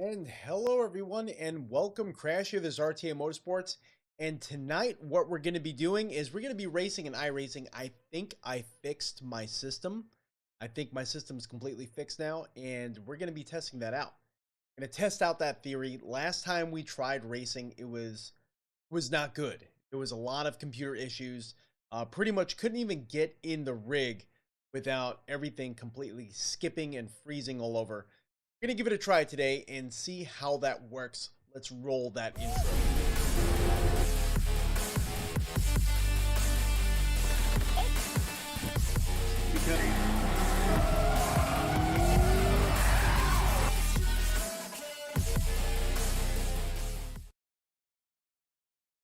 And hello everyone and welcome. Crash here, this is RTA Motorsports, and tonight what we're going to be doing is we're going to be racing in iRacing. I think I fixed my system. I think my system's completely fixed now, and we're going to be testing that out. I'm going to test out that theory. Last time we tried racing, it was not good. There was a lot of computer issues. Pretty much couldn't even get in the rig without everything completely skipping and freezing all over. We're going to give it a try today and see how that works. Let's roll that intro.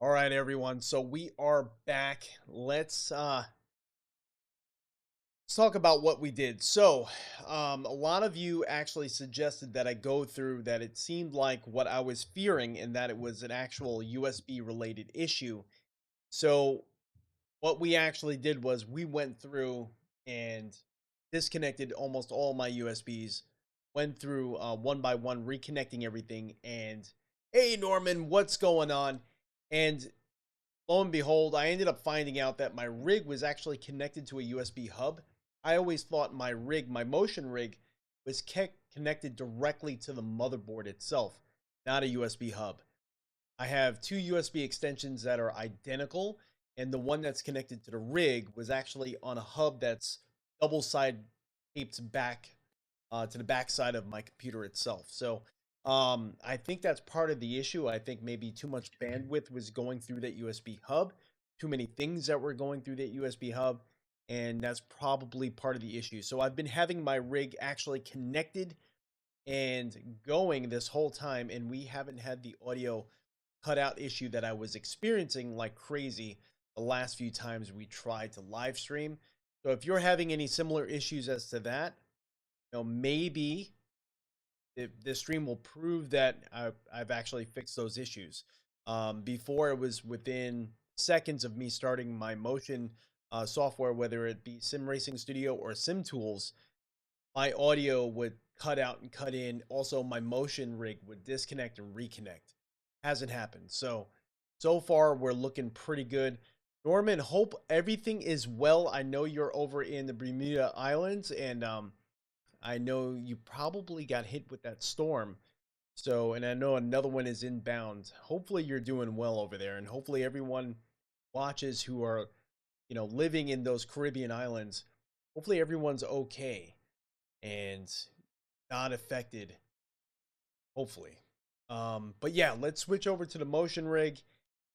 All right, everyone. So we are back. Let's talk about what we did. So a lot of you actually suggested that I go through that. It seemed like what I was fearing, and that it was an actual USB related issue. So what we actually did was we went through and disconnected almost all my USBs, went through one by one, reconnecting everything. And hey, Norman, what's going on? And lo and behold, I ended up finding out that my rig was actually connected to a USB hub. I always thought my rig, my motion rig, was connected directly to the motherboard itself, not a USB hub. I have two USB extensions that are identical, and the one that's connected to the rig was actually on a hub that's double side taped back to the back side of my computer itself. So I think that's part of the issue. I think maybe too much bandwidth was going through that USB hub, too many things that were going through that USB hub, and that's probably part of the issue. So I've been having my rig actually connected and going this whole time, and we haven't had the audio cutout issue that I was experiencing like crazy the last few times we tried to live stream. So if you're having any similar issues as to that, maybe this stream will prove that I've actually fixed those issues. Before, it was within seconds of me starting my motion software, whether it be SimRacing Studio or SimTools, my audio would cut out and cut in. Also, my motion rig would disconnect and reconnect. Hasn't happened. So far, we're looking pretty good. Norman, hope everything is well. I know you're over in the Bermuda Islands, and I know you probably got hit with that storm. So, and I know another one is inbound. Hopefully you're doing well over there, and hopefully everyone watches who are, living in those Caribbean islands. Hopefully everyone's okay and not affected. Hopefully. But yeah, let's switch over to the motion rig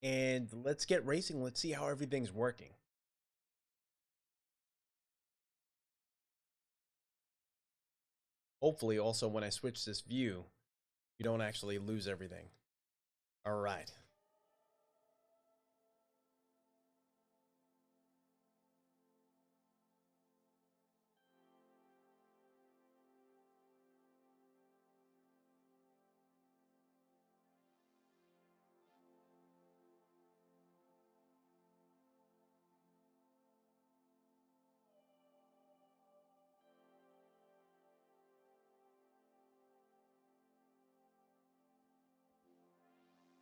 and let's get racing. Let's see how everything's working. Hopefully also when I switch this view, you don't actually lose everything. All right.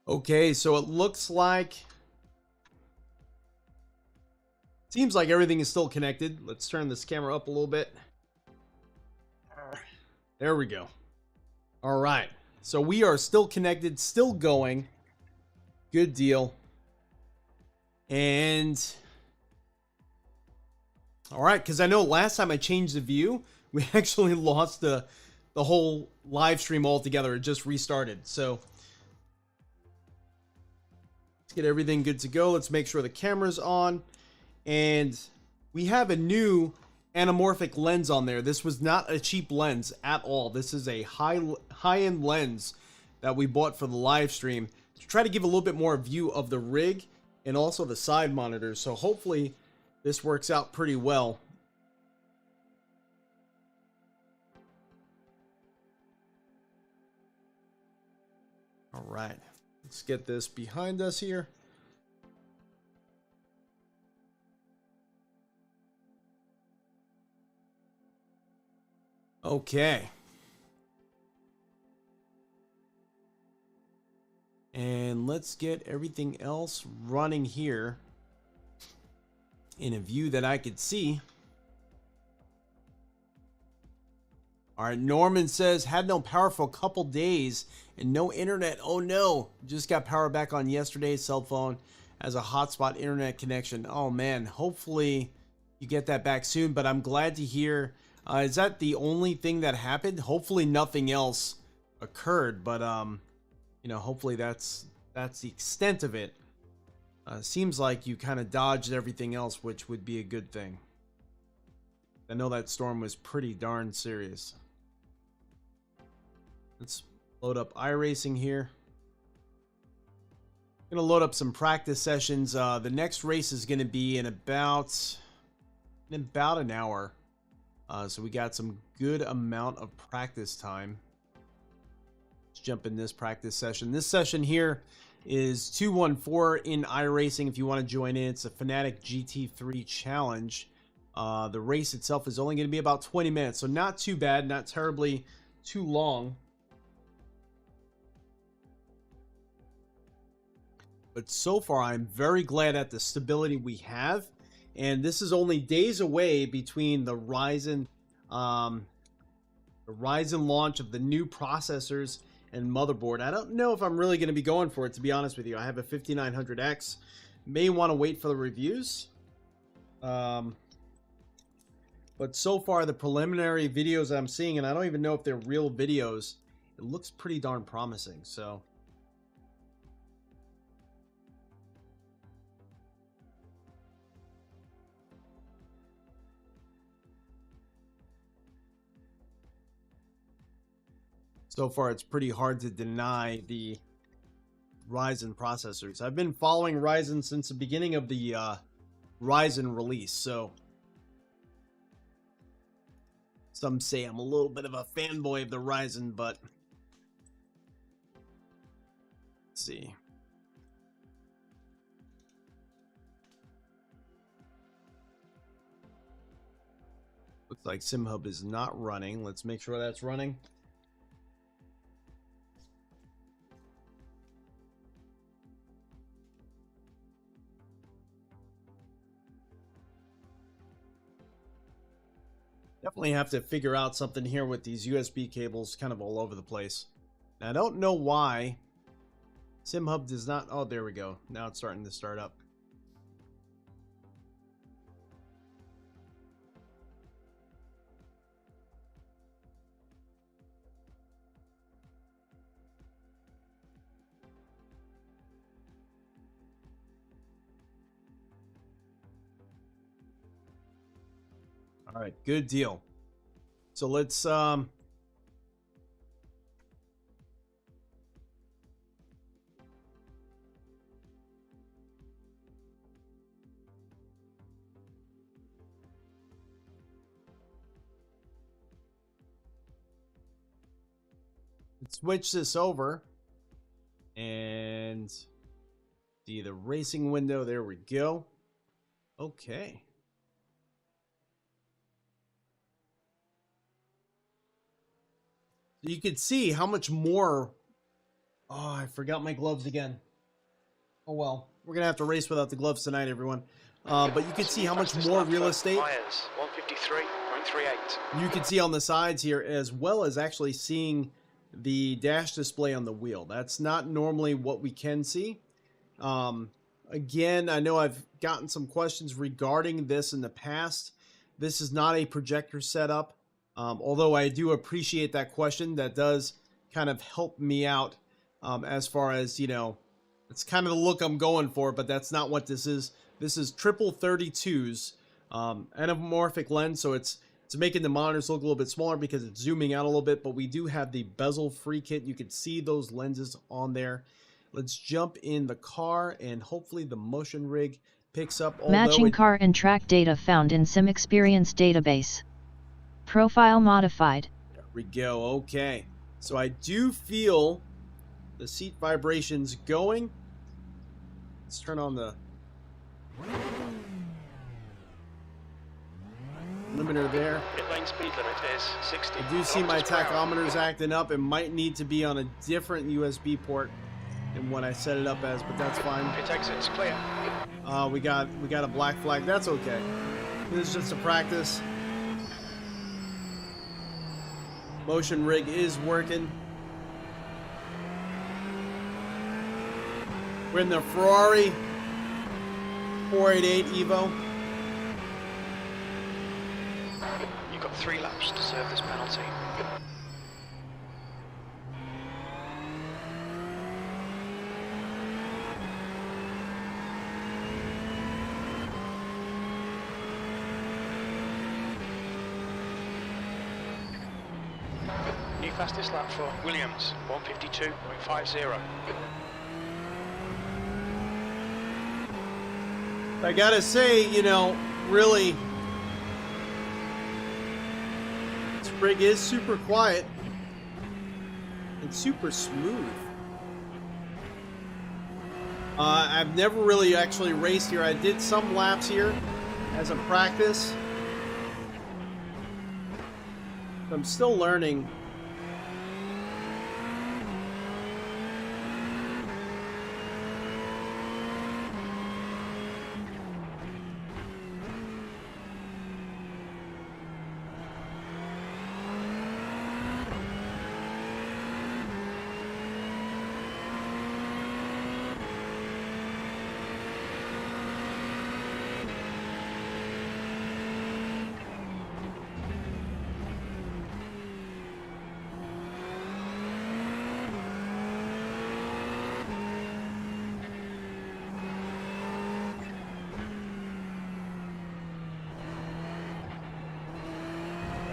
Okay, so it looks like, seems like everything is still connected. Let's turn this camera up a little bit. There we go. All right, so we are still connected, still going. Good deal. And all right, because I know last time I changed the view, we actually lost the whole live stream altogether. It just restarted. So let's get everything good to go. Let's make sure the camera's on. And we have a new anamorphic lens on there. This was not a cheap lens at all. This is a high-end lens that we bought for the live stream to try to give a little bit more view of the rig and also the side monitors. So hopefully this works out pretty well. All right, let's get this behind us here. Okay. And let's get everything else running here in a view that I could see. All right, Norman says, had no power for a couple days and no internet. Oh no, just got power back on yesterday's cell phone as a hotspot internet connection. Oh man, hopefully you get that back soon, but I'm glad to hear. Is that the only thing that happened? Hopefully nothing else occurred, but you know, hopefully that's the extent of it. Seems like you kind of dodged everything else, which would be a good thing. I know that storm was pretty darn serious. Let's load up iRacing here. I'm gonna load up some practice sessions. The next race is gonna be in about an hour. So we got some good amount of practice time. Let's jump in this practice session. This session here is 214 in iRacing. If you want to join in, it's a Fanatec GT3 challenge. The race itself is only going to be about 20 minutes, so not too bad, not terribly too long. But so far, I'm very glad at the stability we have. And this is only days away between the Ryzen launch of the new processors and motherboard. I don't know if I'm really going to be going for it, to be honest with you. I have a 5900X. May want to wait for the reviews. But so far, the preliminary videos I'm seeing, and I don't even know if they're real videos, it looks pretty darn promising. So far, it's pretty hard to deny the Ryzen processors. I've been following Ryzen since the beginning of the Ryzen release, so some say I'm a little bit of a fanboy of the Ryzen, but let's see. Looks like SimHub is not running. Let's make sure that's running. Definitely have to figure out something here with these USB cables kind of all over the place. Now, I don't know why SimHub does not... Oh, there we go. Now it's starting to start up. All right, good deal. So let's switch this over and see the racing window. There we go. Okay. You could see how much more... Oh, I forgot my gloves again. Oh well, we're gonna have to race without the gloves tonight, everyone. But you can see how much more real estate 153.38 you can see on the sides here, as well as actually seeing the dash display on the wheel. That's not normally what we can see. Again, I know I've gotten some questions regarding this in the past. This is not a projector setup. Although I do appreciate that question. That does kind of help me out as far as, you know, it's kind of the look I'm going for, but that's not what this is. This is triple 32s, anamorphic lens, so it's making the monitors look a little bit smaller because it's zooming out a little bit, but we do have the bezel-free kit. You can see those lenses on there. Let's jump in the car, and hopefully the motion rig picks up. Matching car and track data found in Sim Experience database. Profile modified. There we go. Okay. So I do feel the seat vibrations going. Let's turn on the limiter there. Pit lane speed limit is 60. I do see my tachometers acting up. It might need to be on a different USB port. than what I set it up as, but that's fine. Pit exit's clear. We got a black flag. That's okay. This is just a practice. Motion rig is working. We're in the Ferrari 488 Evo. You've got 3 laps to serve this penalty. New fastest lap for Williams, 152.50. I gotta say, you know, really, this rig is super quiet and super smooth. I've never really actually raced here. I did some laps here as a practice. I'm still learning.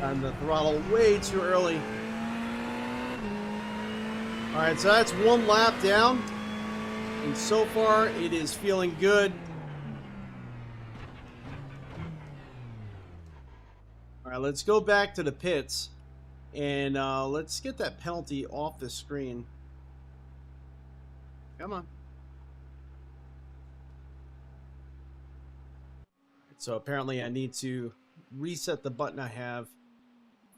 On the throttle way too early. Alright, so that's 1 lap down. And so far, it is feeling good. Alright, let's go back to the pits. And let's get that penalty off the screen. Come on. So apparently I need to reset the button I have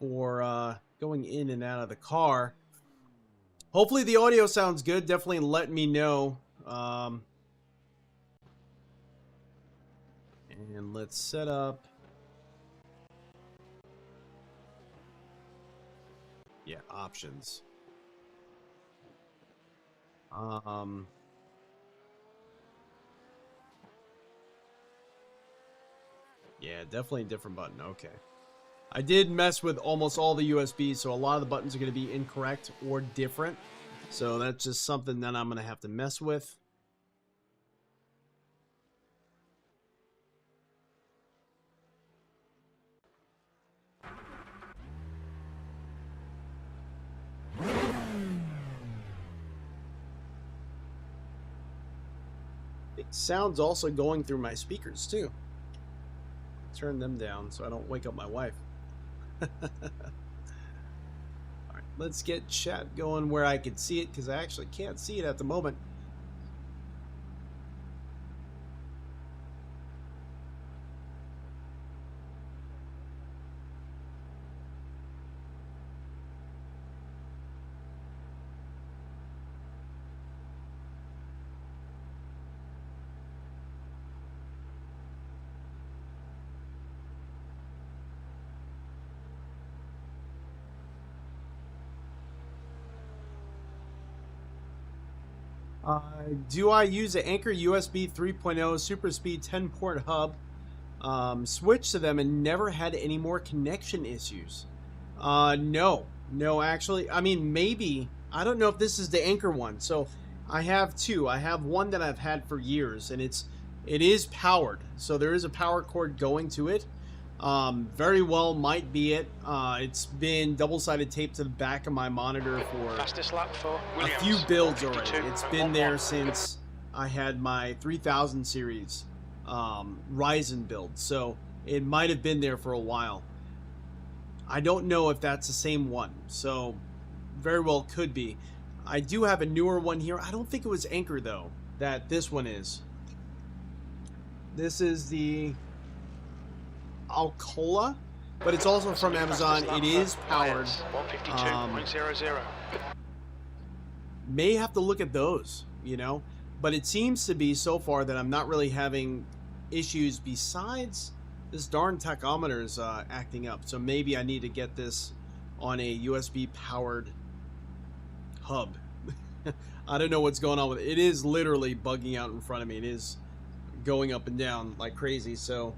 for going in and out of the car. Hopefully the audio sounds good. Definitely let me know. And let's set up. Yeah, options. Yeah, definitely a different button. Okay. I did mess with almost all the USBs, so a lot of the buttons are going to be incorrect or different. So that's just something that I'm going to have to mess with. Sound's also going through my speakers too. Turn them down so I don't wake up my wife. Alright, let's get chat going where I can see it, because I actually can't see it at the moment. Do I use an Anchor USB 3.0 Super Speed 10-port hub? Switched to them and never had any more connection issues. No, actually. I mean, maybe. I don't know if this is the Anchor one. So I have 2. I have one that I've had for years, and it is powered. So there is a power cord going to it. Very well might be it. It's been double-sided taped to the back of my monitor for a few builds already. It's been there since I had my 3000 series Ryzen build, so it might have been there for a while. I don't know if that's the same one, so very well could be. I do have a newer one here. I don't think it was Anchor, though, that this one is. This is the Alcantara, but it's also from Amazon. It is powered. May have to look at those. you know? But it seems to be so far that I'm not really having issues besides this darn tachometer is acting up. So maybe I need to get this on a USB powered hub. I don't know what's going on with it. It is literally bugging out in front of me. It is going up and down like crazy. So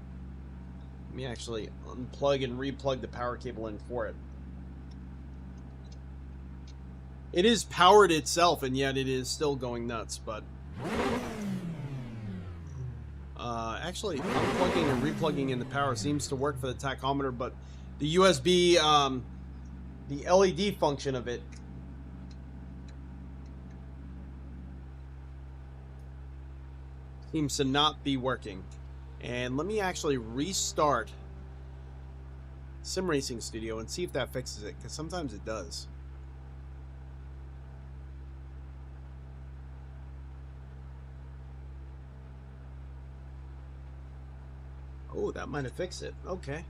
let me actually unplug and replug the power cable in for it. It is powered itself, and yet it is still going nuts. But actually, unplugging and replugging in the power seems to work for the tachometer, but the USB, the LED function of it seems to not be working. And let me actually restart Sim Racing Studio and see if that fixes it, because sometimes it does. Oh, that might have fixed it. Okay.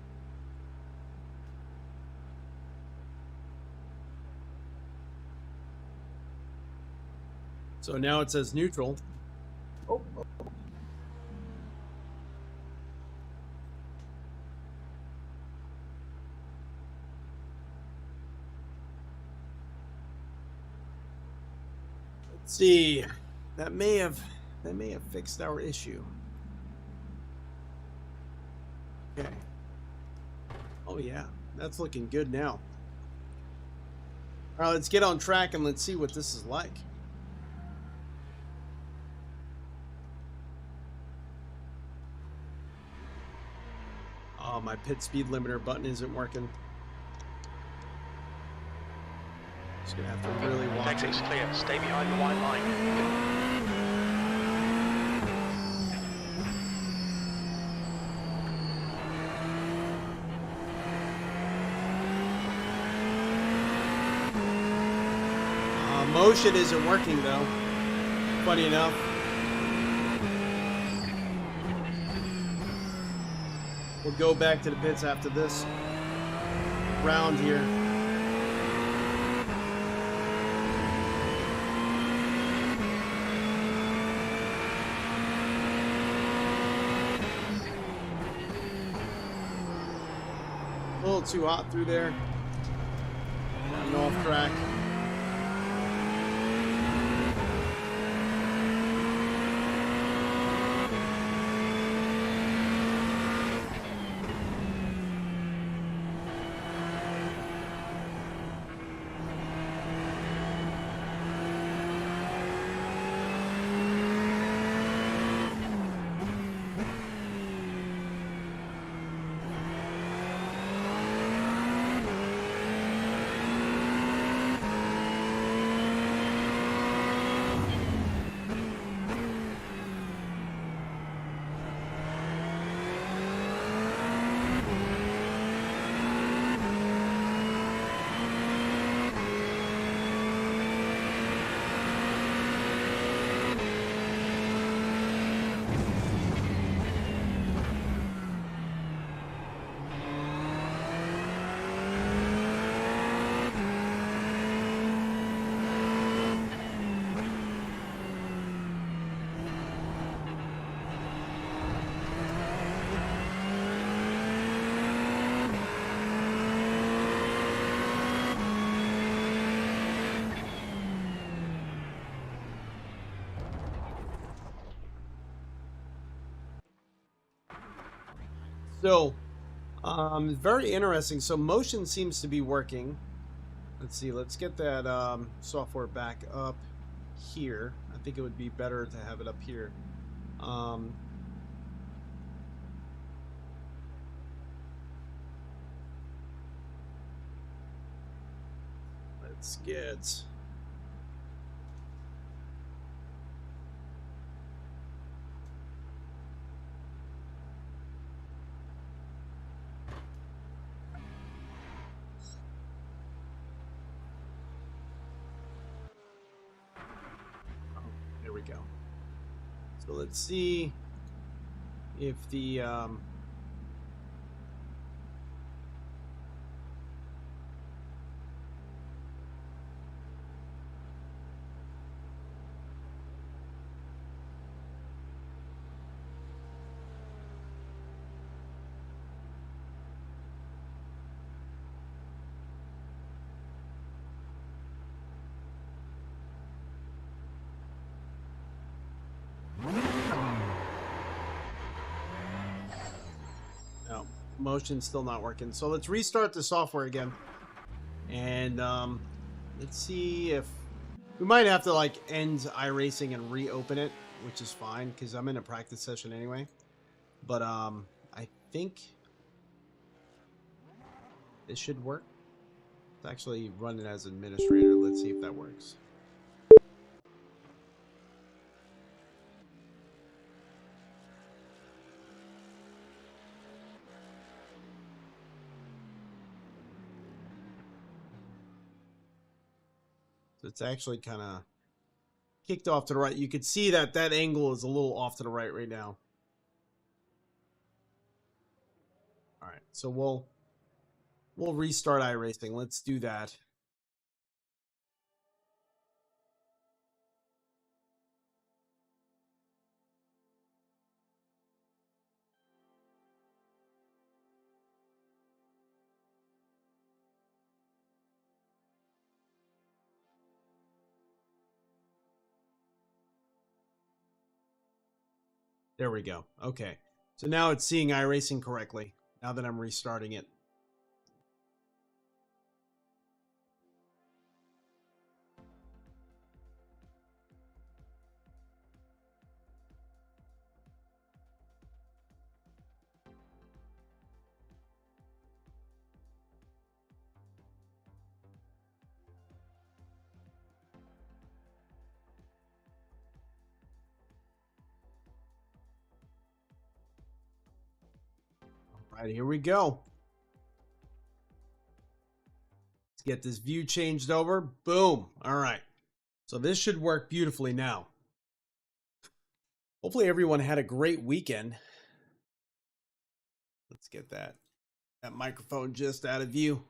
So now it says neutral. Oh. Let's see. That may have fixed our issue. Okay. Oh yeah, that's looking good now. All right, let's get on track and let's see what this is like. Oh, my pit speed limiter button isn't working. Just gonna have to really watch. Exit's clear. Stay behind the white line. Motion isn't working though. Funny enough. We'll go back to the pits after this round here. A little too hot through there. Gotten off track. So, very interesting. So motion seems to be working. Let's see. Let's get that software back up here. I think it would be better to have it up here. Let's get... There we go. So let's see if the motion's still not working. So let's restart the software again. And let's see if we might have to like end iRacing and reopen it, which is fine because I'm in a practice session anyway. But I think this should work. It's actually running as administrator. Let's see if that works. So it's actually kind of kicked off to the right. You could see that that angle is a little off to the right now. All right, so we'll restart iRacing. Let's do that. There we go. Okay. So now it's seeing iRacing correctly now that I'm restarting it. All right, here we go. Let's get this view changed over. Boom. All right. So this should work beautifully now. Hopefully everyone had a great weekend. Let's get that microphone just out of view.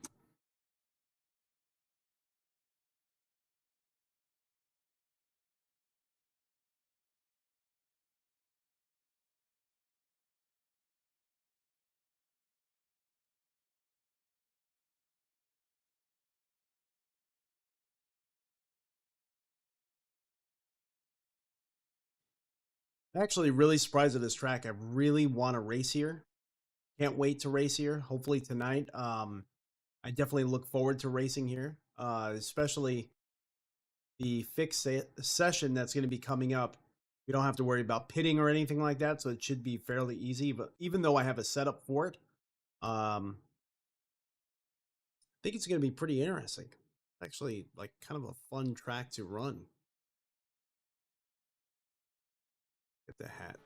I'm actually really surprised at this track. I really want to race here. Can't wait to race here. Hopefully tonight. I definitely look forward to racing here, especially the fixed session that's going to be coming up. We don't have to worry about pitting or anything like that, so it should be fairly easy. But even though I have a setup for it, I think it's going to be pretty interesting. Actually, like kind of a fun track to run. Get the hat.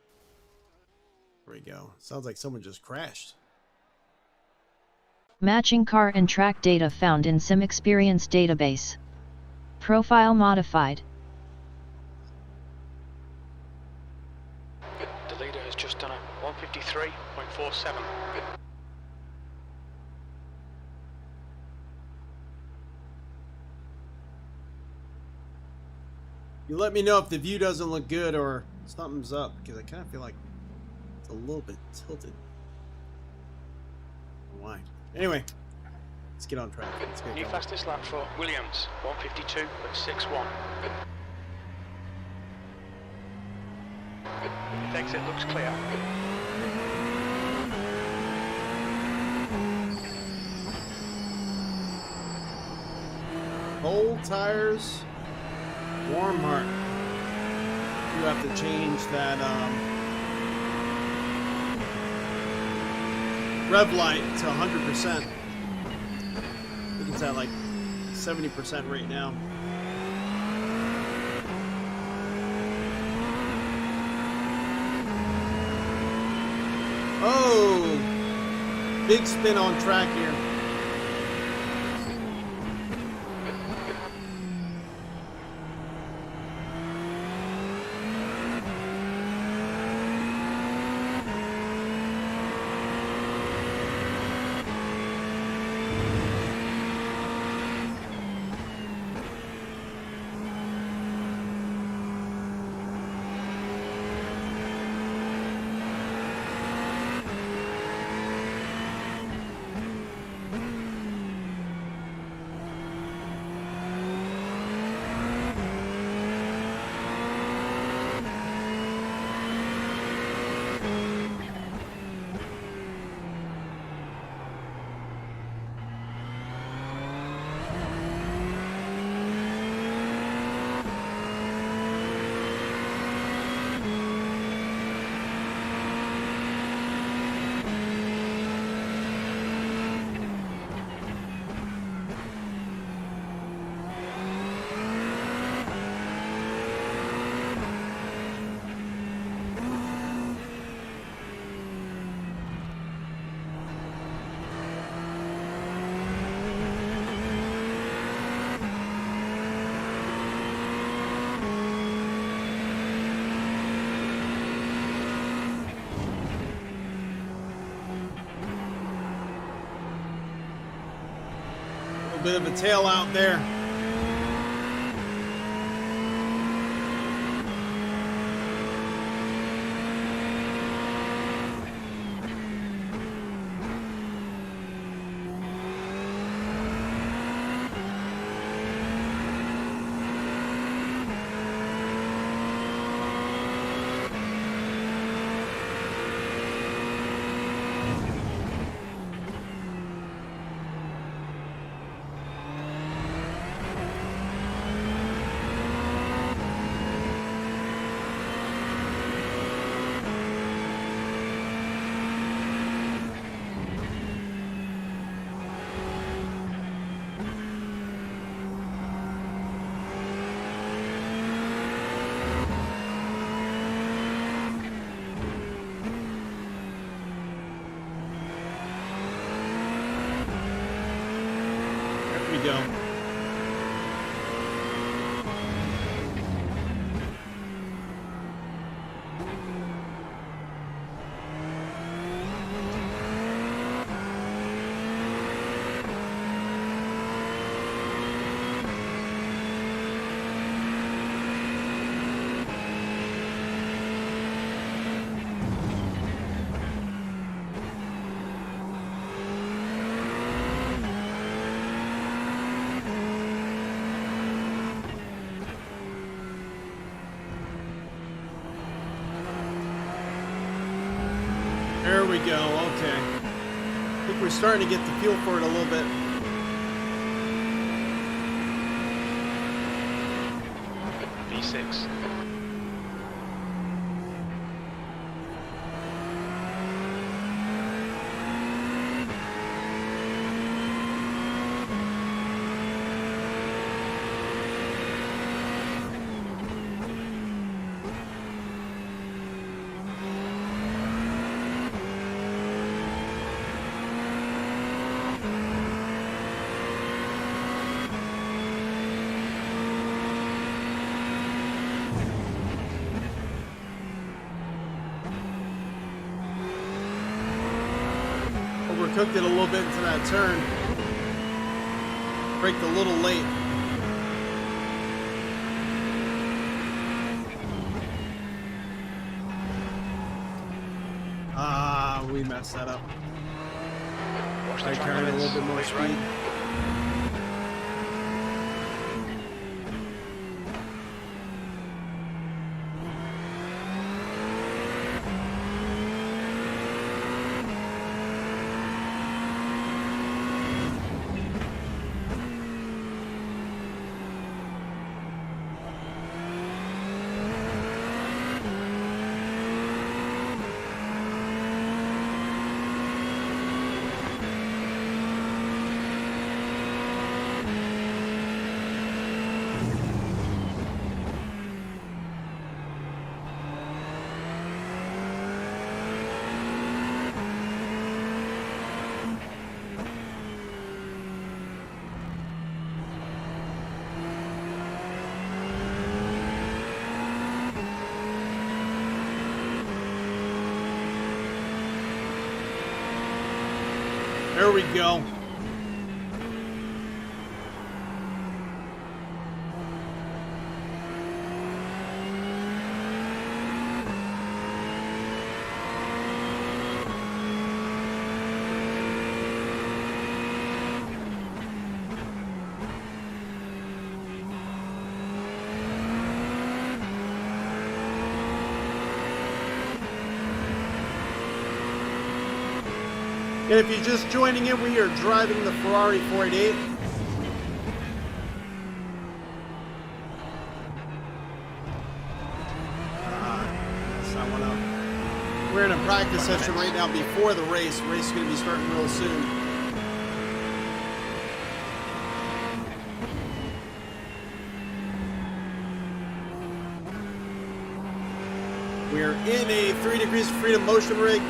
There we go. Sounds like someone just crashed. Matching car and track data found in SimExperience database. Profile modified. The leader has just done a 153.47. You let me know if the view doesn't look good or something's up, because I kind of feel like it's a little bit tilted. Why? Anyway, let's get on track. Let's get New going. fastest lap for Williams, 152.61. Exit looks clear. Cold tires, warm heart. You have to change that rev light to 100%. I think it's at like 70% right now. Oh, big spin on track here. A bit of a tail out there. Go. There we go, okay. I think we're starting to get the feel for it a little bit. V6. Overcooked it a little bit into that turn. Braked a little late. We messed that up. I turned a little bit more speed. There we go. And if you're just joining in, we are driving the Ferrari 488. That's that one up. We're in a practice session right now before the race. The race is going to be starting real soon. We're in a 3 degrees of freedom motion rig.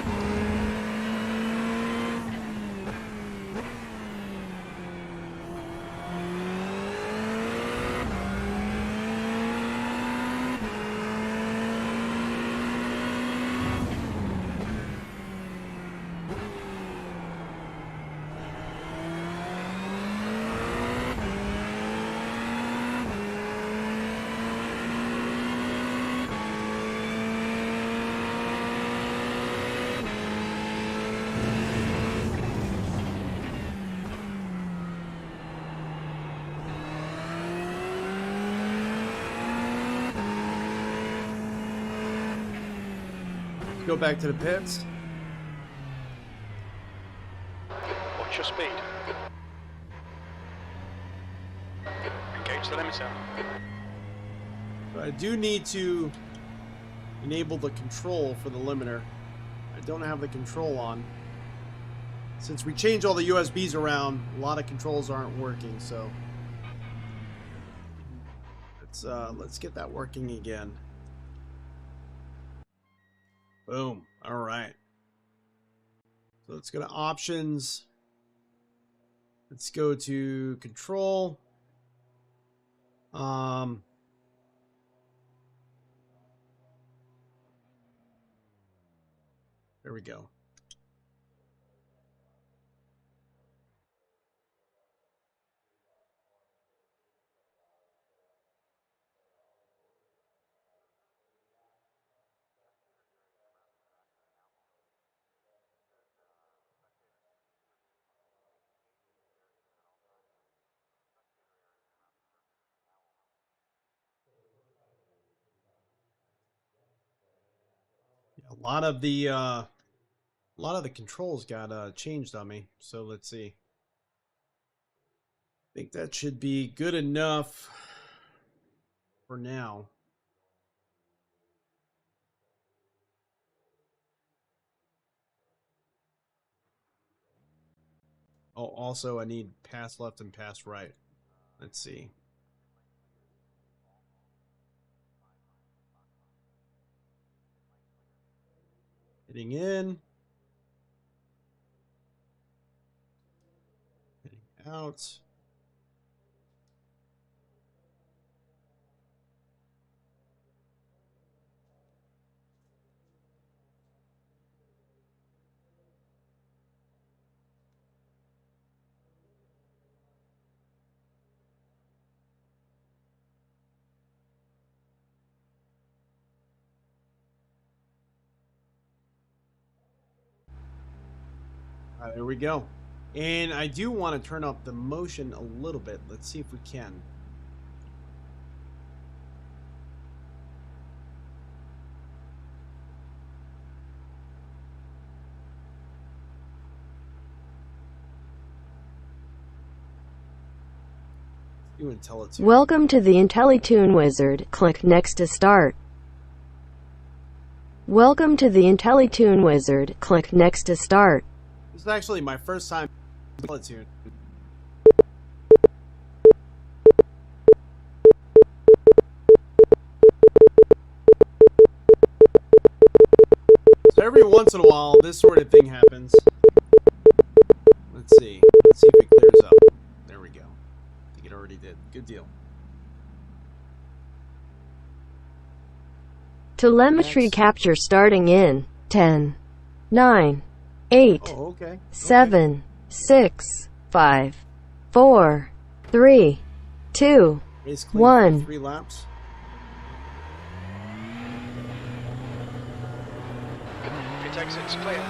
go back to the pits. Watch your speed. Engage the limiter. But I do need to enable the control for the limiter. I don't have the control on. Since we changed all the USBs around, a lot of controls aren't working, so let's get that working again. Boom. All right. So let's go to options. Let's go to control. There we go. A lot of the controls got changed on me. So let's see. I think that should be good enough for now. Oh, also I need pass left and pass right. Let's see. Hitting in. Hitting out. There we go. And I do want to turn up the motion a little bit. Let's see if we can. Welcome to the IntelliTune Wizard. Click next to start. Welcome to the IntelliTune Wizard. Click next to start. This is actually my first time in IntelliTune. So every once in a while, this sort of thing happens. Let's see. Let's see if it clears up. There we go. I think it already did. Good deal. Telemetry Next. capture starting in 10, 9, 8, Oh, okay. 7, 6, 5, 4, 3, 2, Basically, 1. 3 laps. Pit exit's clear.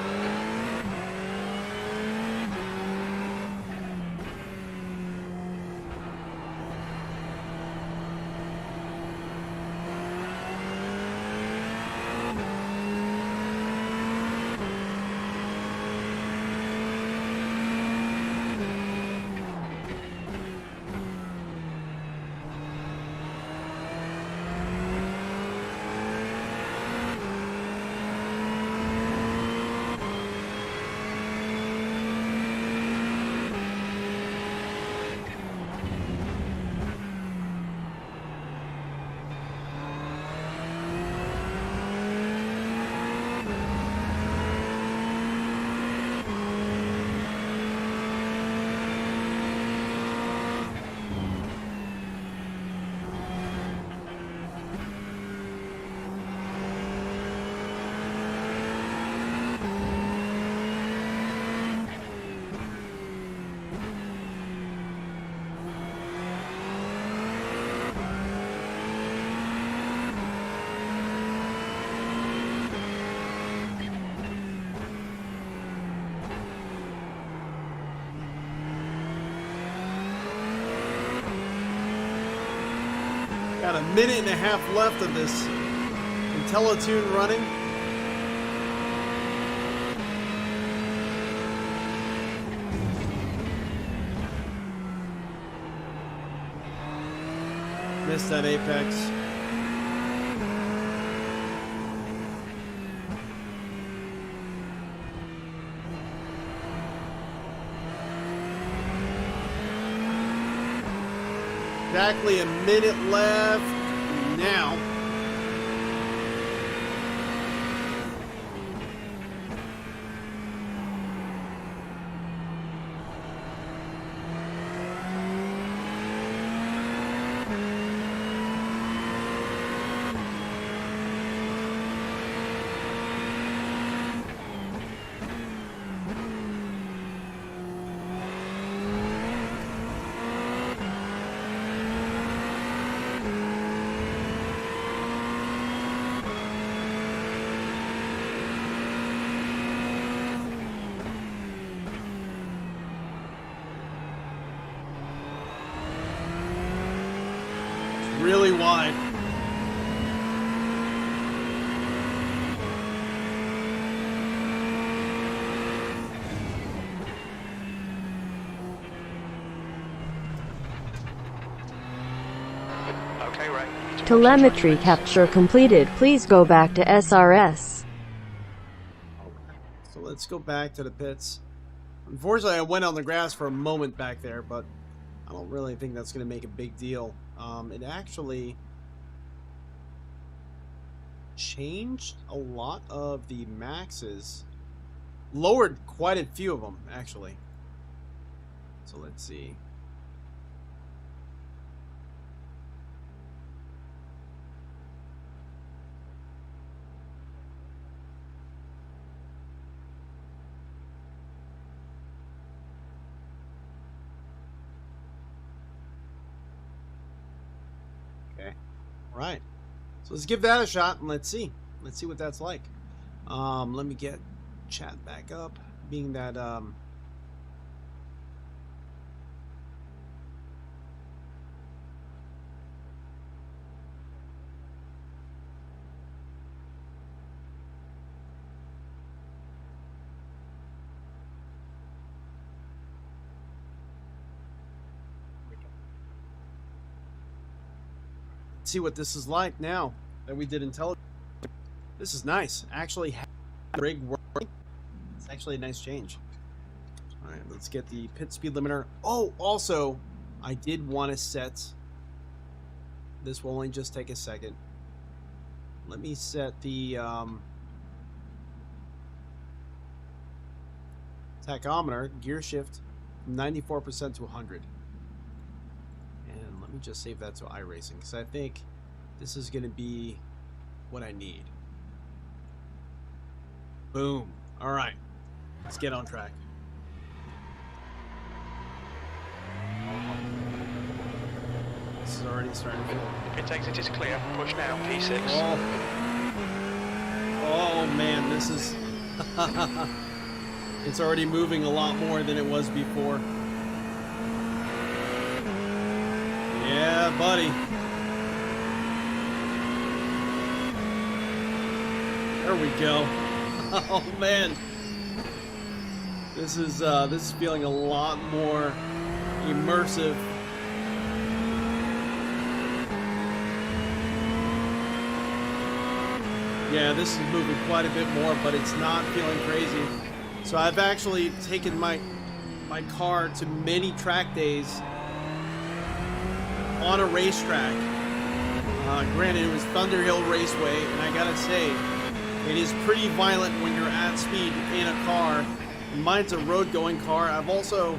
Got a minute and a half left of this IntelliTune running. missed that apex. Exactly a minute left now. Really wide. Okay, Ray. Telemetry capture completed. Please go back to SRS. So let's go back to the pits. Unfortunately, I went on the grass for a moment back there, but I don't really think that's going to make a big deal. It actually changed a lot of the maxes. Lowered quite a few of them, actually. So let's see. Okay. All right. So let's give that a shot and let's see. Let's see what that's like. Let me get chat back up. Being that see what this is like now that we did intelligence. This is nice. Actually, rig working. It's actually a nice change. All right, let's get the pit speed limiter. Oh, also, I did want to set. This will only just take a second. Let me set the tachometer gear shift from 94% to 100. And let me just save that to iRacing because I think this is going to be what I need. Boom. All right. Let's get on track. This is already starting to feel. Pit exit is clear. Push now. P6. Oh man, this is. It's already moving a lot more than it was before. Yeah, buddy. There we go. Oh man, this is feeling a lot more immersive. Yeah, this is moving quite a bit more, but it's not feeling crazy. So I've actually taken my car to many track days on a racetrack. Granted, it was Thunder Hill Raceway, and I gotta say, it is pretty violent when you're at speed in a car. Mine's a road-going car. I've also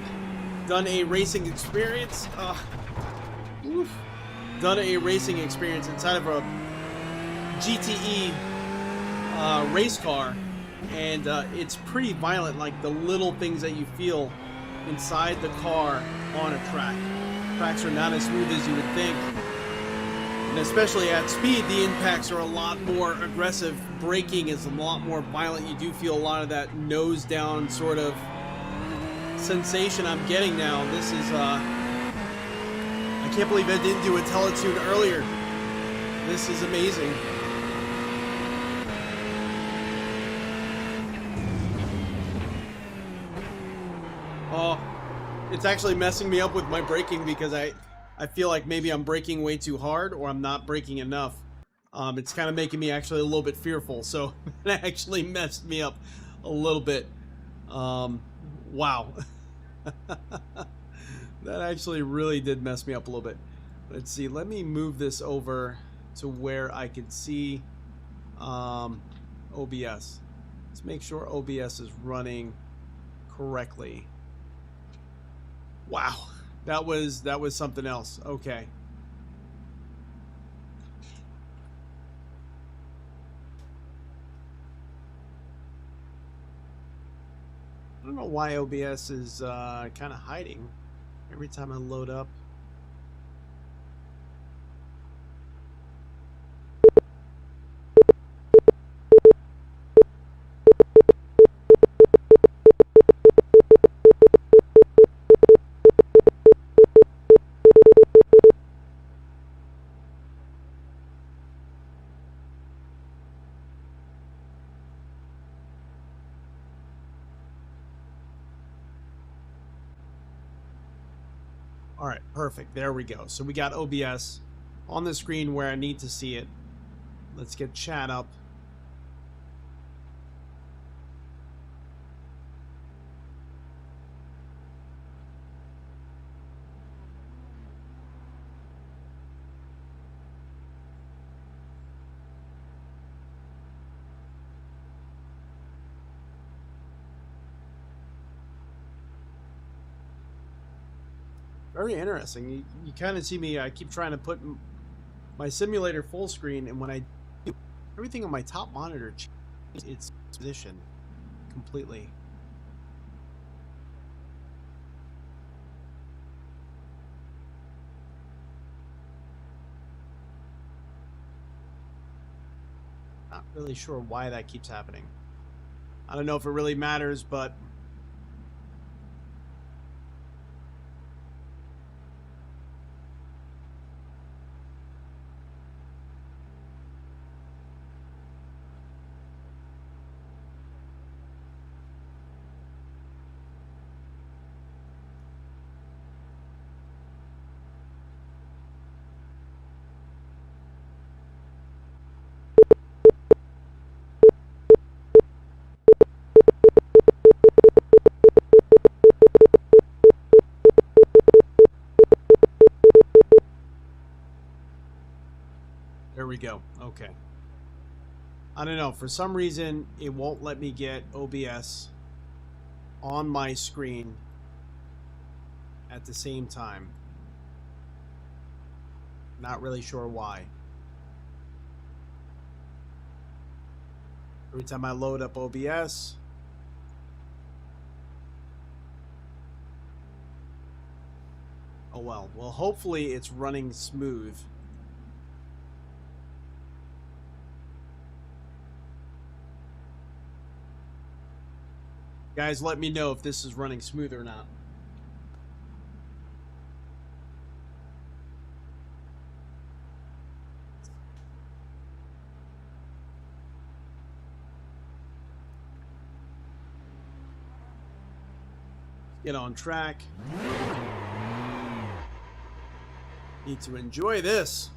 done a racing experience. Done a racing experience inside of a GTE race car, and it's pretty violent. Like the little things that you feel inside the car on a track. Tracks are not as smooth as you would think. And especially at speed, the impacts are a lot more aggressive. Braking is a lot more violent. You do feel a lot of that nose down sort of sensation I'm getting now. This is, I can't believe I didn't do a teletune earlier. This is amazing. Oh, it's actually messing me up with my braking because I I feel like maybe I'm braking way too hard or I'm not braking enough. It's kind of making me actually a little bit fearful. So that actually messed me up a little bit. Wow. That actually really did mess me up a little bit. Let's see. Let me move this over to where I can see OBS. Let's make sure OBS is running correctly. Wow. That was something else. Okay. I don't know why OBS is kind of hiding every time I load up. All right, perfect. There we go. So we got OBS on the screen where I need to see it. Let's get chat up. Very interesting. You kind of see me, I keep trying to put my simulator full screen, and when I do, everything on my top monitor changes its position completely. Not really sure why that keeps happening. I don't know if it really matters, but there we go. Okay. I don't know. For some reason, it won't let me get OBS on my screen at the same time. Not really sure why. Every time I load up OBS, oh well. Well, hopefully it's running smooth. Guys, let me know if this is running smooth or not. Get on track. Need to enjoy this.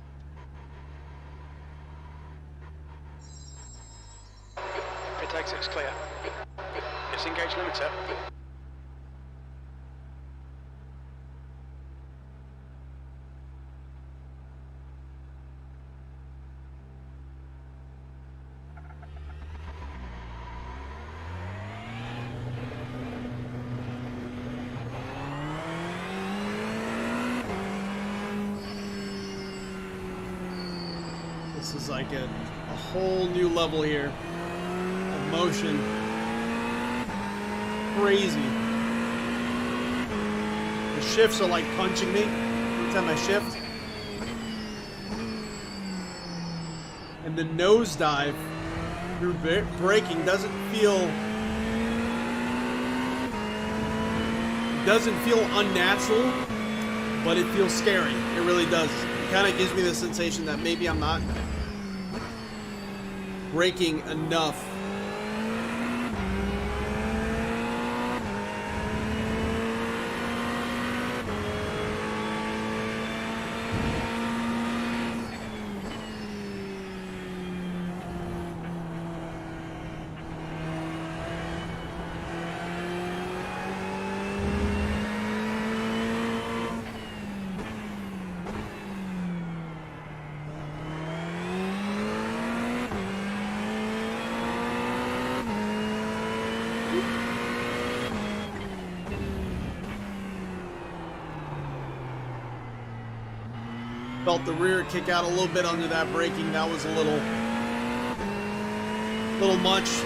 Pit exit's clear. Disengage limiter. This is like a whole new level here of motion. Crazy. The shifts are like punching me every time I shift. And the nosedive through braking doesn't feel unnatural, but it feels scary. It really does. It kind of gives me the sensation that maybe I'm not braking enough. Felt the rear kick out a little bit under that braking. That was a little much.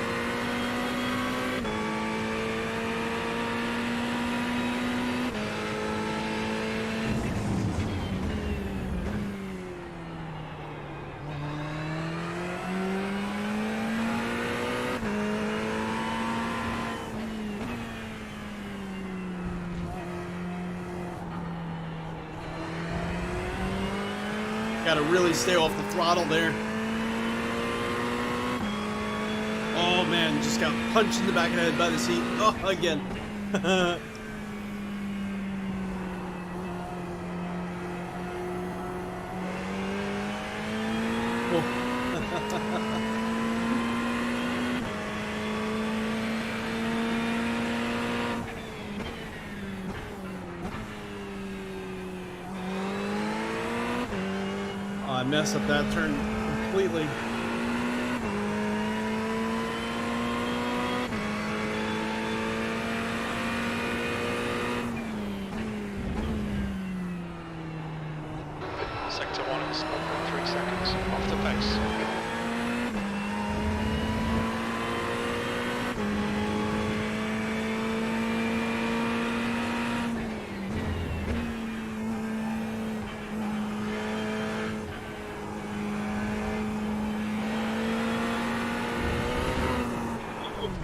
Gotta really stay off the throttle there. Oh man, just got punched in the back of the head by the seat. Oh, again. I messed up that turn completely. Sector 1 is 0.3 seconds off the pace.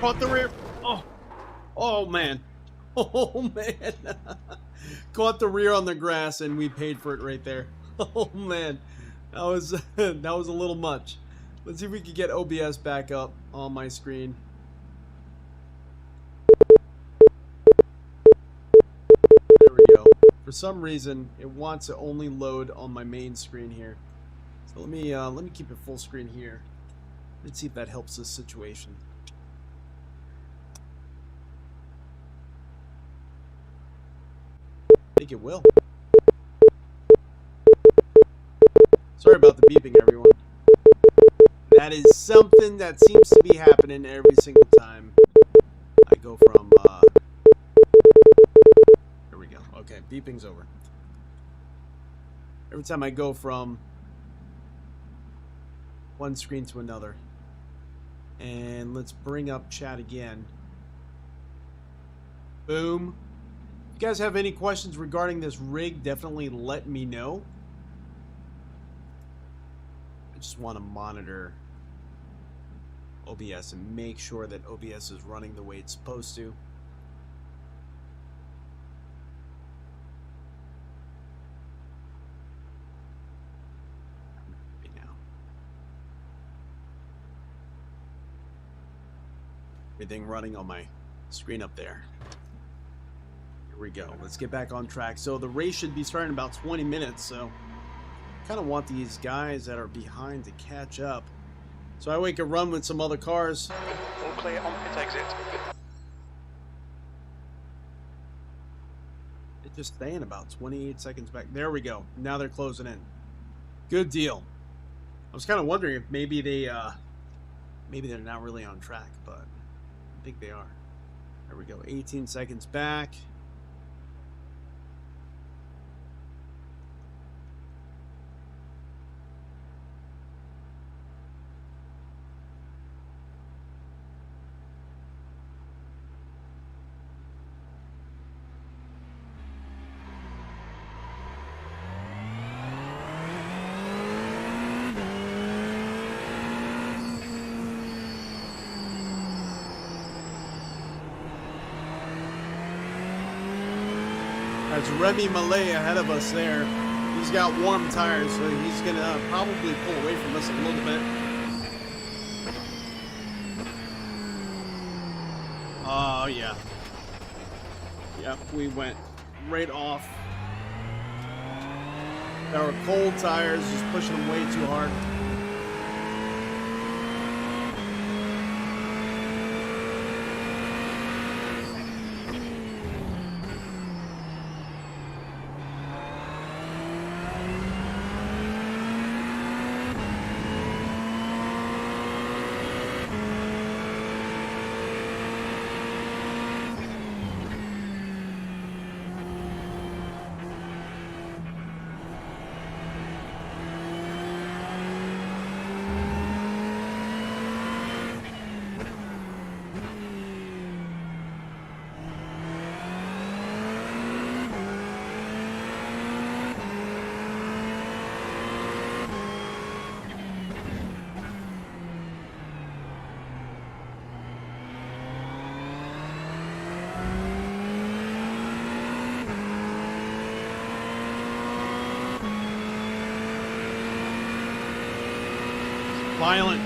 Caught the rear. Oh man. Oh man. Caught the rear on the grass and we paid for it right there. Oh man. That was that was a little much. Let's see if we can get OBS back up on my screen. There we go. For some reason it wants to only load on my main screen here. So let me keep it full screen here. Let's see if that helps this situation. I think it will. Sorry about the beeping, everyone. That is something that seems to be happening every single time I go from, there we go. Okay, beeping's over. Every time I go from one screen to another. And let's bring up chat again. Boom. If you guys have any questions regarding this rig, definitely let me know. I just want to monitor OBS and make sure that OBS is running the way it's supposed to. Everything running on my screen up there. Here we go. Let's get back on track. So the race should be starting in about 20 minutes. So kind of want these guys that are behind to catch up. So I could run with some other cars. All clear on pit exit. It's just staying about 28 seconds back. There we go. Now they're closing in. Good deal. I was kind of wondering if maybe they're not really on track, but I think they are. There we go. 18 seconds back. That's Remy Malay ahead of us there. He's got warm tires, so he's going to probably pull away from us a little bit. Oh, yeah. Yep, we went right off. Our cold tires just pushing them way too hard. violent.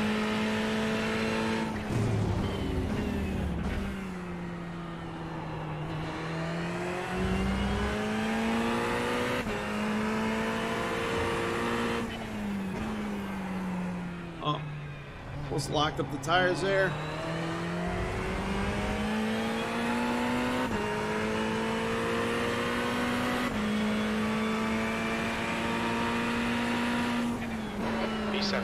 Oh, almost locked up the tires there. P7.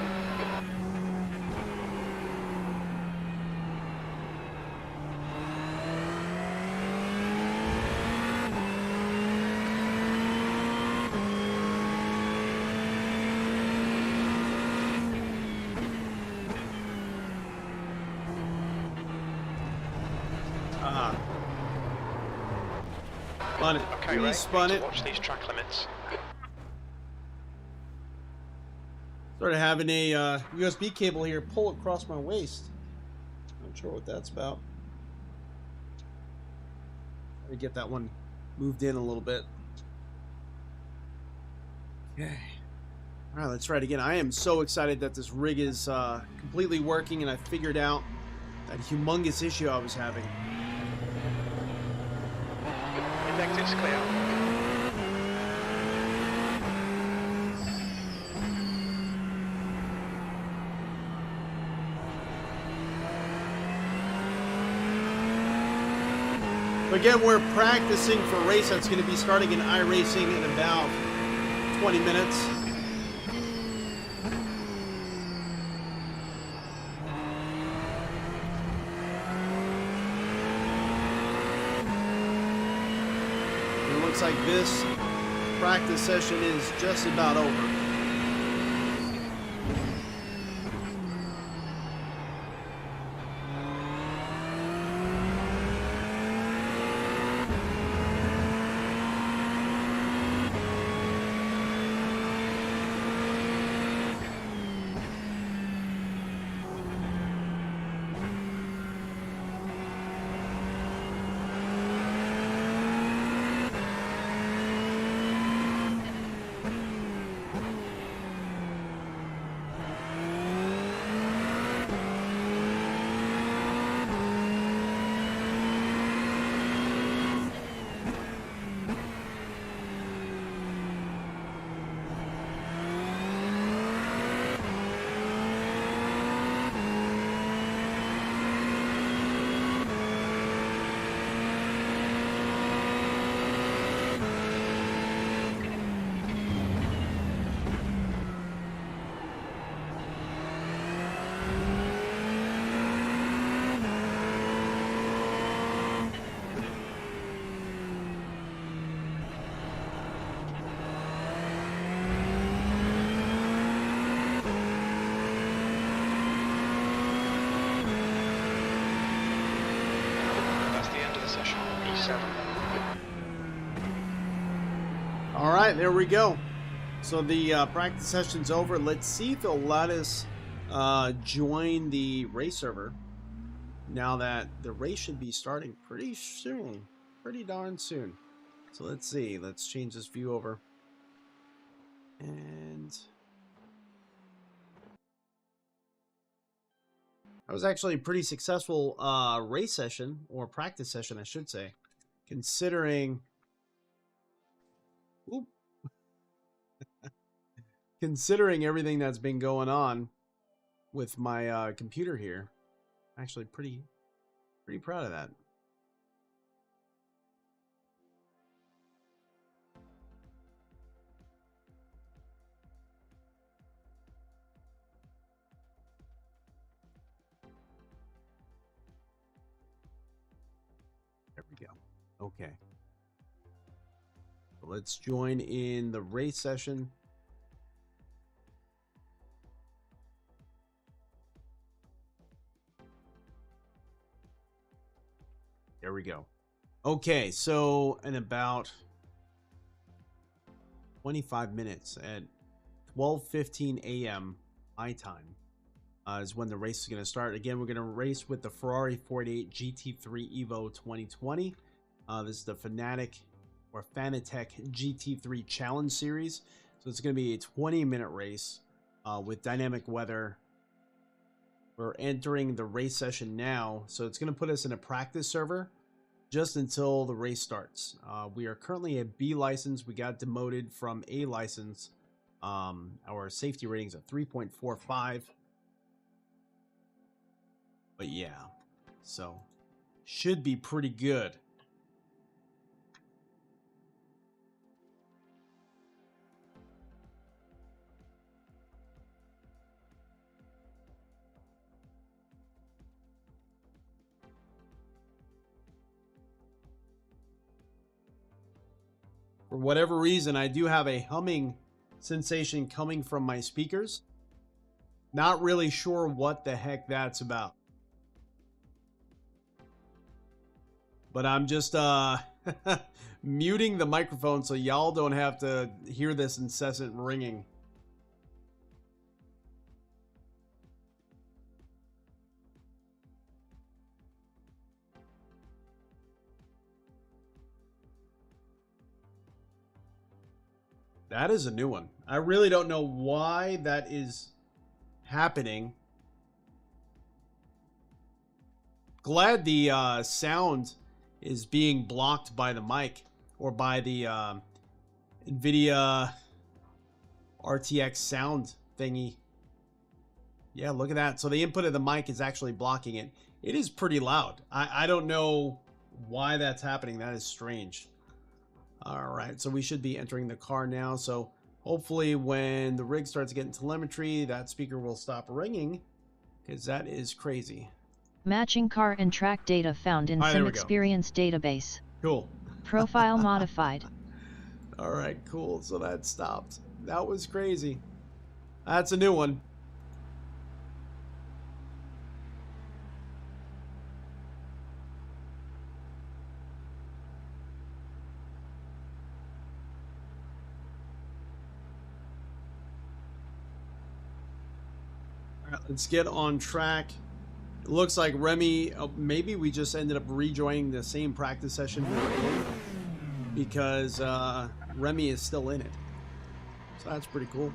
Spun it. Okay, He Ray, spun need it. to watch these track limits. Started having a USB cable here pull across my waist. Not sure what that's about. Let me get that one moved in a little bit. Okay. All right, let's try it again. I am so excited that this rig is completely working and I figured out that humongous issue I was having. Indexes clear. Again, we're practicing for a race that's going to be starting in iRacing in about 20 minutes. It looks like this practice session is just about over. All right, there we go. So the practice session's over. Let's see if they'll let us join the race server now that the race should be starting pretty soon. Pretty darn soon. So let's see. Let's change this view over. And that was actually a pretty successful race session, or practice session, I should say, considering... Oop. Considering everything that's been going on with my computer here. Actually pretty proud of that. There we go. Okay. So let's join in the race session. There we go. Okay, so in about 25 minutes at 12:15 a.m. my time is when the race is going to start. Again, we're going to race with the Ferrari 48 GT3 Evo 2020. This is the Fanatec GT3 Challenge Series. So it's going to be a 20-minute race with dynamic weather We're entering the race session now, so it's going to put us in a practice server just until the race starts. We are currently a B license. We got demoted from A license. Our safety rating's at 3.45. But yeah, so should be pretty good. For whatever reason, I do have a humming sensation coming from my speakers. Not really sure what the heck that's about. But I'm just muting the microphone so y'all don't have to hear this incessant ringing. That is a new one. I really don't know why that is happening. Glad the sound is being blocked by the mic or by the NVIDIA RTX sound thingy. Yeah, look at that. So the input of the mic is actually blocking it. It is pretty loud. I don't know why that's happening. That is strange. All right, so we should be entering the car now. So hopefully when the rig starts getting telemetry, that speaker will stop ringing, because that is crazy. Matching car and track data found in There we go. SimExperience database. Cool. Profile modified. All right, cool. So that stopped. That was crazy. That's a new one. All right, let's get on track. It looks like Remy, maybe we just ended up rejoining the same practice session we were in, because Remy is still in it. So that's pretty cool.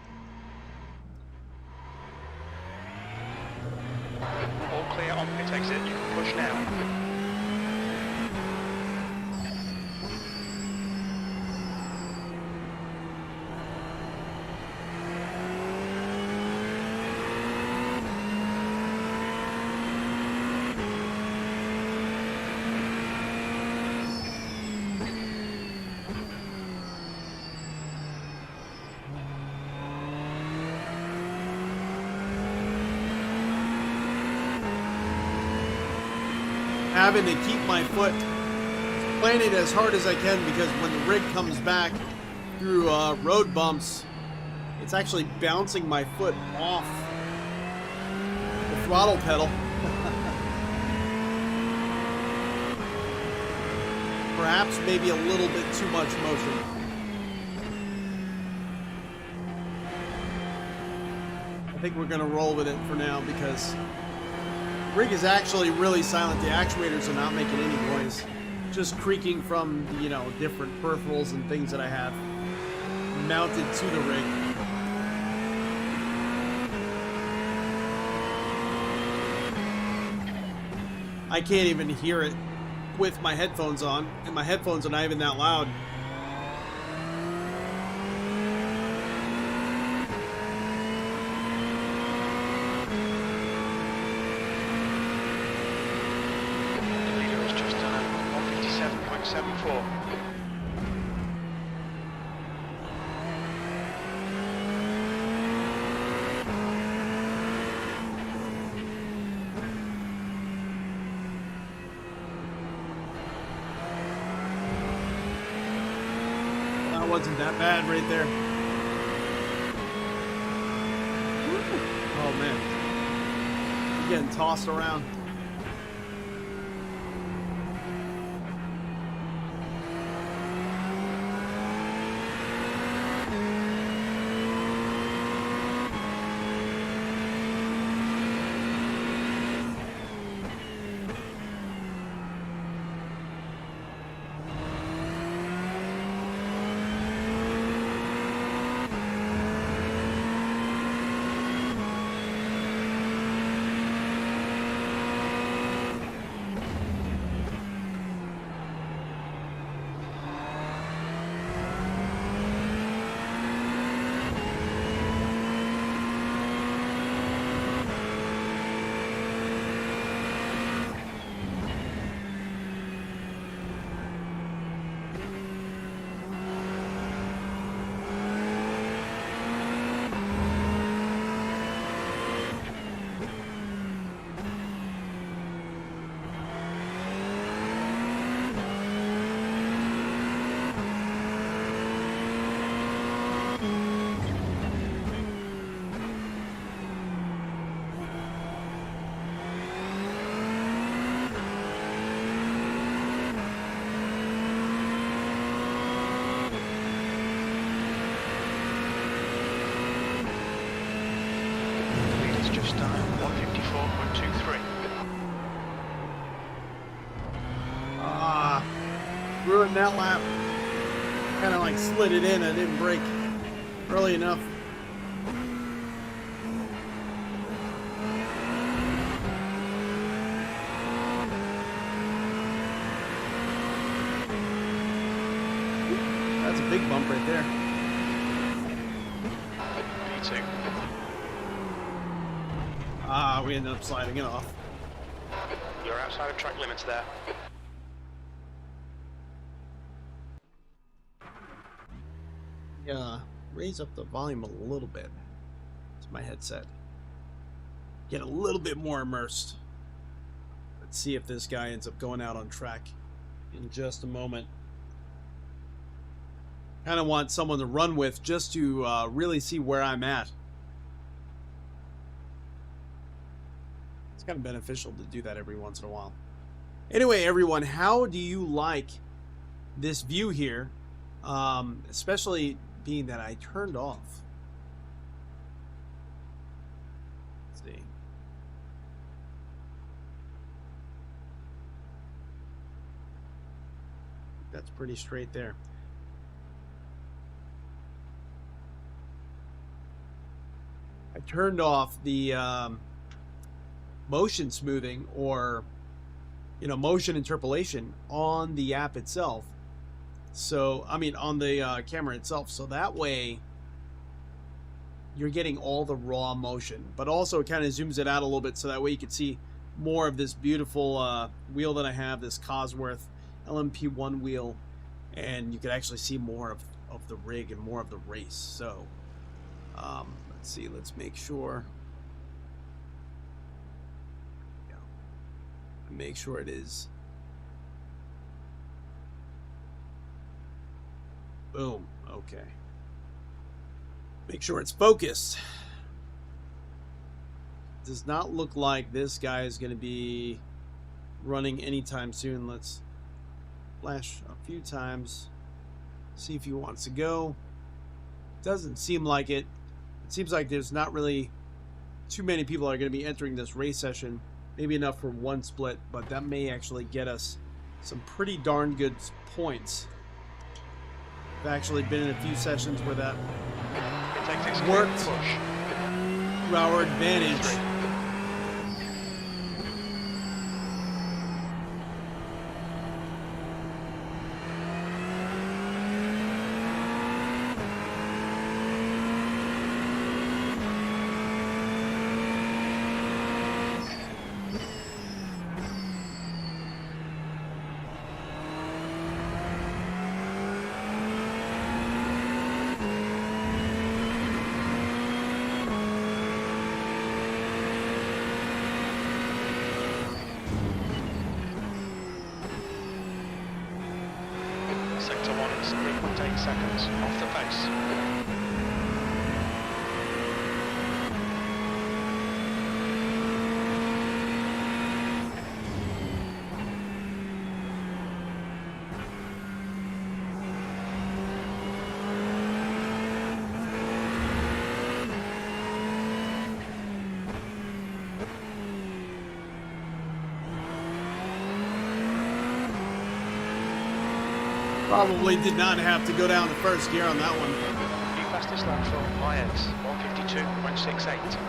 All clear on pit exit. You can push now. Having to keep my foot planted as hard as I can, because when the rig comes back through road bumps, it's actually bouncing my foot off the throttle pedal. Perhaps maybe a little bit too much motion. I think we're going to roll with it for now, because the rig is actually really silent. The actuators are not making any noise. Just creaking from, you know, different peripherals and things that I have mounted to the rig. I can't even hear it with my headphones on, and my headphones are not even that loud. Wasn't that bad right there. Oh man, I'm getting tossed around. ruined that lap. Kind of like slid it in. I didn't brake early enough. That's a big bump right there. P2. Ah, we ended up sliding it off. You're outside of track limits there. Raise up the volume a little bit to my headset. Get a little bit more immersed. Let's see if this guy ends up going out on track in just a moment. Kind of want someone to run with just to really see where I'm at. It's kind of beneficial to do that every once in a while. Anyway, everyone, how do you like this view here? Especially being that I turned off. Let's see. That's pretty straight there. I turned off the motion smoothing, or motion interpolation on the app itself. So I mean on the camera itself, so that way you're getting all the raw motion, but also it kind of zooms it out a little bit so that way you can see more of this beautiful wheel that I have, this Cosworth LMP1 wheel, and you can actually see more of the rig and more of the race. So let's see, let's make sure. Yeah. Make sure it is. Boom. Okay. Make sure it's focused. Does not look like this guy is going to be running anytime soon. Let's flash a few times. See if he wants to go. Doesn't seem like it. It seems like there's not really too many people that are going to be entering this race session. Maybe enough for one split, but that may actually get us some pretty darn good points. I've actually been in a few sessions where that worked to our advantage. Sector 1 is 3.8 seconds off the pace. Probably did not have to go down to first gear on that one. New fastest lap from IX, 152.68.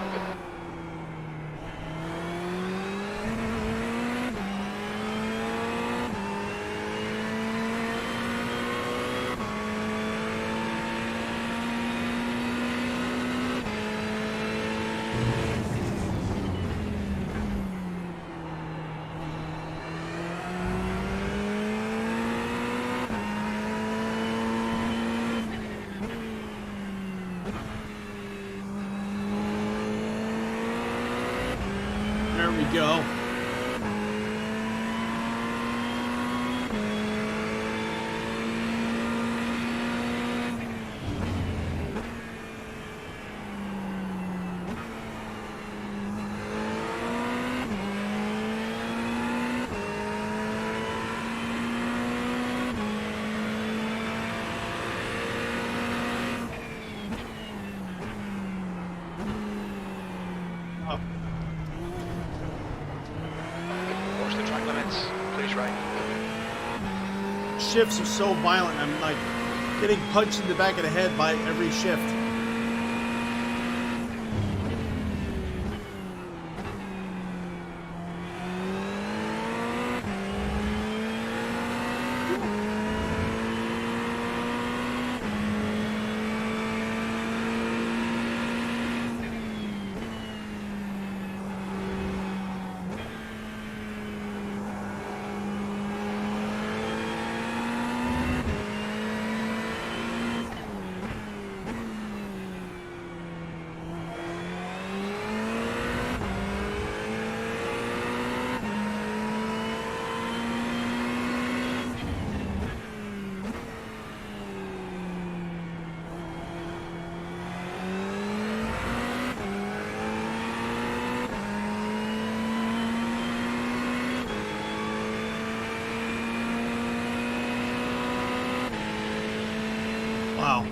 There we go. shifts are so violent. I'm like getting punched in the back of the head by every shift. Wow.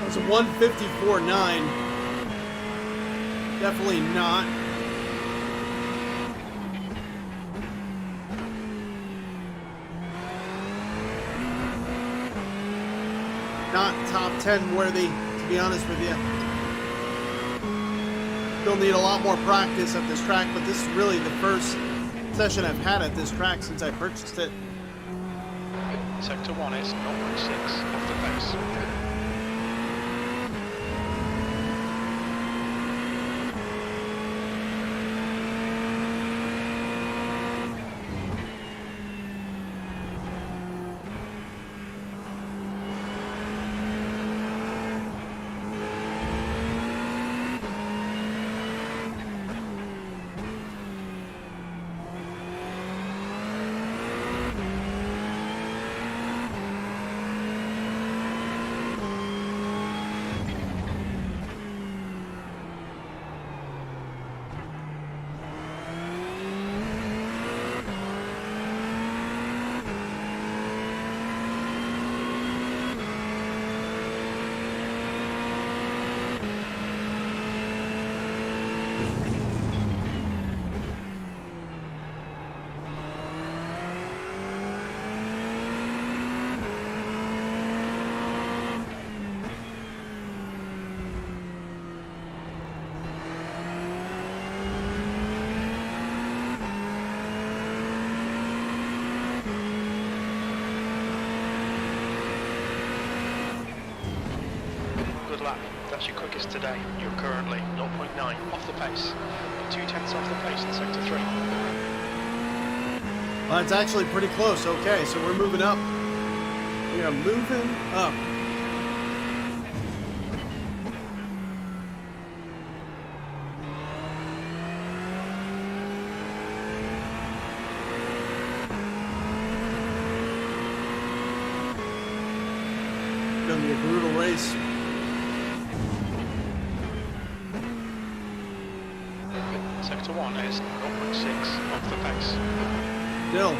It's a 154.9. Definitely not. Not top 10 worthy, to be honest with you. Still need a lot more practice at this track, but this is really the first session I've had at this track since I purchased it. Sector 1 is 0.6 off the pace. Good lap. That's your quickest today. You're currently 0.9 off the pace. 2/10 off the pace in sector 3. Well, it's actually pretty close. Okay, so we're moving up. We are moving up. Gonna be a brutal race. Sector 1 is 0.6 off the pace. Still.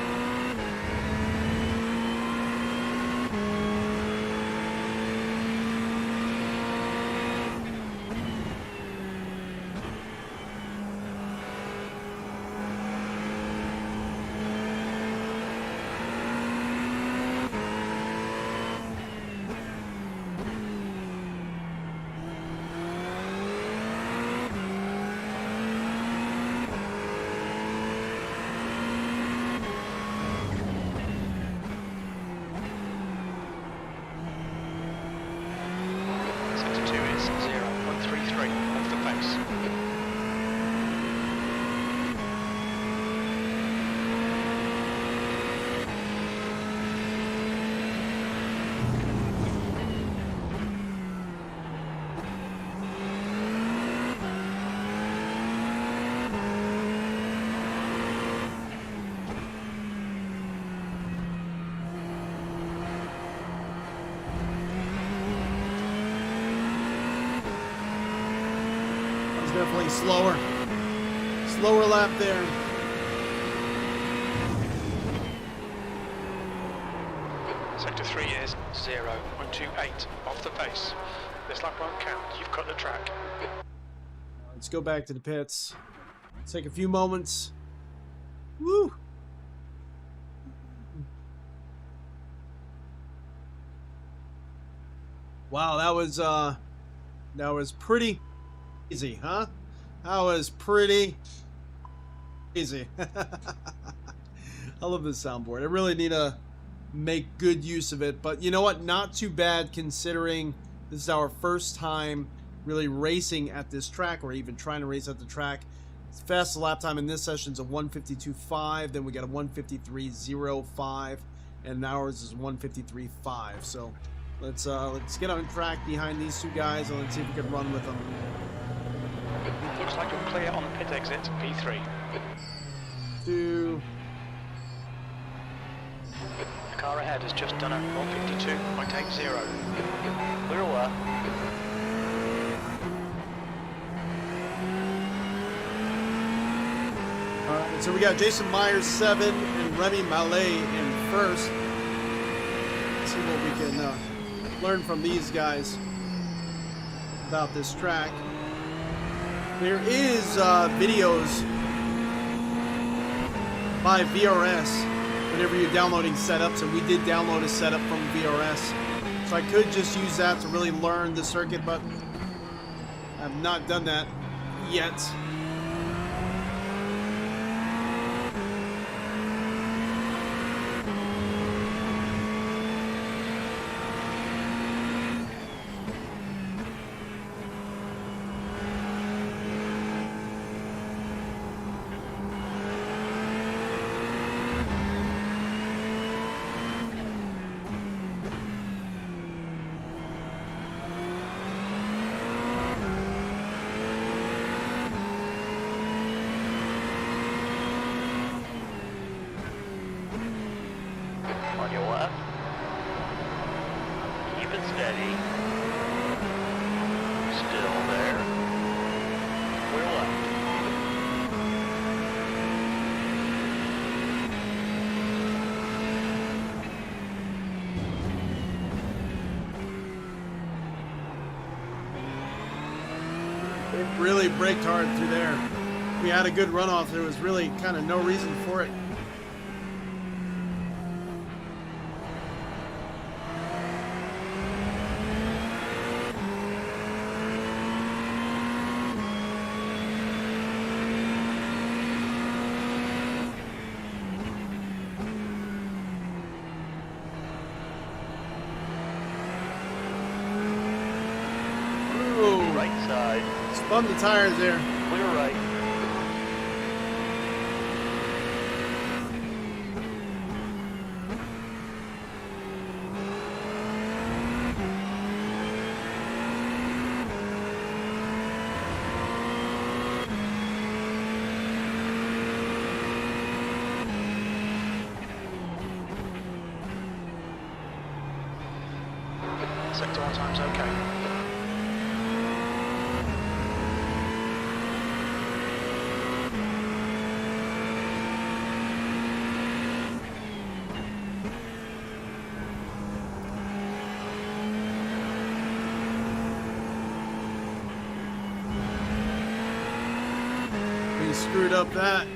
Sector 2 is 0.33 off the pace. going slower. Slower lap there. Sector 3 is 0.28 off the pace. This lap won't count. You've cut the track. Let's go back to the pits. Take a few moments. Woo! Wow, that was pretty easy, huh? That was pretty easy. I love this soundboard. I really need to make good use of it, but you know what? Not too bad considering this is our first time really racing at this track, or even trying to race at the track. Its fastest lap time in this session is a 152.5. Then we got a 153.05, and ours is 153.5. So let's get on track behind these two guys, and let's see if we can run with them. Looks like you're clear on the pit exit, P3. 2. The car ahead has just done a 152.80. We're aware. Alright, so we got Jason Myers 7 and Remy Mallet in first. Let's see what we can learn from these guys about this track. There is videos by VRS whenever you're downloading setups, and we did download a setup from VRS. So I could just use that to really learn the circuit, but I have not done that yet. On your left. Keep it steady. Still there. We're left. They really braked hard through there. We had a good runoff. There was really kind of no reason for it. Right side. Spun the tires there. Clear right. Sector 1 time's okay. We screwed up that.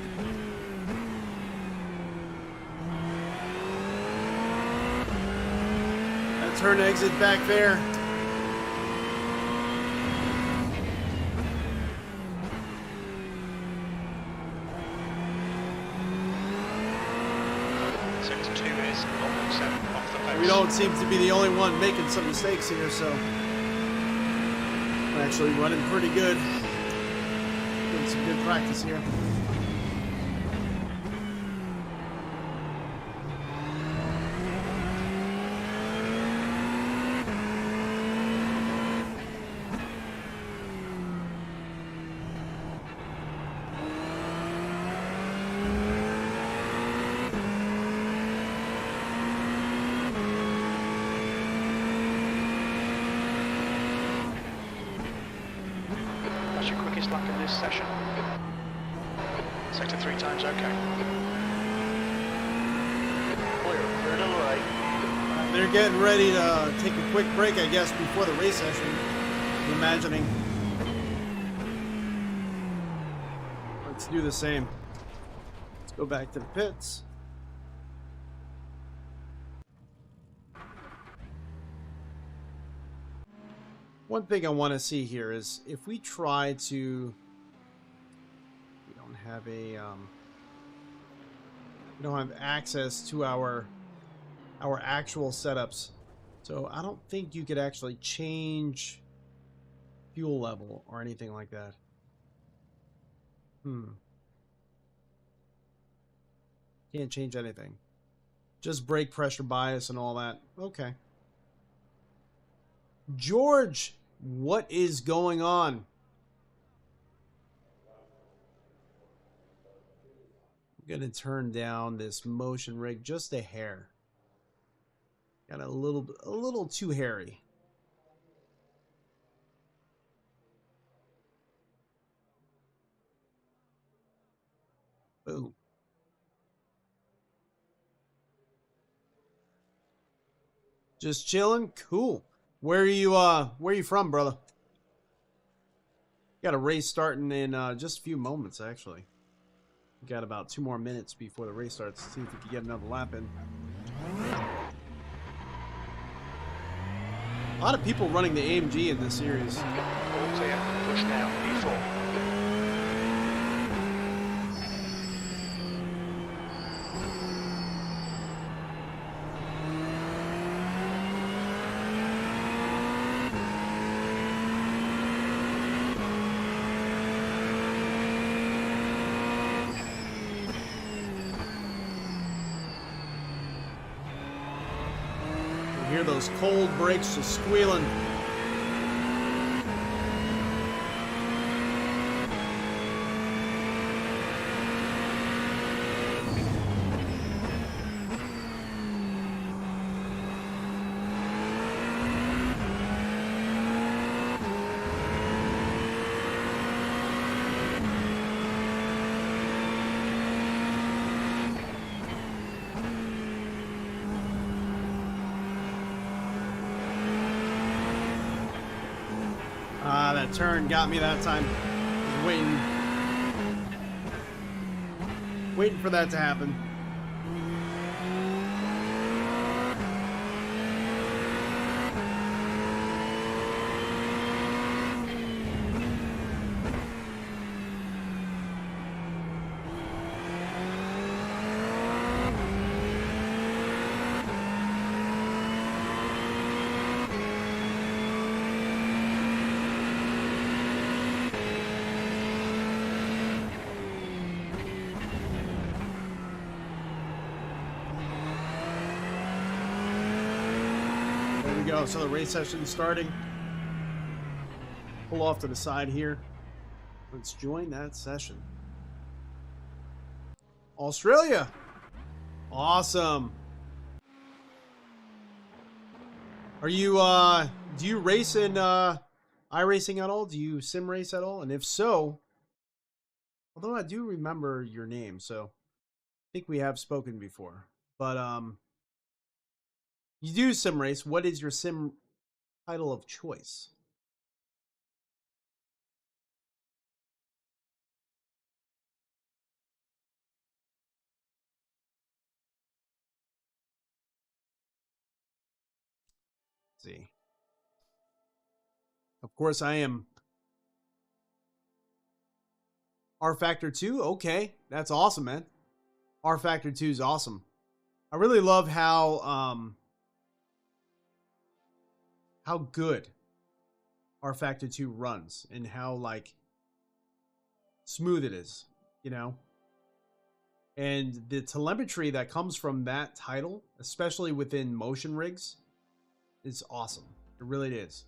That turn exit back there. Sector 2 is 0.7 off the pace. We don't seem to be the only one making some mistakes here, so we're actually running pretty good. Doing some good practice here. That's your quickest quickest lap in this session. Sector 3 times okay. Clear to the right. They're getting ready to take a quick break, I guess, before the race session. I'm imagining. Let's do the same. Let's go back to the pits. One thing I want to see here is if we try to, we don't have a, we don't have access to our actual setups, so I don't think you could actually change fuel level or anything like that. Can't change anything. Just brake pressure bias and all that. Okay. George, what is going on? I'm gonna turn down this motion rig just a hair. Got a little too hairy. Boom. Just chilling? Cool. Where are you from, brother? Got a race starting in just a few moments, actually. We got about 2 more minutes before the race starts. See if we can get another lap in. A lot of people running the AMG in this series. All clear. Push now. E4. Hear those cold brakes just squealing. That turn got me that time. I was waiting for that to happen. Go. So the race session is starting. Pull off to the side here. Let's join that session. Australia. Awesome. Are you do you race in iRacing at all? Do you sim race at all? And if so, although I do remember your name, so I think we have spoken before. But you do sim race. What is your sim title of choice? Let's see. Of course, I am R Factor 2. Okay, that's awesome, man. R Factor 2 is awesome. I really love how good R Factor 2 runs and how like smooth it is, you know? And the telemetry that comes from that title, especially within motion rigs, is awesome. It really is.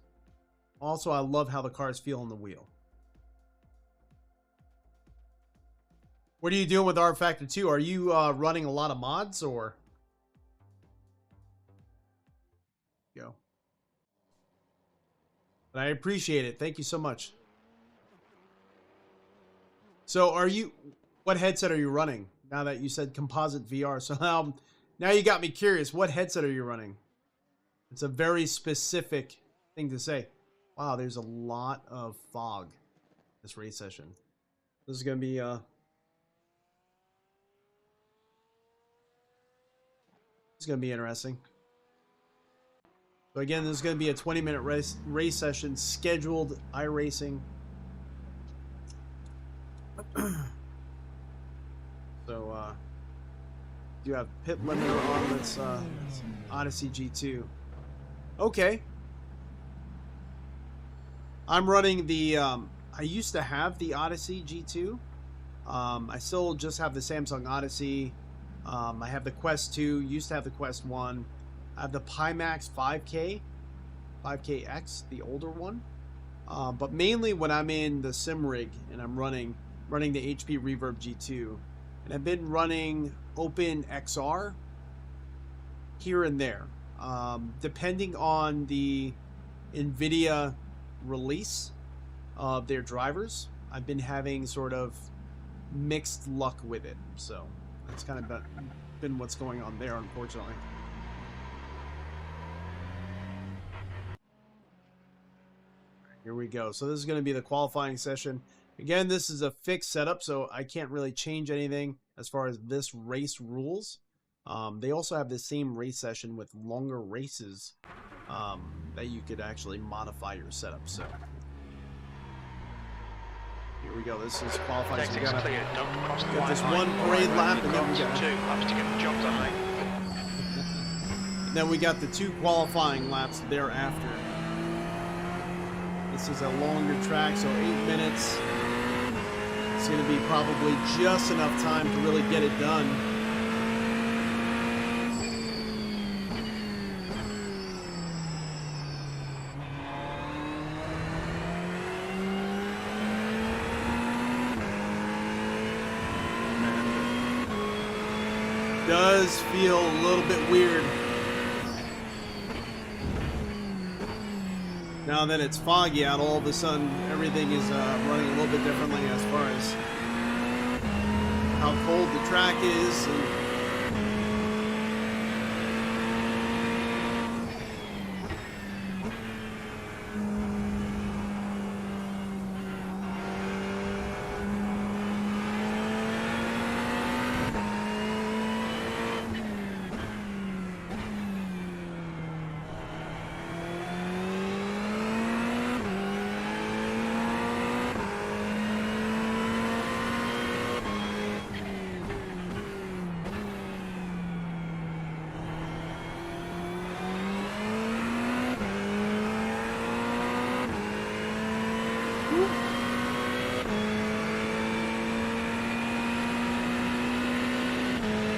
Also, I love how the cars feel on the wheel. What are you doing with R Factor 2? Are you running a lot of mods or? Go. But I appreciate it. Thank you so much. So what headset are you running now that you said composite VR? So now you got me curious. What headset are you running? It's a very specific thing to say. Wow, there's a lot of fog this race session. This is going to be interesting. So again, this is going to be a 20-minute race session, scheduled iRacing. So you have pit limiter on this Odyssey G2. Okay. I'm running the I used to have the Odyssey G2. I still just have the Samsung Odyssey. I have the Quest 2, used to have the Quest 1. I have the Pimax 5KX, the older one. But mainly when I'm in the sim rig and I'm running the HP Reverb G2, and I've been running Open XR here and there, depending on the NVIDIA release of their drivers. I've been having sort of mixed luck with it, so that's kind of been what's going on there, unfortunately. Here we go. So this is going to be the qualifying session. Again, this is a fixed setup, so I can't really change anything as far as this race rules. They also have the same race session with longer races that you could actually modify your setup. So here we go. This is qualifying. So we got this one parade lap, and then we got two laps to get the job done, mate. And then we got the 2 qualifying laps thereafter. This is a longer track, so 8 minutes. It's going to be probably just enough time to really get it done. Does feel a little bit weird now that it's foggy out. All of a sudden everything is running a little bit differently as far as how cold the track is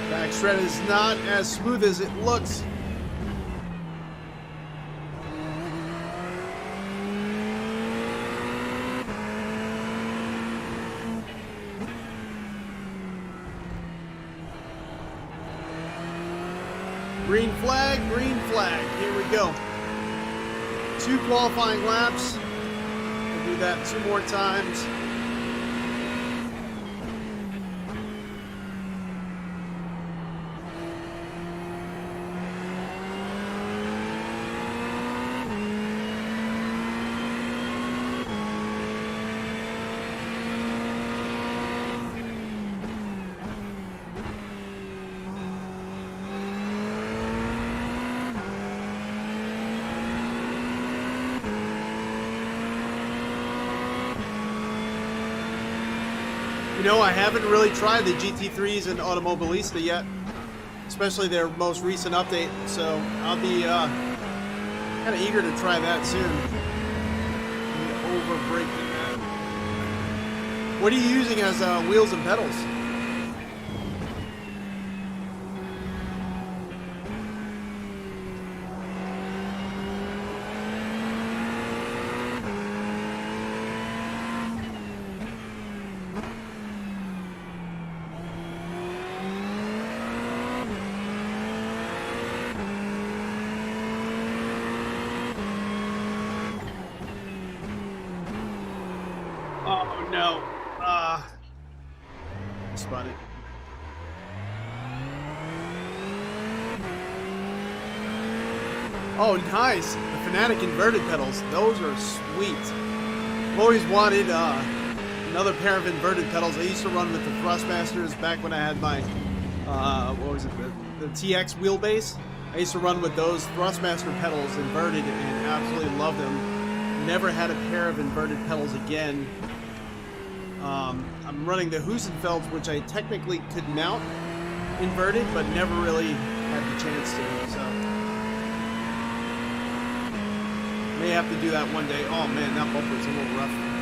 Backstretch is not as smooth as it looks. Green flag, green flag. Here we go. 2 qualifying laps. We'll do that 2 more times. You know, I haven't really tried the GT3s and Automobilista yet, especially their most recent update, so I'll be kind of eager to try that soon. Over braking that. What are you using as wheels and pedals? Oh no. spun it. Oh, nice. The Fanatec inverted pedals. Those are sweet. I've always wanted another pair of inverted pedals. I used to run with the Thrustmasters back when I had my, what was it, the TX wheelbase. I used to run with those Thrustmaster pedals inverted and absolutely loved them. Never had a pair of inverted pedals again. I'm running the Husenfelds, which I technically could mount inverted, but never really had the chance to, so. May have to do that one day. Oh man, that bumper's a little rough.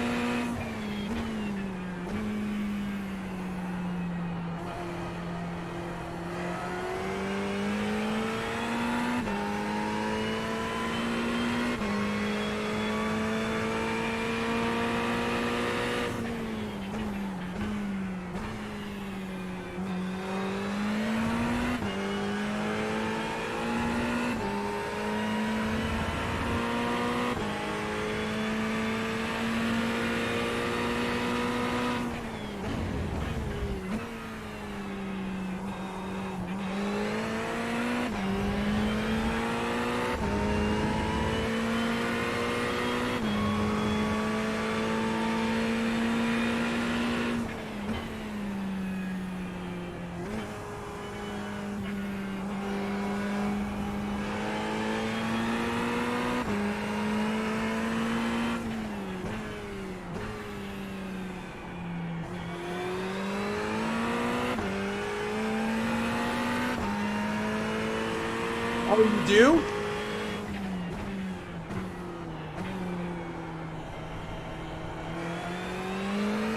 Oh, you do?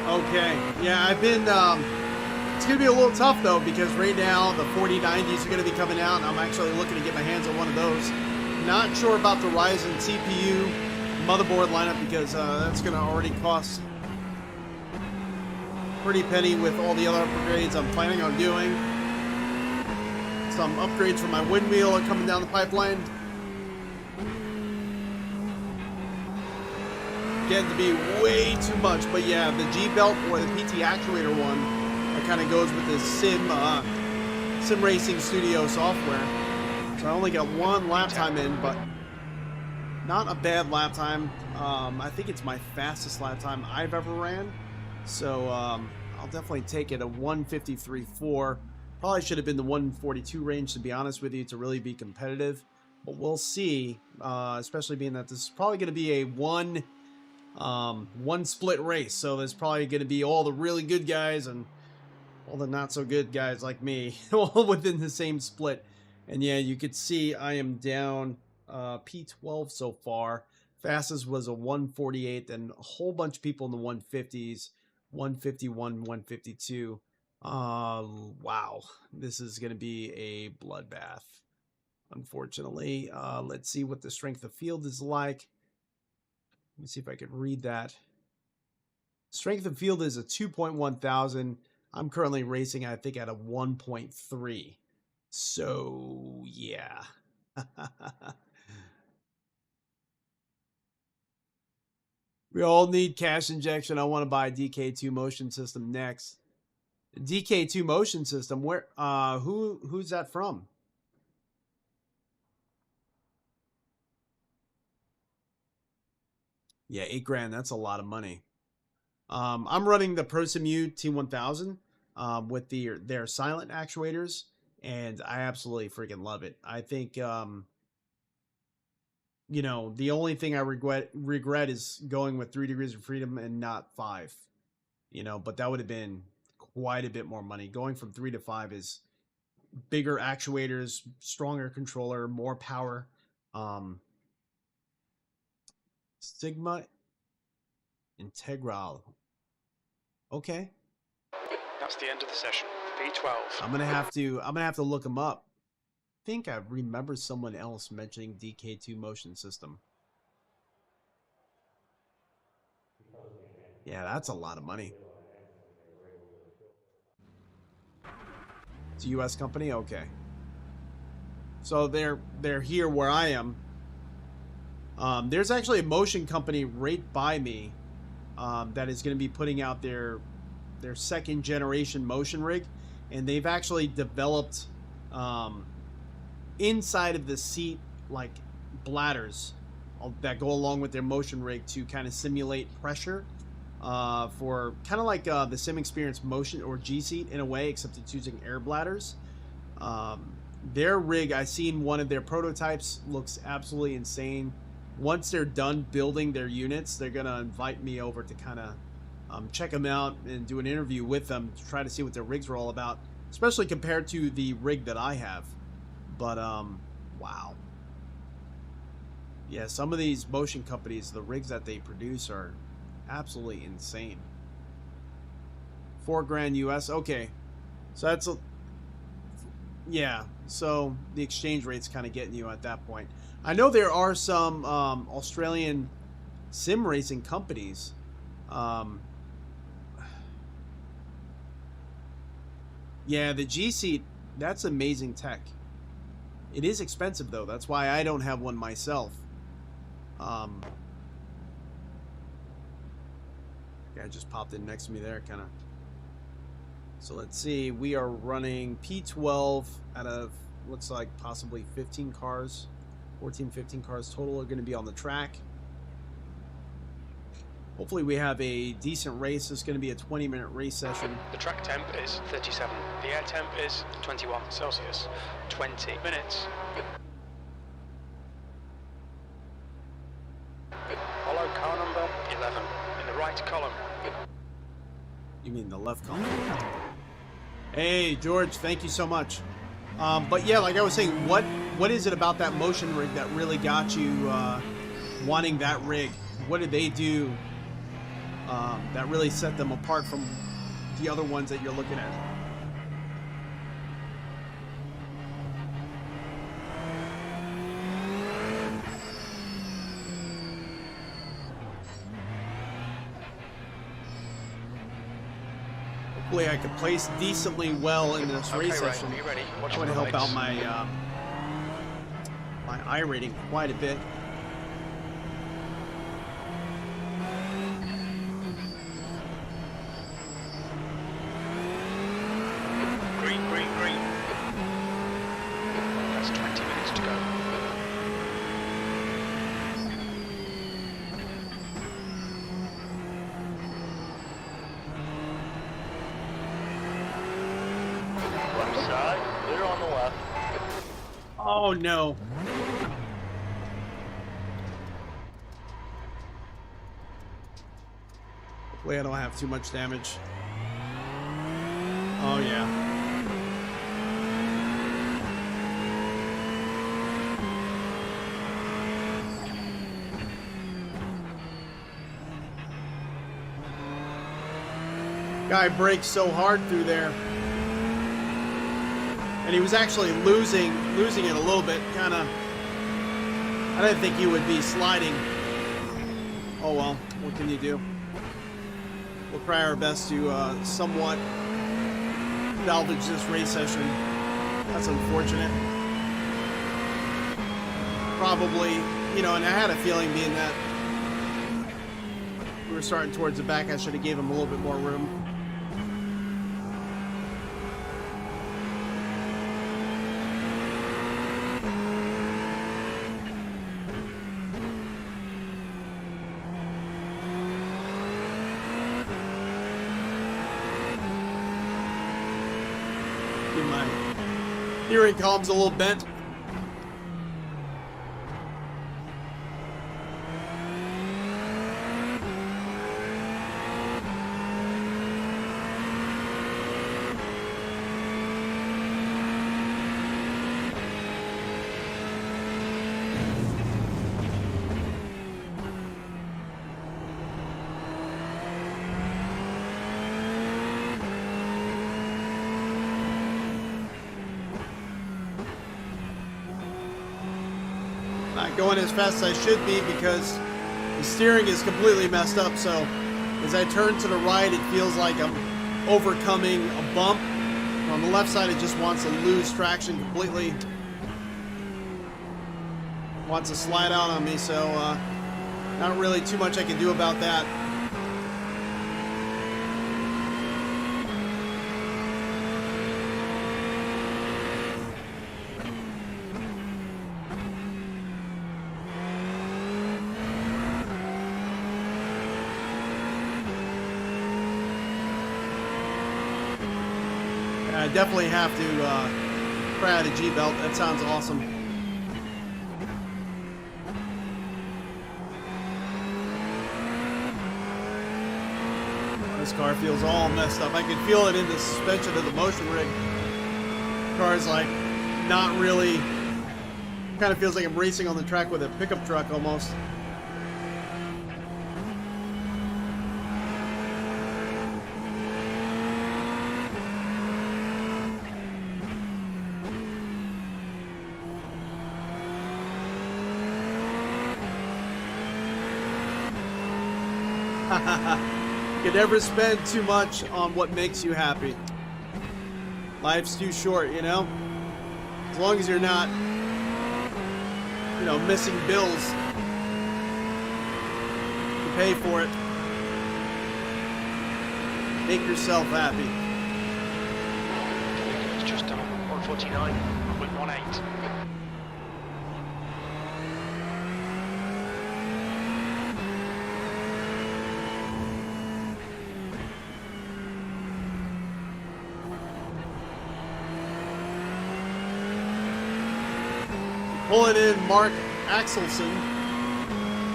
Okay. Yeah, I've been, it's going to be a little tough, though, because right now the 4090s are going to be coming out, and I'm actually looking to get my hands on one of those. Not sure about the Ryzen CPU motherboard lineup, because that's going to already cost a pretty penny with all the other upgrades I'm planning on doing. Some upgrades for my wind wheel are coming down the pipeline. Getting to be way too much, but yeah, the G-Belt or the PT actuator one that kind of goes with the sim racing studio software. So I only got one lap time in, but not a bad lap time. I think it's my fastest lap time I've ever ran. So I'll definitely take it, a 1:53.4. Probably should have been the 1:42 range, to be honest with you, to really be competitive. But we'll see, especially being that this is probably going to be a one split race. So there's probably going to be all the really good guys and all the not so good guys like me all within the same split. And yeah, you could see I am down P12 so far. Fastest was a 1:48, and a whole bunch of people in the 150s, 1:51, 1:52. Wow, this is going to be a bloodbath, unfortunately. Let's see what the strength of field is like. Let me see if I can read that. Strength of field is a 2.1 thousand. I'm currently racing, I think, at a 1.3. So, yeah. We all need cash injection. I want to buy a DK2 motion system next. DK2 motion system, where who's that from? Yeah, $8 grand, that's a lot of money. I'm running the Prosimu T1000 with their silent actuators, and I absolutely freaking love it. I think you know, the only thing I regret is going with 3 degrees of freedom and not 5. You know, but that would have been quite a bit more money. Going from 3 to 5 is bigger actuators, stronger controller, more power. Sigma Integral. Okay. That's the end of the session. P12. I'm gonna have to look them up. I think I remember someone else mentioning DK2 motion system. Yeah, that's a lot of money. It's a U.S. company? Okay. So they're here where I am. There's actually a motion company right by me that is going to be putting out their their second generation motion rig, and they've actually developed inside of the seat like bladders that go along with their motion rig to kind of simulate pressure for kind of like the Sim Experience motion or G seat in a way, except it's using air bladders. Their rig, I seen one of their prototypes, looks absolutely insane. Once they're done building their units, they're gonna invite me over to kind of check them out and do an interview with them to try to see what their rigs are all about, especially compared to the rig that I have. But wow, yeah, some of these motion companies, the rigs that they produce are absolutely insane. $4,000 US. Okay, so that's a, yeah, so the exchange rate's kind of getting you at that point. I know there are some Australian sim racing companies. Yeah, the G seat, that's amazing tech. It is expensive though. That's why I don't have one myself. Guy just popped in next to me there, kind of. So let's see. We are running P12 out of looks like possibly 15 cars. 14, 15 cars total are going to be on the track. Hopefully we have a decent race. It's going to be a 20-minute race session. The track temp is 37. The air temp is 21 Celsius. 20 minutes. Follow car number 11 in the right column. You mean the left column? Hey, George, thank you so much. But yeah, like I was saying, what is it about that motion rig that really got you wanting that rig? What did they do that really set them apart from the other ones that you're looking at? Hopefully I could place decently well in this race session. Ray, ready? I want to help out my my I rating quite a bit. Green, green, green. That's 20 minutes to go. Left side, clear on the left. Oh no. Hopefully I don't have too much damage. Oh yeah. Guy brakes so hard through there. And he was actually losing it a little bit, kind of. I didn't think he would be sliding. Oh well, what can you do? We'll try our best to somewhat salvage this race session. That's unfortunate. Probably, you know, and I had a feeling being that we were starting towards the back, I should have gave him a little bit more room. My hearing column's a little bent. Not going as fast as I should be because the steering is completely messed up. So as I turn to the right, it feels like I'm overcoming a bump. On the left side, it just wants to lose traction completely. Wants to slide out on me, so not really too much I can do about that. I definitely have to try out a G-belt. That sounds awesome. This car feels all messed up. I can feel it in the suspension of the motion rig. The car's like not really, kind of feels like I'm racing on the track with a pickup truck almost. You can never spend too much on what makes you happy. Life's too short, you know? As long as you're not, you know, missing bills to pay for it. Make yourself happy. It's just done 149.18. Pulling in Mark Axelson.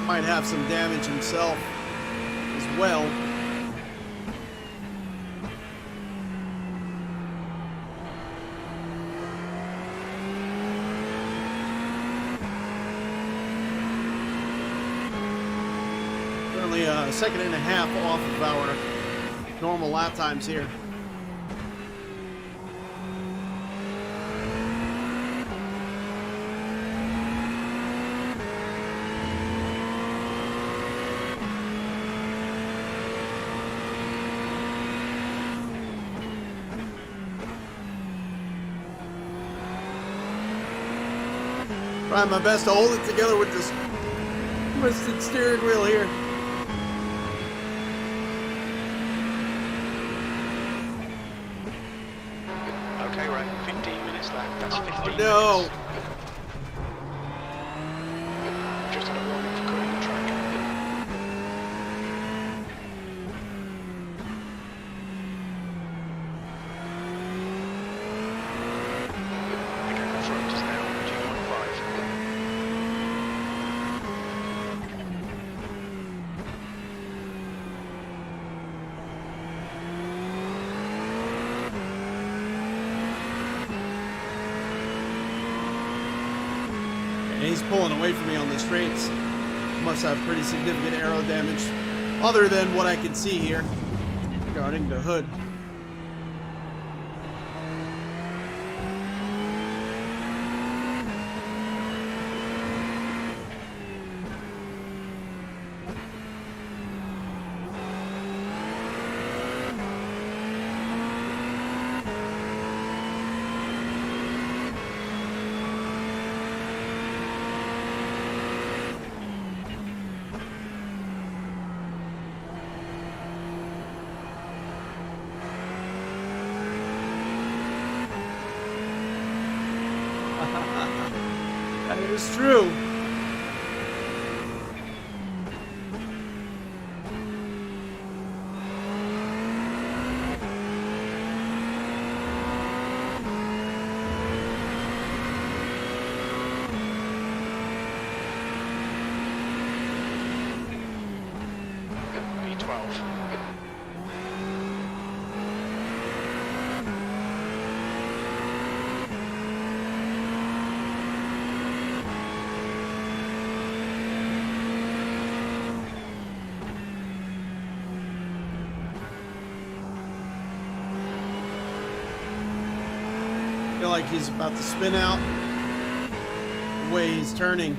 Might have some damage himself as well. Currently a second and a half off of our normal lap times here. Trying my best to hold it together with this twisted steering wheel here. Okay, right, 15 minutes left. That's 15 No. minutes. Just had a warning for cutting the track. Okay, the front is now G15. And he's pulling away from me on the straights. Must have pretty significant aero damage, other than what I can see here regarding the hood. That is true. B12. Feel like he's about to spin out the way he's turning.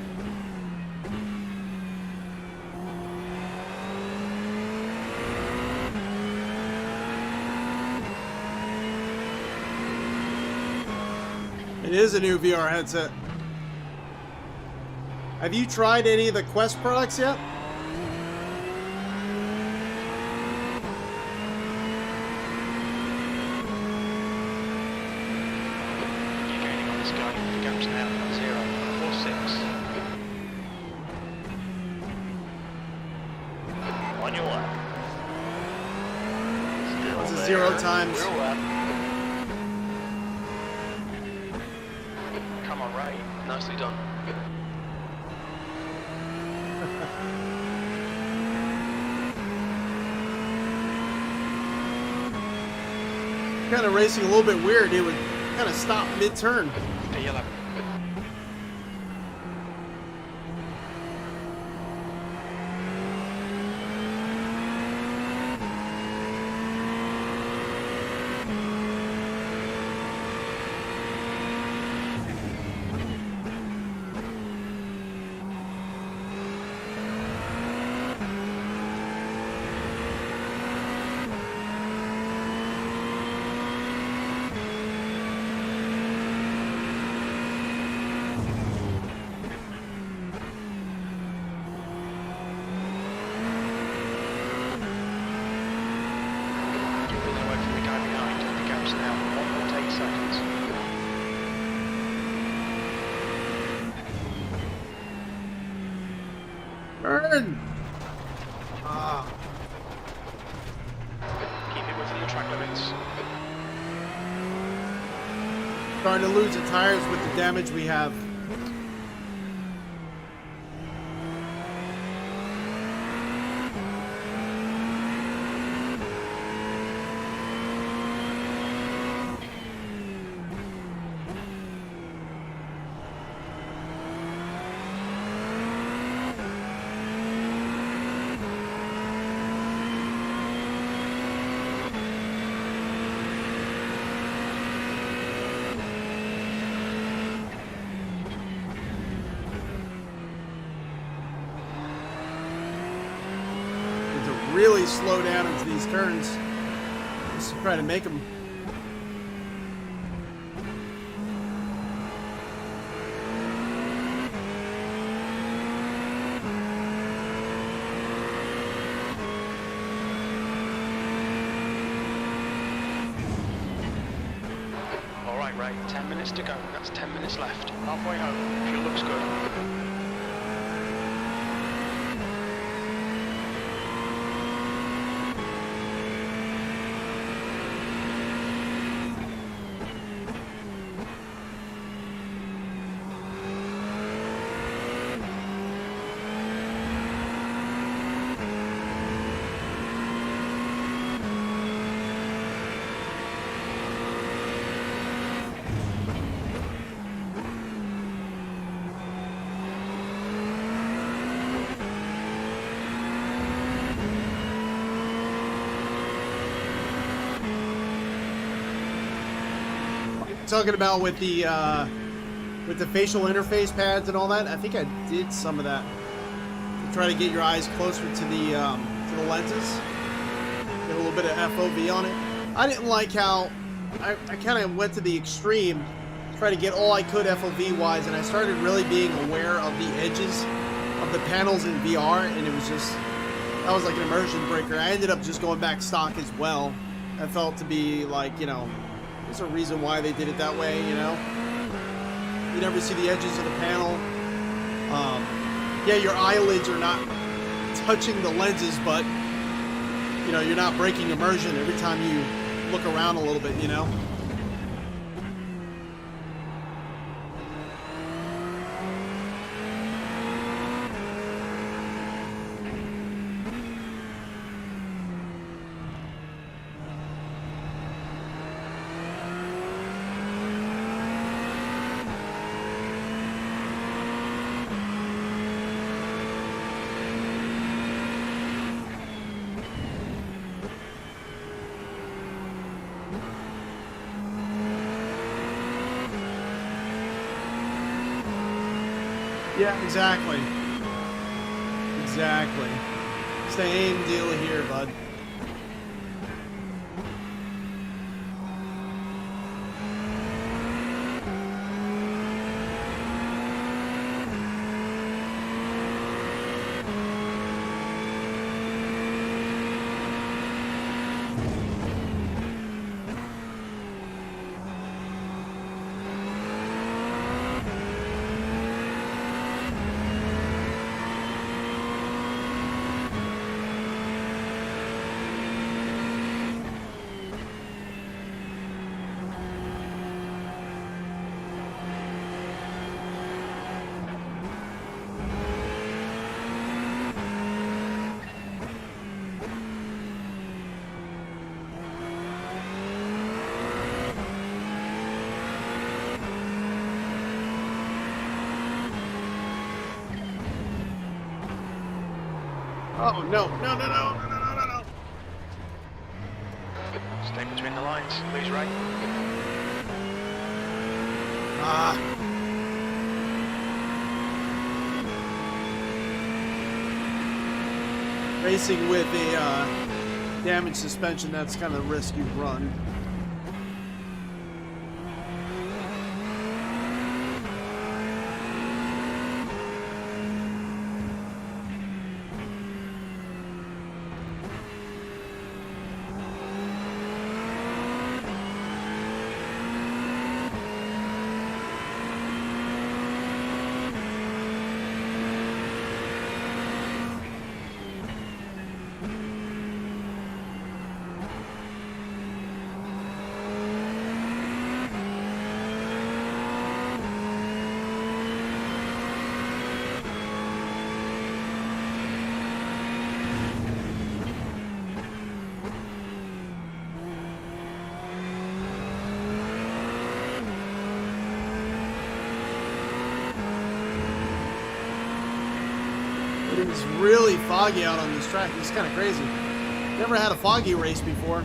It is a new VR headset. Have you tried any of the Quest products yet? You're gaining on this guy. The gap's now 0.46. On your left. Still It's a there. 0 times. Rear left. Come on, Ray. Nicely done. Kind of racing a little bit weird. It would kind of stop mid-turn. P11. Burn! Ah. Keep it within the track limits. Starting to lose the tires with the damage we have. Really slow down into these turns. Just to try to make them. All right, Ray. 10 minutes to go. That's 10 minutes left. Halfway home. Fuel looks good. Talking about with the facial interface pads and all that. I think I did some of that to try to get your eyes closer to the lenses. Get a little bit of FOV on it. I didn't like how I kind of went to the extreme, try to get all I could FOV wise, and I started really being aware of the edges of the panels in VR, and it was just, that was like an immersion breaker. I ended up just going back stock as well. I felt to be like, you know, there's a reason why they did it that way, you know. You never see the edges of the panel. Yeah, your eyelids are not touching the lenses, but you know, you're not breaking immersion every time you look around a little bit, you know. Yeah, exactly. Exactly. Same deal here, bud. Oh, no, no, no, no, no, no, no, no. Stay between the lines, lose rate. Ah. Racing with a damaged suspension, that's kind of the risk you run. It is really foggy out on this track. It's kind of crazy. Never had a foggy race before.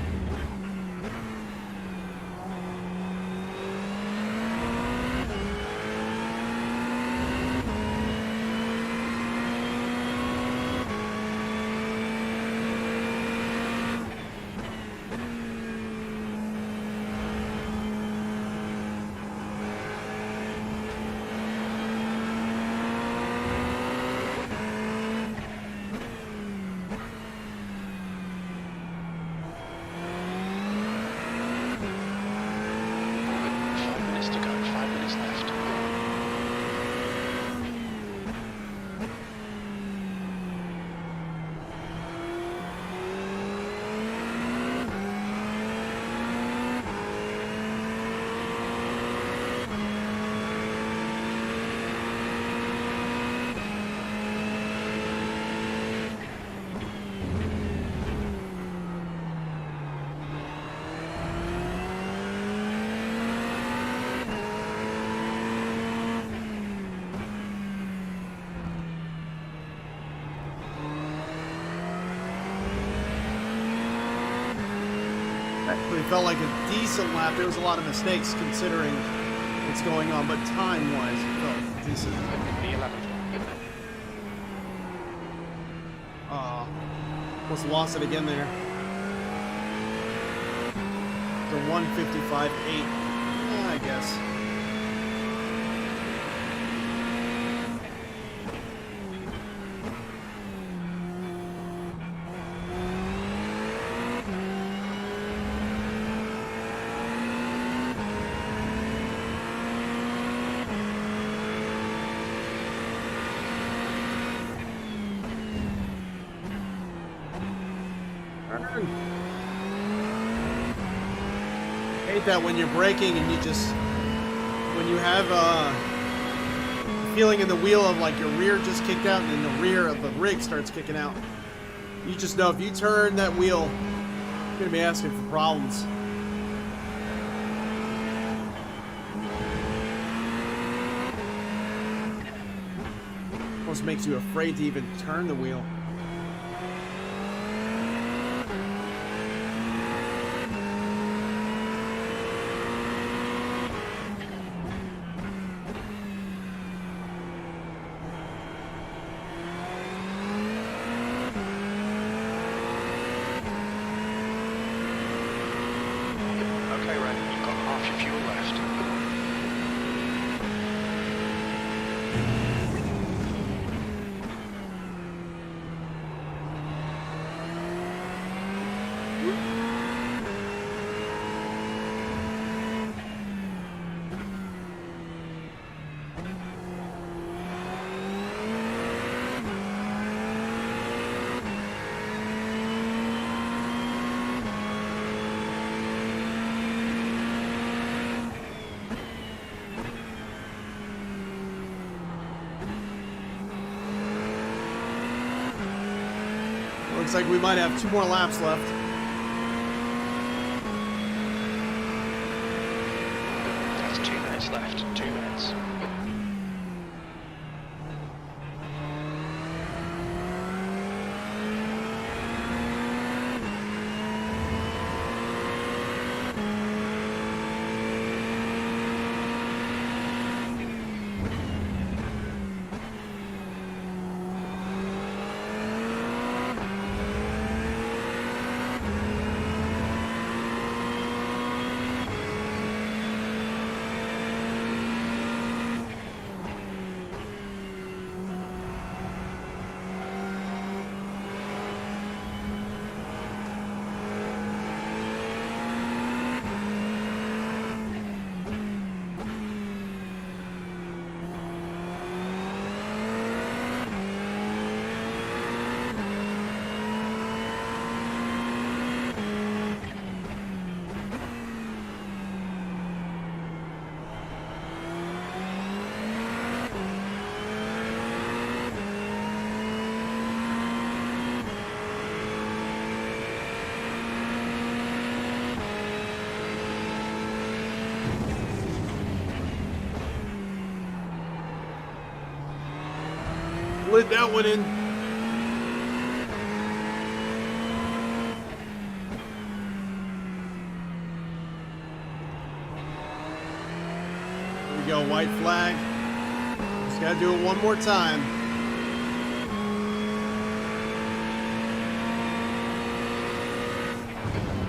Actually felt like a decent lap. There was a lot of mistakes considering what's going on, but time-wise, it felt decent. Almost lost it again there. The 155.8, I guess. Hate that when you're braking and you just, when you have a feeling in the wheel of like your rear just kicked out and then the rear of the rig starts kicking out. You just know if you turn that wheel, you're gonna be asking for problems. Almost makes you afraid to even turn the wheel. Looks like we might have 2 more laps left. That's 2 minutes left. 2 minutes. Slid that one in. Here we go, white flag. Just gotta do it one more time.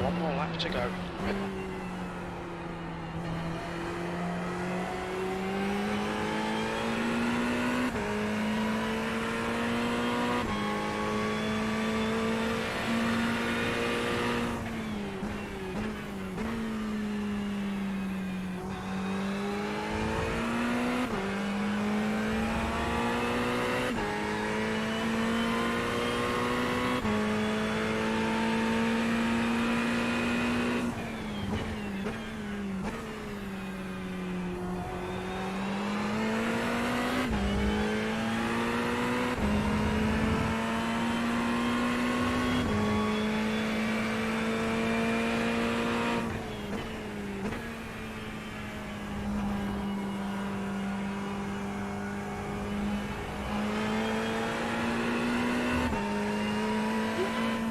One more lap to go.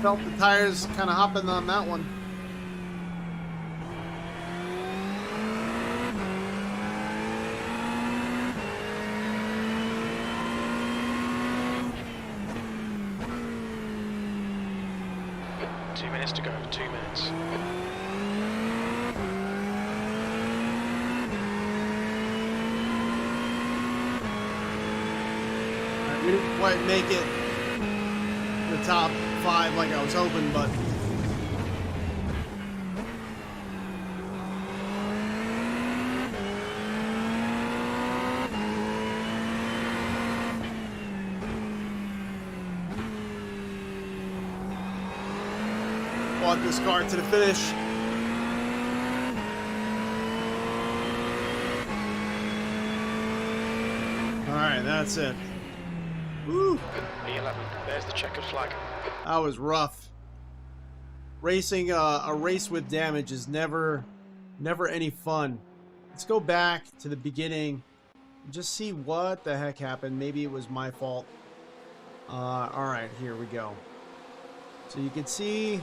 Felt the tires kind of hopping on that one. Minutes to go, 2 minutes. We didn't quite make it the top 5 like I was hoping, but brought this car to the finish. Alright, that's it. Woo! E11, there's the checkered flag. That was rough. Racing a race with damage is never any fun. Let's go back to the beginning and just see what the heck happened. Maybe it was my fault. Alright, here we go. So you can see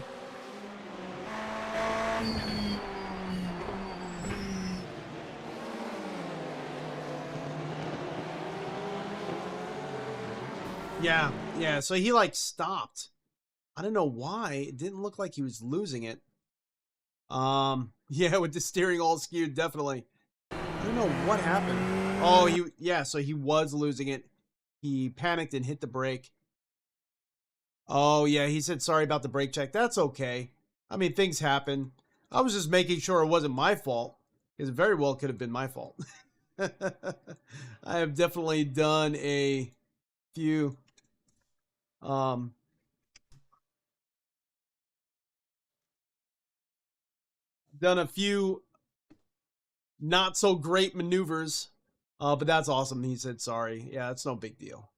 yeah, so he like stopped. I don't know why. It didn't look like he was losing it. Yeah, with the steering all skewed, definitely. I don't know what happened. Oh, so he was losing it. He panicked and hit the brake. Oh, yeah, he said sorry about the brake check. That's okay. I mean, things happen. I was just making sure it wasn't my fault, because it very well could have been my fault. I have definitely done a few not so great maneuvers, but that's awesome. He said sorry. Yeah, it's no big deal.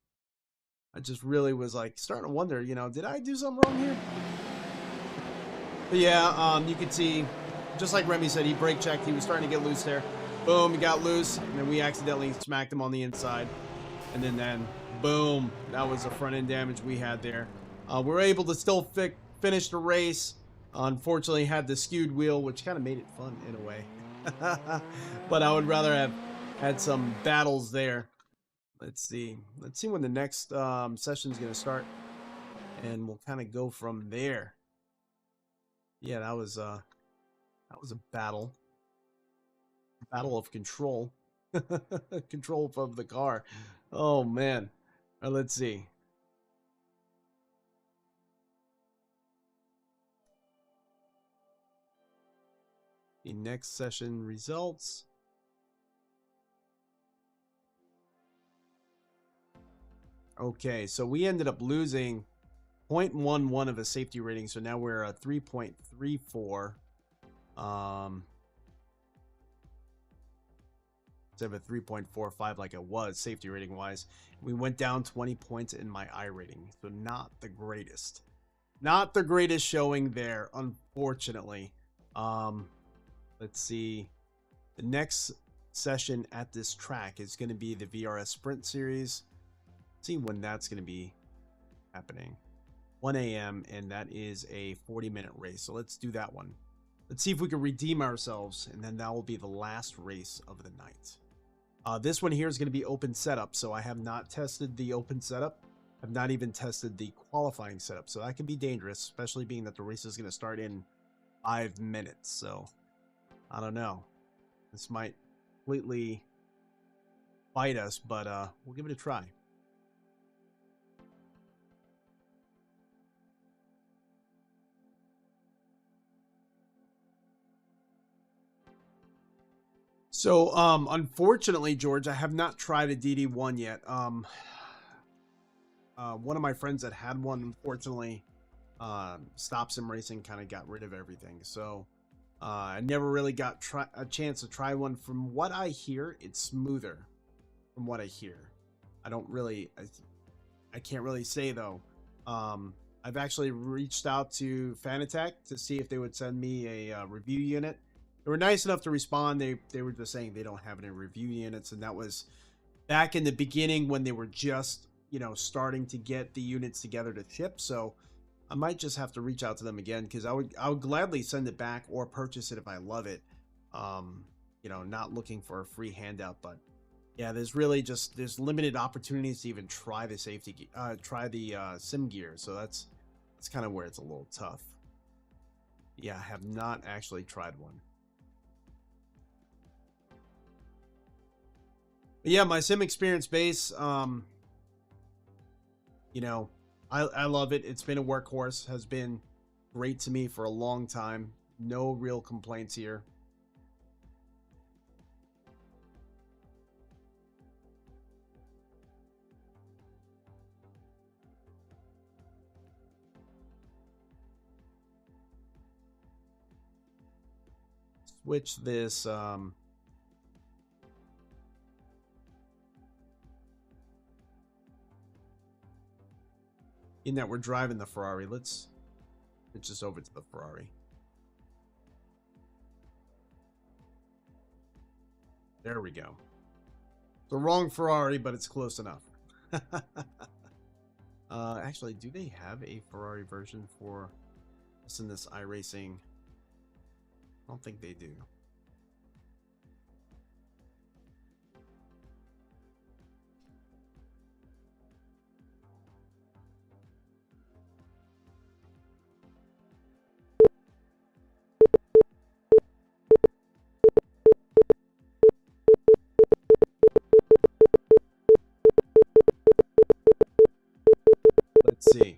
I just really was like starting to wonder, did I do something wrong here? But yeah, you could see, just like Remy said, he brake checked. He was starting to get loose there. Boom, he got loose, and then we accidentally smacked him on the inside. And then boom, that was the front end damage we had there. We were able to still finish the race. Unfortunately, had the skewed wheel, which kind of made it fun in a way. But I would rather have had some battles there. Let's see when the next session is going to start, and we'll kind of go from there. Yeah, that was a battle of control. Control of the car. Oh man. Let's see. The next session results. Okay, so we ended up losing 0.11 of a safety rating, so now we're at 3.34. Instead of a 3.45 like it was safety rating wise. We went down 20 points in my I rating, so not the greatest. Not the greatest showing there, unfortunately. Let's see. The next session at this track is going to be the VRS Sprint Series. see when that's going to be happening. 1 a.m. and that is a 40-minute race. So let's do that one. Let's see if we can redeem ourselves, and then that will be the last race of the night. This one here is going to be open setup, so I have not tested the open setup. I've not even tested the qualifying setup, so that can be dangerous, especially being that the race is going to start in 5 minutes. So I don't know. This might completely bite us, but we'll give it a try. So, unfortunately, George, I have not tried a DD1 yet. One of my friends that had one, unfortunately, stopped sim racing, kind of got rid of everything. So, I never really got a chance to try one. From what I hear, it's smoother. From what I hear, I don't really, I can't really say though. I've actually reached out to Fanatec to see if they would send me a review unit. They were nice enough to respond. They were just saying they don't have any review units, and that was back in the beginning when they were just, you know, starting to get the units together to ship. So I might just have to reach out to them again, because I would gladly send it back or purchase it if I love it. You know, not looking for a free handout, but yeah, there's limited opportunities to even try the sim gear. So that's kind of where it's a little tough. Yeah, I have not actually tried one. But yeah, my sim experience base, you know, I love it. It's been a workhorse, has been great to me for a long time. No real complaints here. Switch this, in that we're driving the Ferrari, let's switch this over to the Ferrari. There we go. The wrong Ferrari, but it's close enough. Actually, do they have a Ferrari version for us in this iRacing? I don't think they do. Let's see.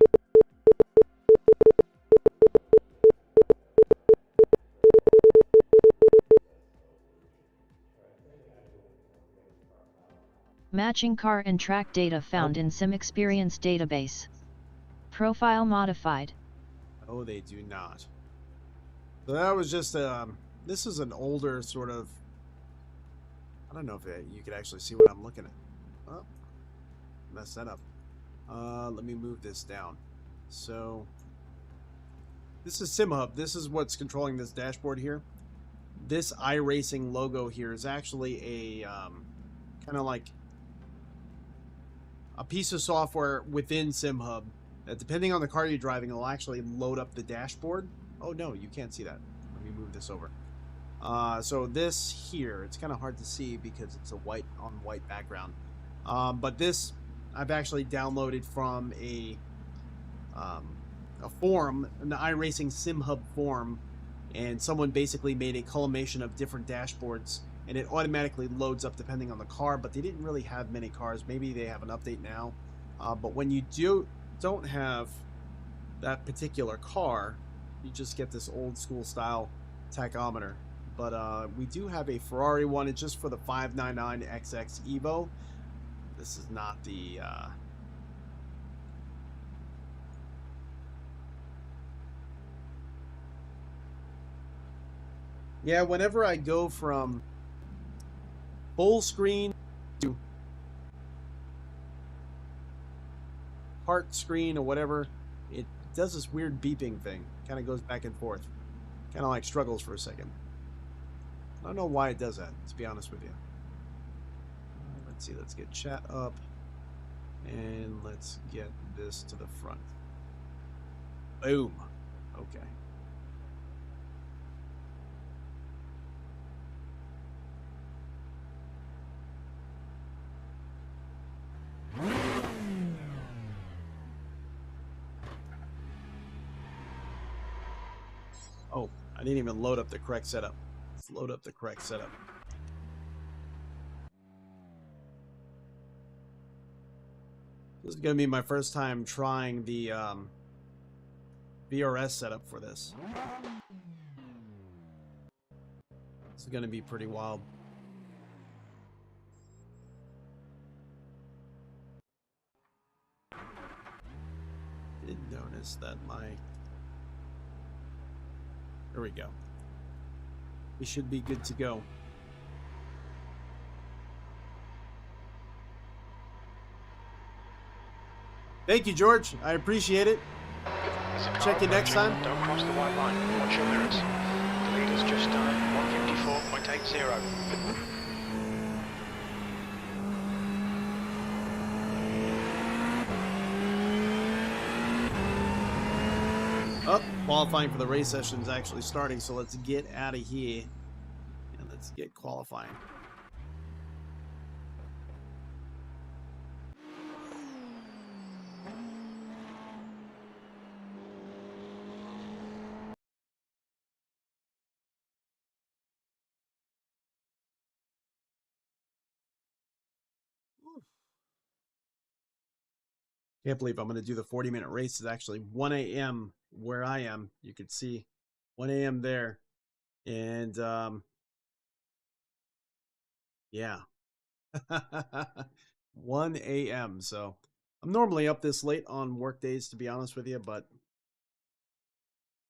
Matching car and track data found in Sim Experience database. Profile modified. Oh, they do not. So that was just this is an older sort of, I don't know if you could actually see what I'm looking at. Oh, messed that up. Let me move this down. So this is SimHub. This is what's controlling this dashboard here. This iRacing logo here is actually a kind of like a piece of software within SimHub that, depending on the car you're driving, will actually load up the dashboard. Oh no, you can't see that. Let me move this over. So this here, it's kind of hard to see because it's a white on white background. But this I've actually downloaded from a forum, an iRacing SimHub forum, and someone basically made a culmination of different dashboards, and it automatically loads up depending on the car. But they didn't really have many cars. Maybe they have an update now. But when you don't have that particular car, you just get this old school style tachometer. But we do have a Ferrari one. It's just for the 599XX Evo. This is not the yeah, whenever I go from full screen to part screen or whatever, it does this weird beeping thing. Kind of goes back and forth. Kind of like struggles for a second. I don't know why it does that, to be honest with you. Let's see, let's get chat up. And let's get this to the front. Boom. Okay. Oh, I didn't even load up the correct setup. Let's load up the correct setup. This is going to be my first time trying the PRS setup for this. This is going to be pretty wild. Did notice that my... There we go. We should be good to go. Thank you, George. I appreciate it. Check you next time. Don't cross the white line. Watch your mirrors. The leader's just done 154.80. Oh, qualifying for the race session is actually starting, so let's get out of here and let's get qualifying. Can't believe I'm going to do the 40-minute race. It's actually 1 a.m. where I am. You can see 1 a.m. there. And, yeah. 1 a.m. So I'm normally up this late on work days, to be honest with you, but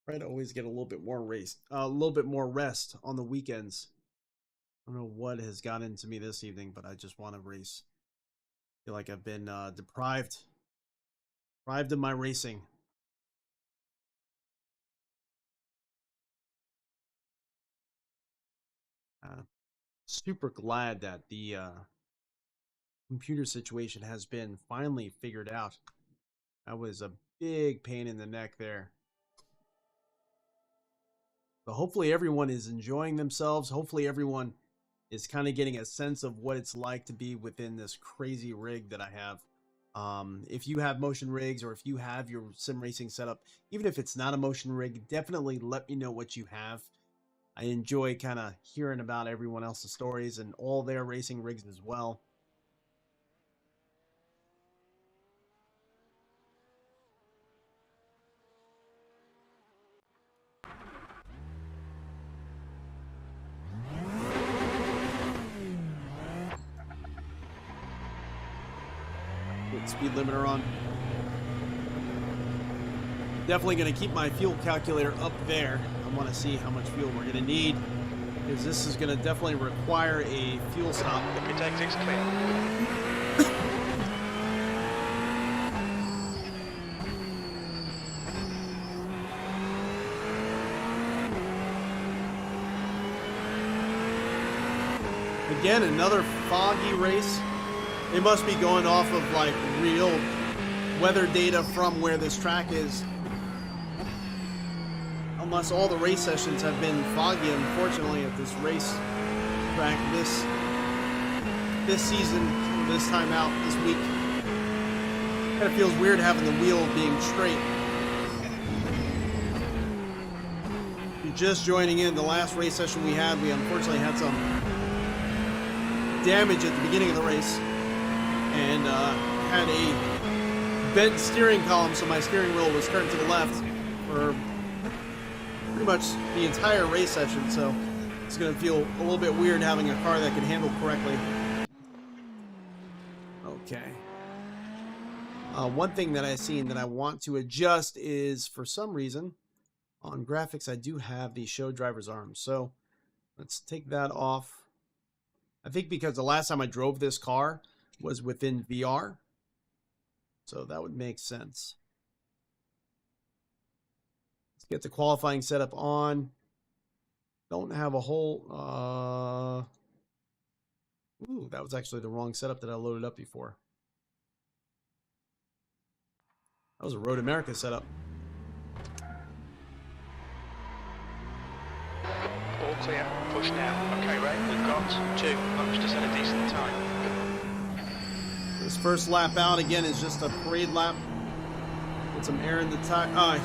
try to always get a little bit more rest on the weekends. I don't know what has got into me this evening, but I just want to race. I feel like I've been deprived of my racing. Super glad that the computer situation has been finally figured out. That was a big pain in the neck there. But hopefully everyone is enjoying themselves. Hopefully everyone is kind of getting a sense of what it's like to be within this crazy rig that I have. If you have motion rigs or if you have your sim racing setup, even if it's not a motion rig, definitely let me know what you have. I enjoy kind of hearing about everyone else's stories and all their racing rigs as well. Put speed limiter on. Definitely going to keep my fuel calculator up there. I want to see how much fuel we're going to need, because this is going to definitely require a fuel stop. The pit exit's clear. Again, another foggy race. They must be going off of like real weather data from where this track is. Unless all the race sessions have been foggy, unfortunately, at this race track this season, this time out, this week. Kind of feels weird having the wheel being straight. If you're just joining in, the last race session we unfortunately had some damage at the beginning of the race, and had a bent steering column, so my steering wheel was turned to the left for pretty much the entire race session, so it's going to feel a little bit weird having a car that can handle correctly. Okay. One thing that I've seen that I want to adjust is, for some reason, on graphics, I do have the show driver's arm, so let's take that off. I think because the last time I drove this car was within VR, so that would make sense. Let's get the qualifying setup on. Don't have a whole... Ooh, that was actually the wrong setup that I loaded up before. That was a Road America setup. All clear. Push now. Okay, Ray. We've got 2 laps to set a decent time. This first lap out again is just a parade lap. Get some air in the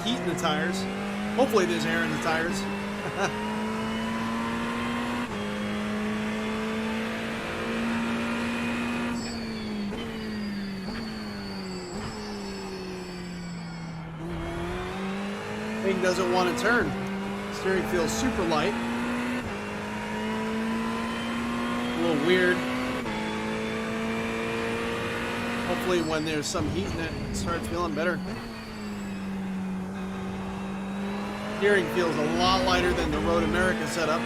heat in the tires. Hopefully there's air in the tires. Thing doesn't want to turn. Steering feels super light. A little weird. Hopefully when there's some heat in it, it starts feeling better. Steering feels a lot lighter than the Road America setup.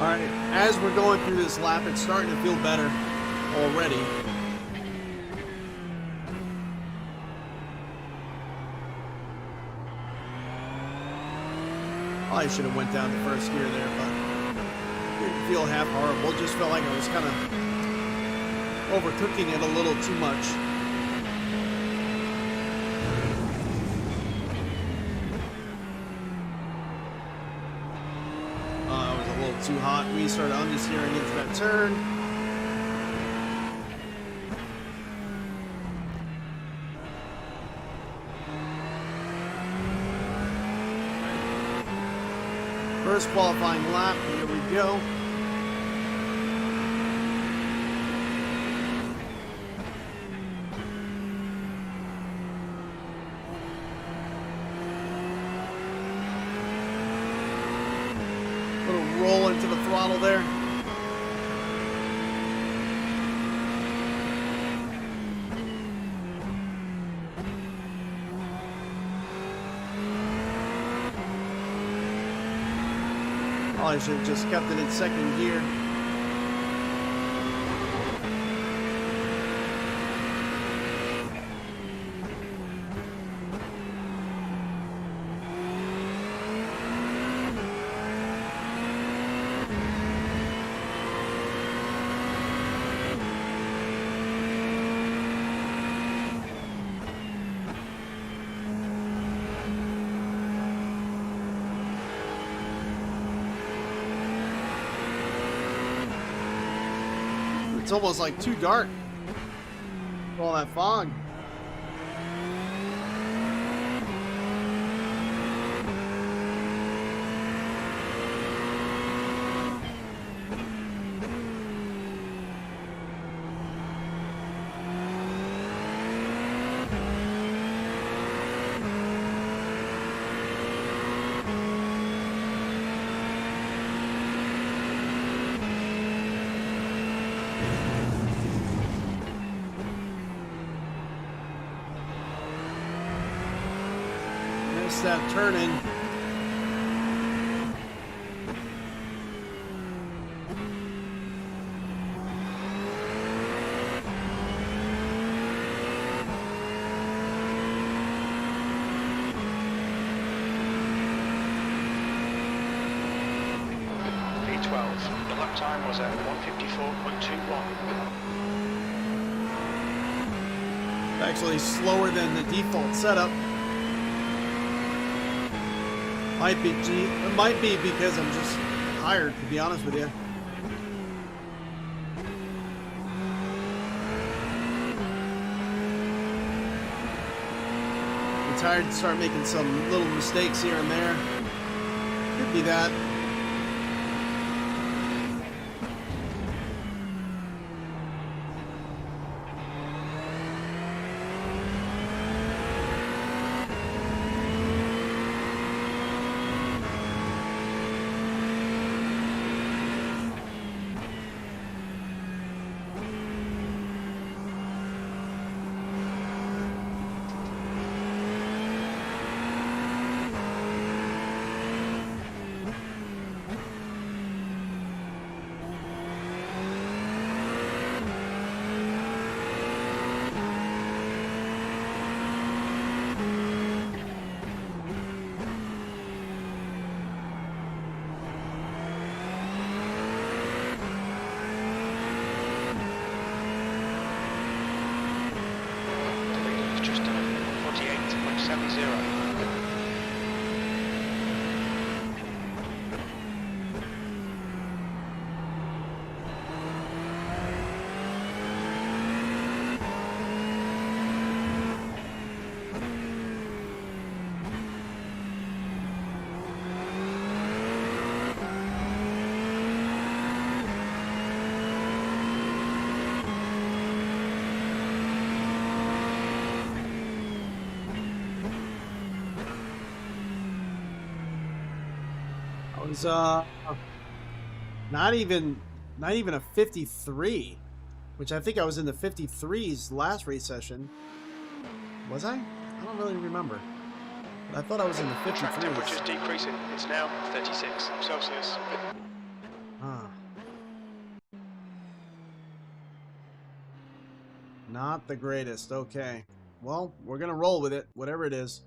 Alright, as we're going through this lap, it's starting to feel better already. Probably should have went down the first gear there, but didn't feel half horrible. Just felt like I was kind of overcooking it a little too much. Too hot. We started understeering into that turn. First qualifying lap. Here we go. Roll into the throttle there. Probably should have just kept it in second gear. It's almost like too dark with all that fog. That turning. P12. The lap time was at 154.21. Actually slower than the default setup. It might be because I'm just tired, to be honest with you. I'm tired to start making some little mistakes here and there. Could be that. 270. I was not even a 53, which I think I was in the 53s last race session. Was I? I don't really remember. But I thought I was in the The track temperature is 53s. decreasing. It's now 36 Celsius. Ah. Not the greatest. Okay. Well, we're going to roll with it, whatever it is.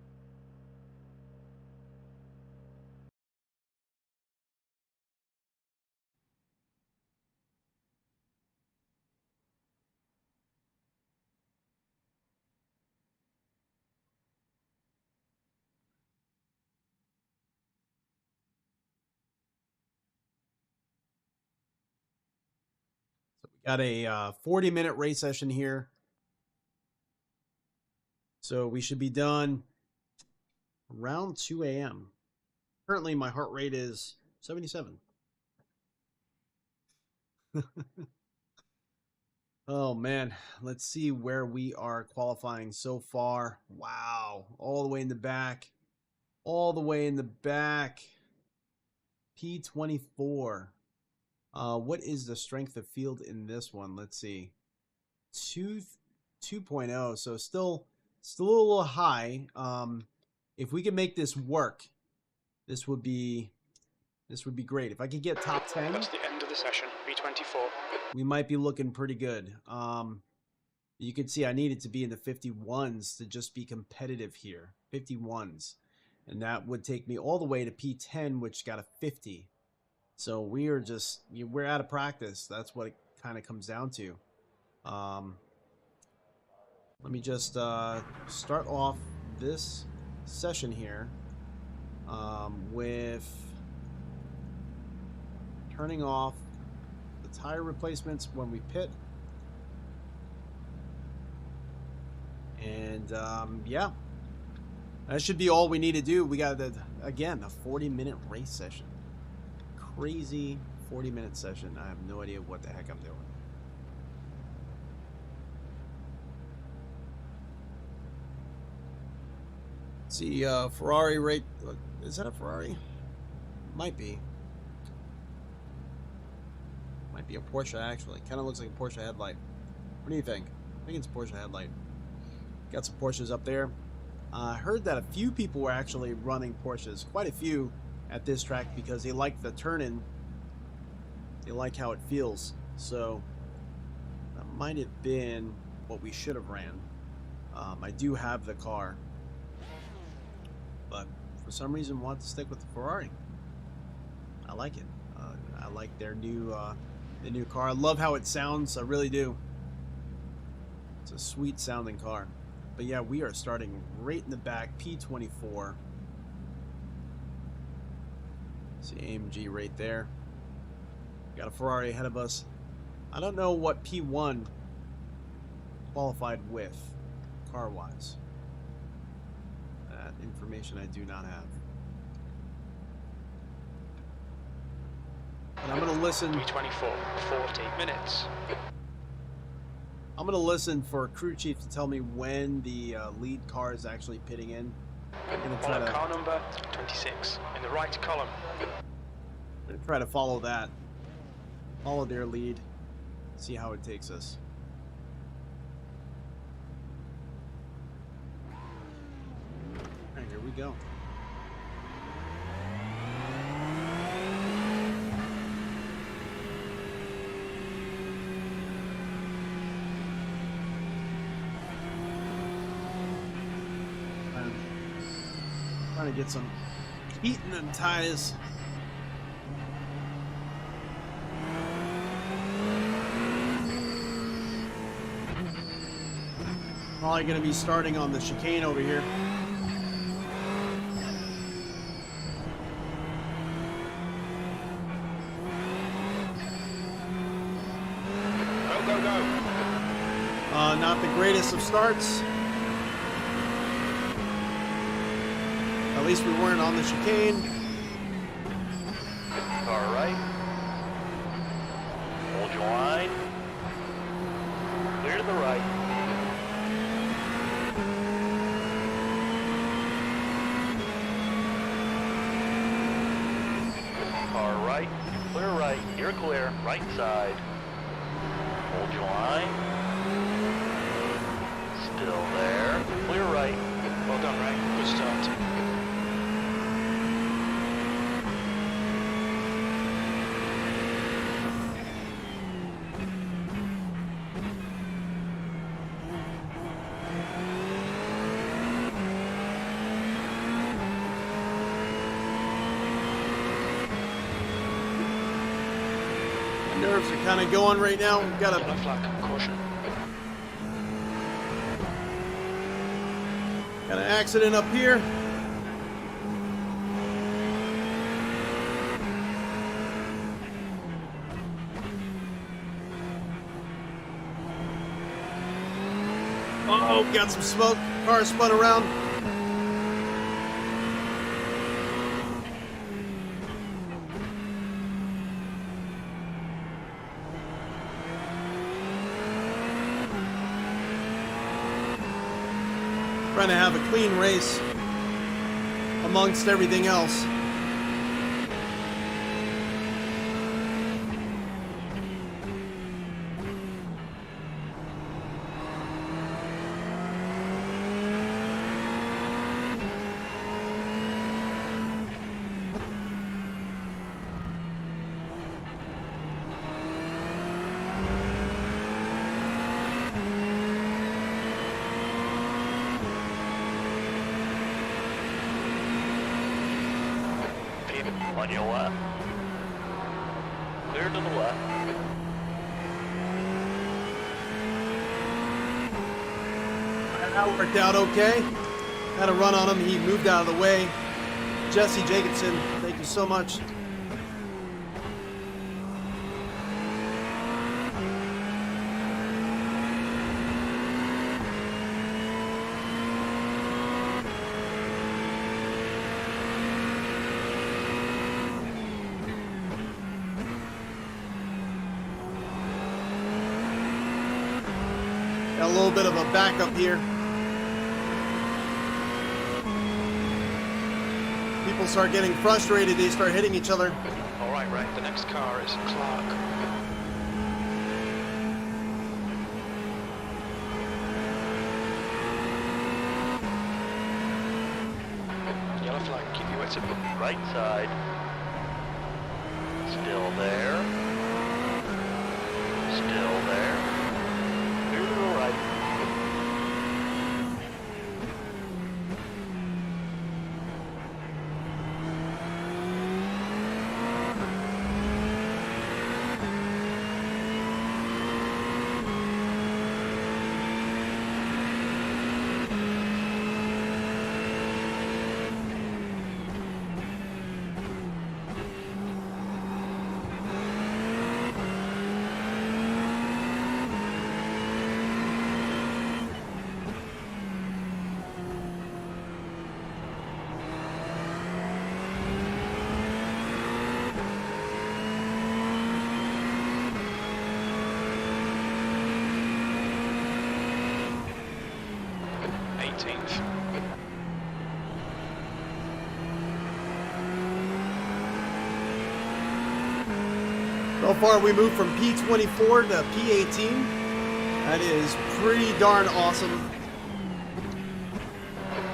So we got a 40-minute race session here. So we should be done around 2 a.m. Currently, my heart rate is 77. Oh, man. Let's see where we are qualifying so far. Wow. All the way in the back. All the way in the back. P24. What is the strength of field in this one? Let's see. 2.0. So still a little high. If we can make this work, this would be great. If I could get top 10, That's the end of the session. P24. we might be looking pretty good. You can see I needed to be in the 51s to just be competitive here. 51s. And that would take me all the way to P10, which got a 50. So we're out of practice. That's what it kind of comes down to. Let me just start off this session here with turning off the tire replacements when we pit. And yeah, that should be all we need to do. We got, again, a 40-minute race session. Crazy 40-minute session. I have no idea what the heck I'm doing. See, Ferrari rate. Is that a Ferrari? Might be. Might be a Porsche, actually. Kind of looks like a Porsche headlight. What do you think? I think it's a Porsche headlight. Got some Porsches up there. I heard that a few people were actually running Porsches. Quite a few at this track because they like the turn-in. They like how it feels. So that might have been what we should have ran. I do have the car, but for some reason want to stick with the Ferrari. I like it. I like their new car. I love how it sounds. I really do. It's a sweet sounding car. But yeah, we are starting right in the back, P24. See AMG right there. Got a Ferrari ahead of us. I don't know what P1 qualified with, car-wise. That information I do not have. But I'm going to listen. P24, 40 minutes. I'm going to listen for crew chief to tell me when the lead car is actually pitting in. I'm going to try On to car number 26 in the right column. follow that. Follow their lead. See how it takes us. Alright, here we go. Trying to get some heat in the tires. Probably going to be starting on the chicane over here. earliest of starts. At least we weren't on the chicane. Car right. Hold your line. Clear to the right. Car right. Clear right. You're clear. Right side. Hold your line. Still there. Clear right. Well done, Ray. Good start. My nerves are kind of going right now. We've got Yellow a flag. Caution. accident up here. Oh, got some smoke. Car spun around. Trying to have a clean race amongst everything else. On your left. Clear to the left. That worked out okay. Had a run on him. He moved out of the way. Jesse Jacobson, thank you so much. Got a little bit of a backup here. People start getting frustrated, they start hitting each other. All right, Ray. The next car is Clark. Yellow flag. Keep your wits about. Right side. Still there. Still there. Clear to the right. So far we moved from P24 to P18. That is pretty darn awesome.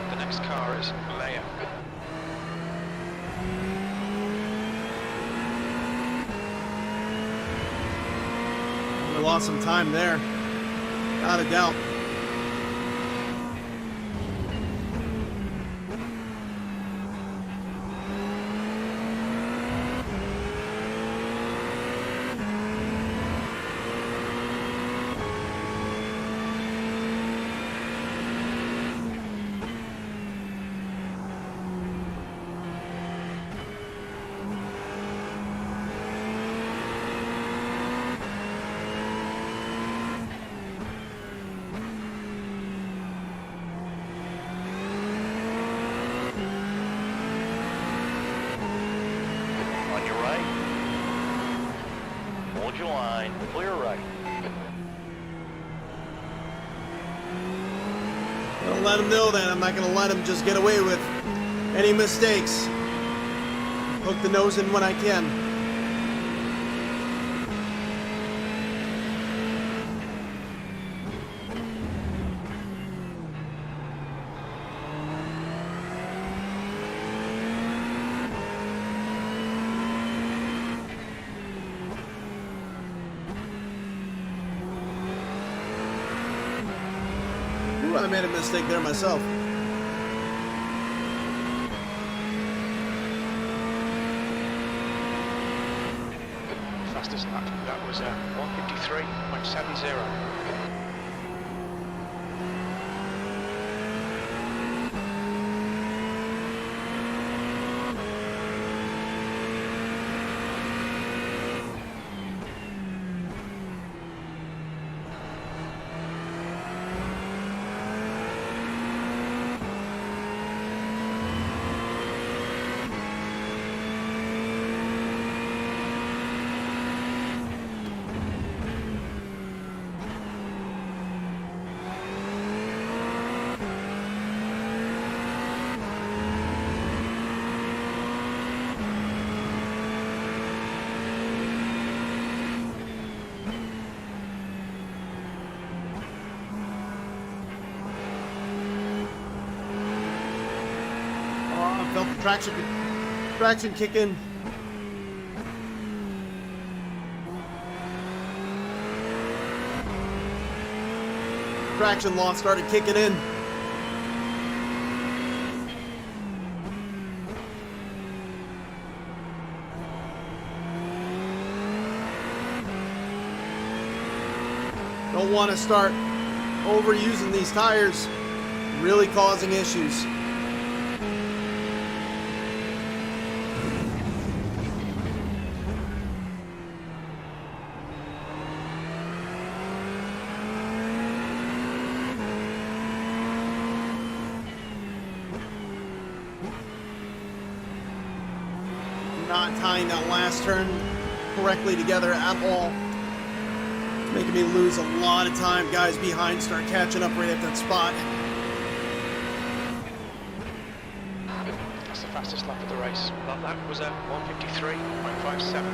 The next car is Leia. We lost some time there, without a doubt. 1.9, clear right. I'm gonna let him know that. I'm not gonna let him just get away with any mistakes. Hook the nose in when I can. Ooh, I made a mistake there myself. Fastest lap, that was 1:53.70. Oh, I felt the traction kick in. Traction loss started kicking in. Don't want to start overusing these tires, really causing issues. Not tying that last turn correctly together at all. It's making me lose a lot of time. Guys behind start catching up right at that spot. That's the fastest lap of the race. That lap was 1:53.57.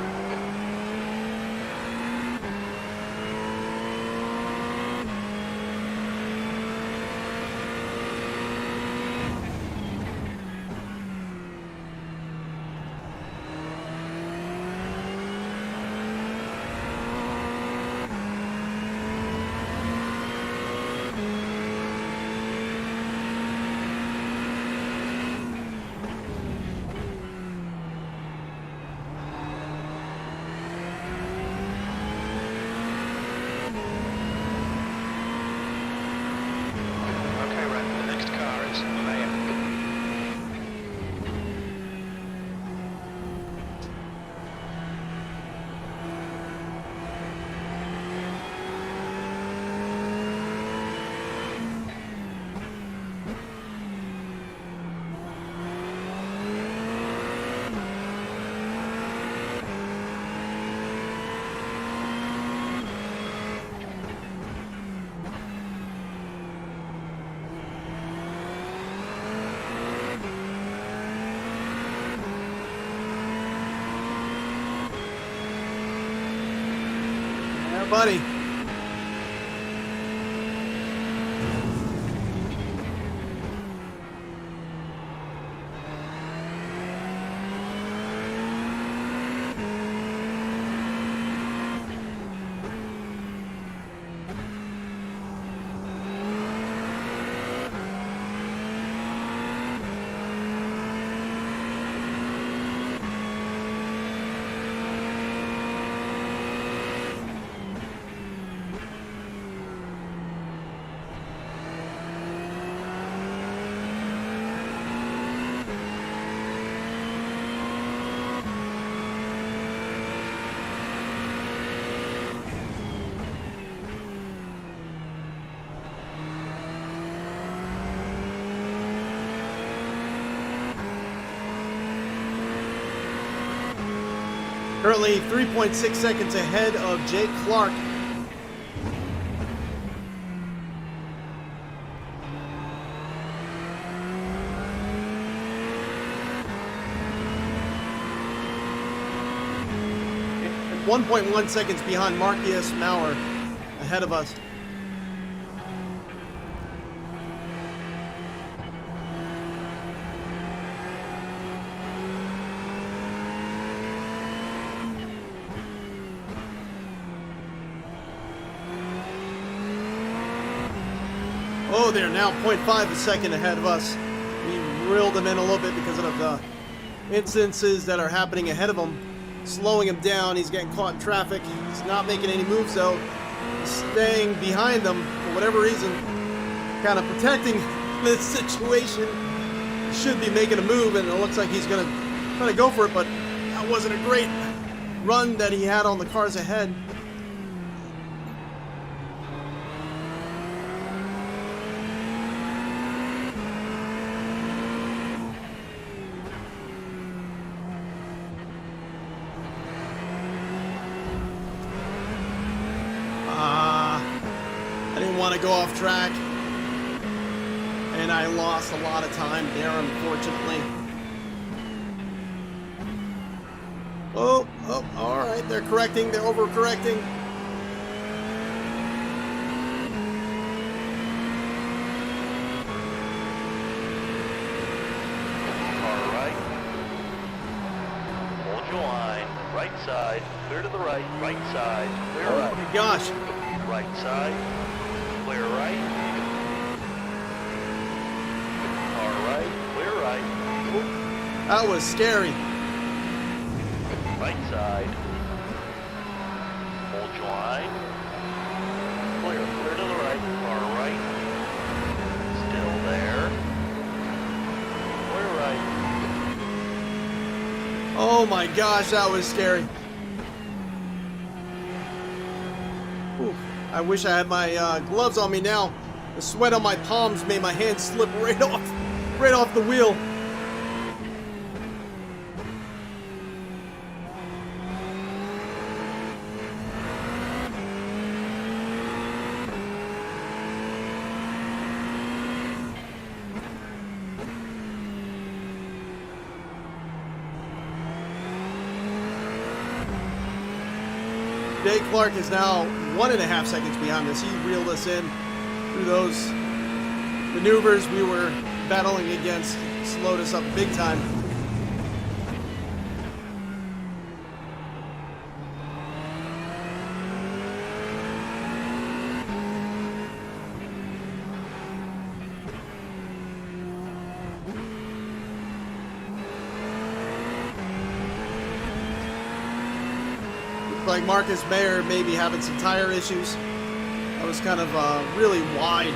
Yeah, buddy. Currently 3.6 seconds ahead of Jake Clark. And 1.1 seconds behind Marcus Maurer ahead of us. Oh, they're now 0.5 a second ahead of us. We reeled them in a little bit because of the instances that are happening ahead of him, slowing him down. He's getting caught in traffic. He's not making any moves though. He's staying behind them for whatever reason, kind of protecting this situation. He should be making a move, and it looks like he's going to try to go for it, but that wasn't a great run that he had on the cars ahead. I didn't want to go off track, and I lost a lot of time there, unfortunately. Oh, all right, they're correcting, they're overcorrecting. All right. Hold your line. Right side. Clear to the right. Right side. Clear Oh right. my gosh. Right side. Clear right. All right. Clear right. That was scary. Right side. Hold your line. Clear. Clear to the right. Far right. Still there. Clear right. Oh my gosh, that was scary. Whew. I wish I had my gloves on me now. The sweat on my palms made my hand slip right off the wheel. Jake Clark is now 1.5 seconds behind us. He reeled us in through those maneuvers we were battling against. Slowed us up big time. Like Marcus Mayer may be having some tire issues. That was kind of really wide.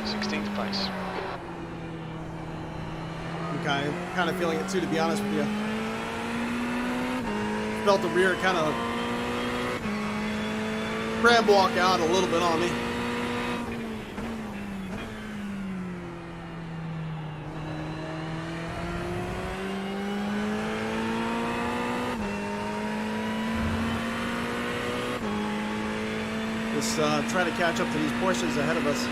16th place. I'm kind of feeling it too, to be honest with you. Felt the rear kind of crab walk out a little bit on me. Just try to catch up to these Porsches ahead of us.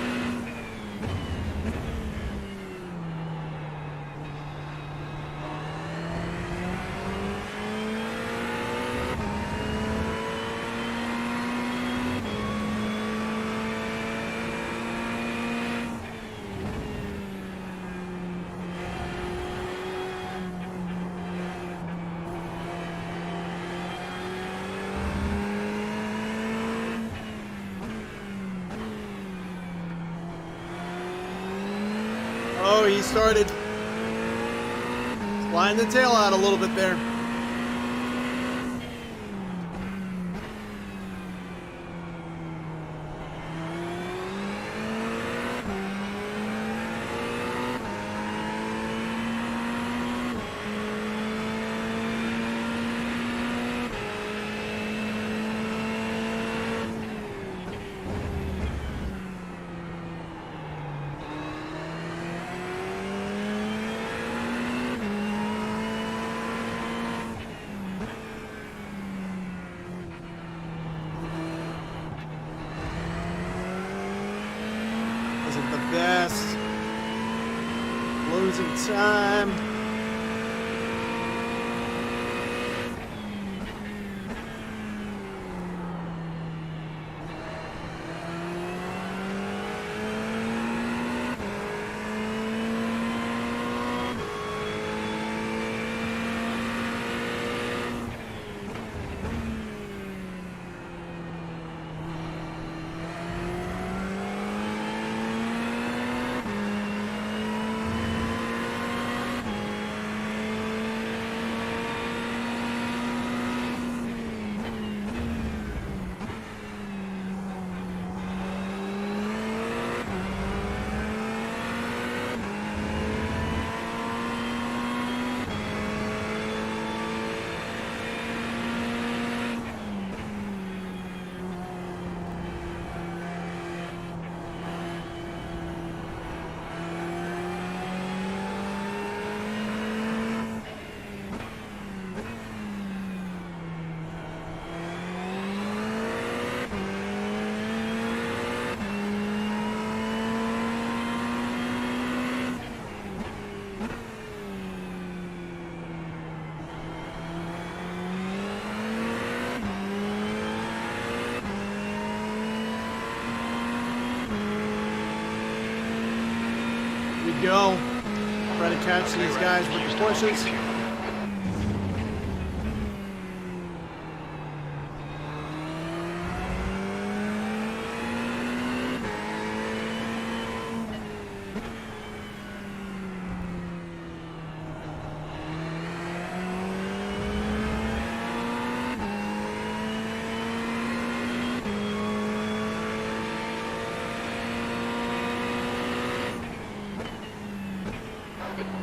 Oh, he started flying the tail out a little bit there. best. Losing time. Go. Try to catch these guys with the pushes.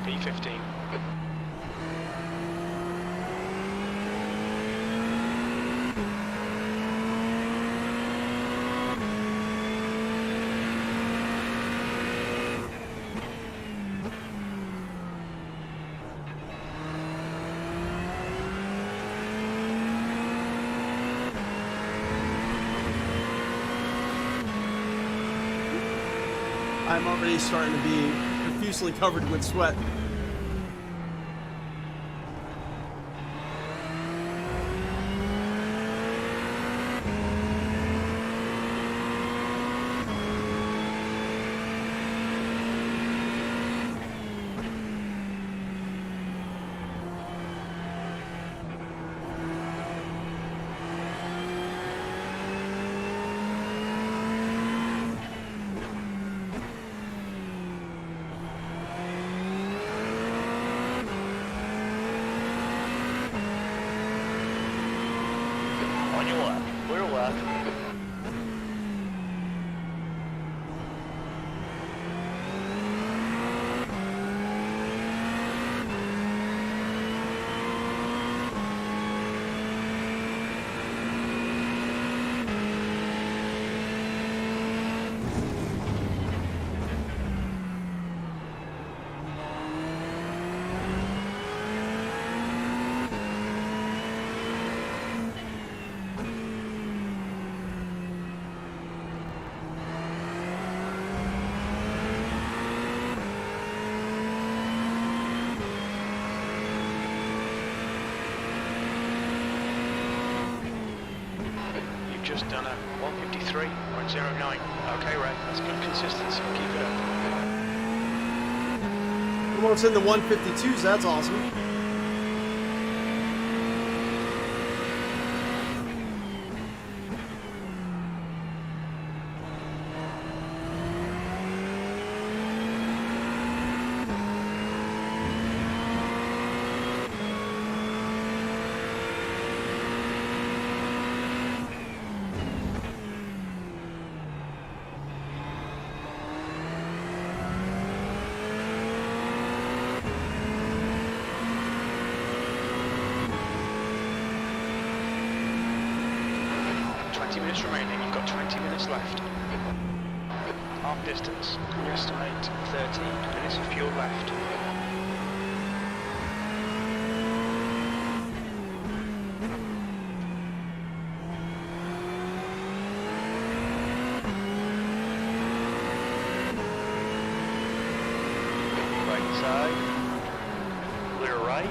P15. I'm already starting to be profusely covered with sweat. On your left. Clear left. Just done a 153.09. Okay, Ray, that's good consistency. Keep it up. Almost in the 152s, that's awesome. Minutes remaining, you've got 20 minutes left. Half distance, we estimate 13 minutes of fuel left. inside. Clear right.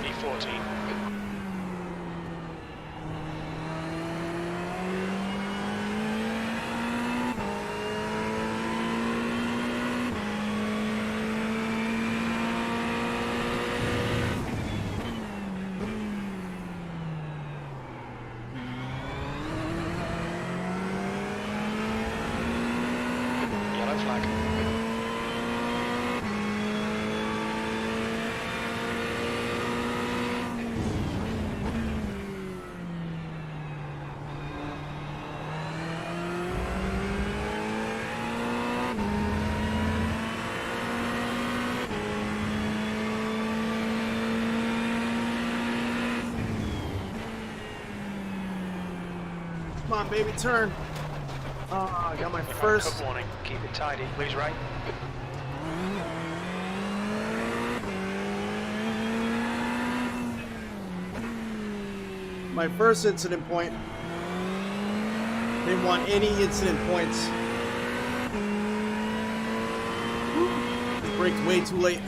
E14. Yellow flag. Come on, baby, turn. Oh, I got my first. Cut warning. Keep it tidy. Lose right. My first incident point. Didn't want any incident points. Braked way too late.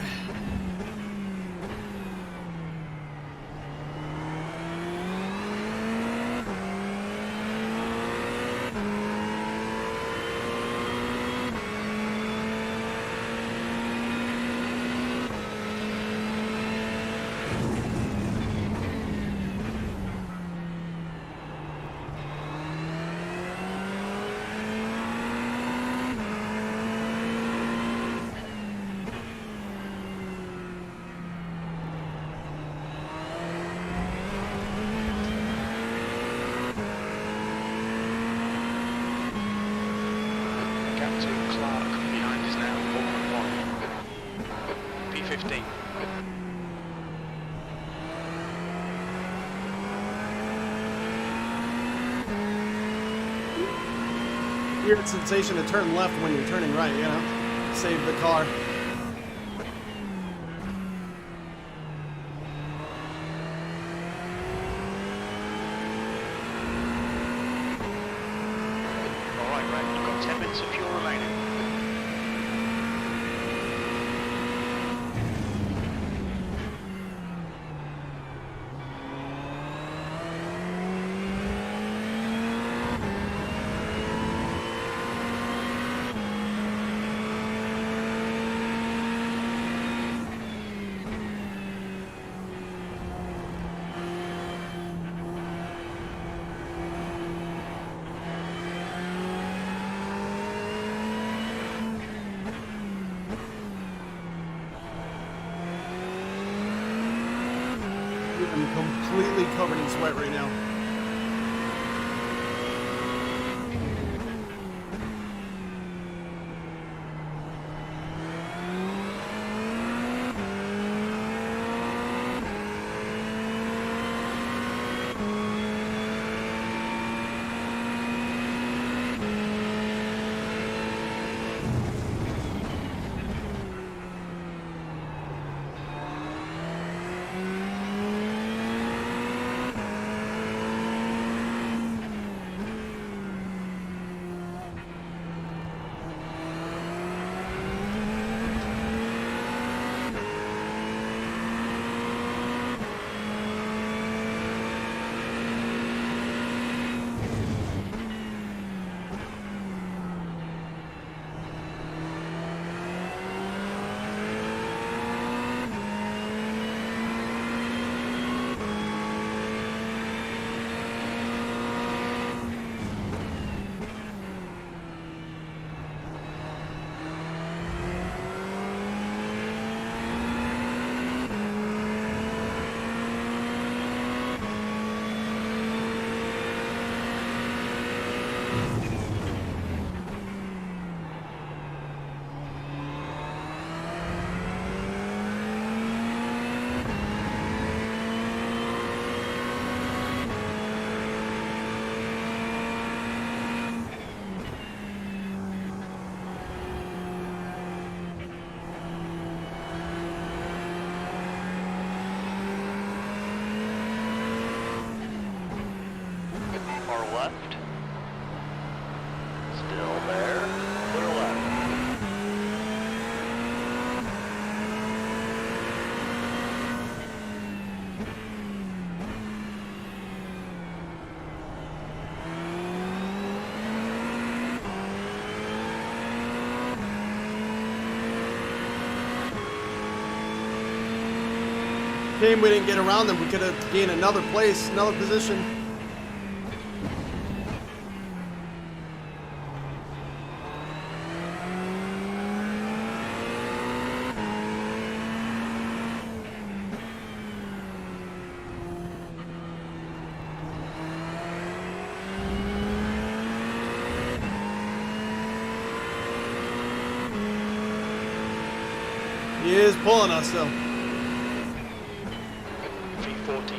Captain Clark behind us now. 4.1. P15. Weird sensation to turn left when you're turning right, you know? Save the car. Alright, Red, you've got 10 minutes of fuel remaining. I'm completely covered in sweat right now. Shame we didn't get around them. We could have gained another place, another position. He is pulling us though. V14.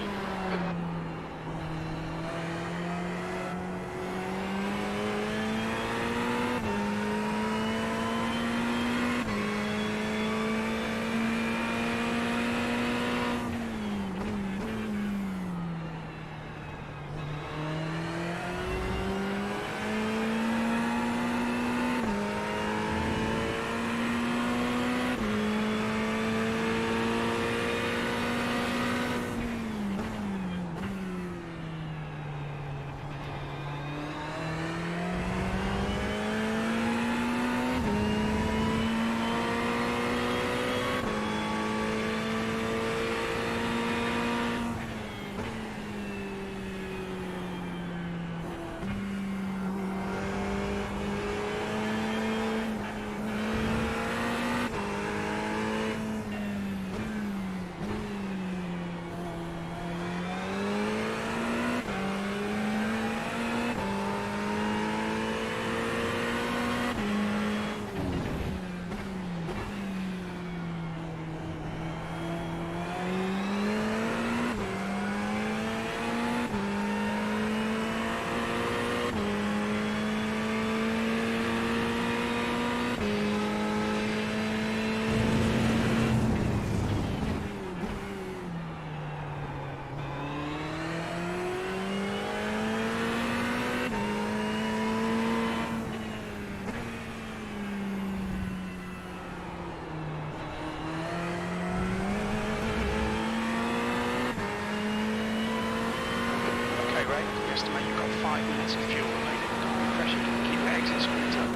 You estimate you've got 5 minutes of fuel remaining. Don't be pressured. Keep the exit screens up.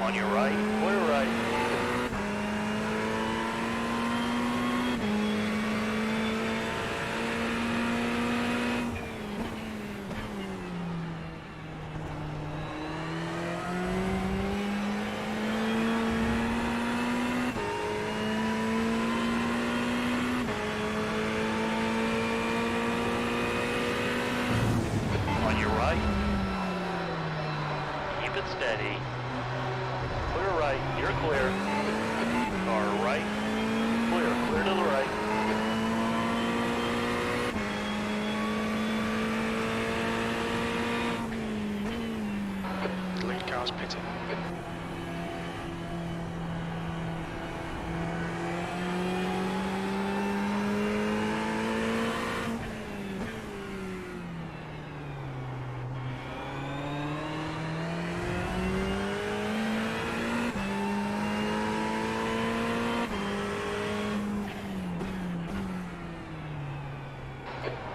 On your right, clear right. On your right. Keep it steady. Clear right, you're clear. Car right. Clear to the right. The lead car's pitting.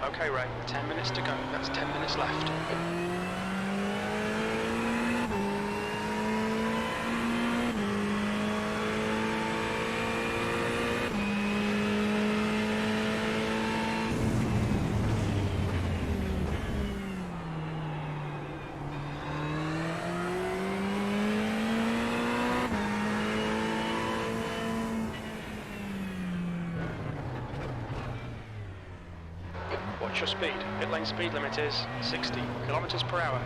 Okay, Ray, 10 minutes to go. That's 10 minutes left. Watch your speed. Pit lane speed limit is 60 kilometers per hour.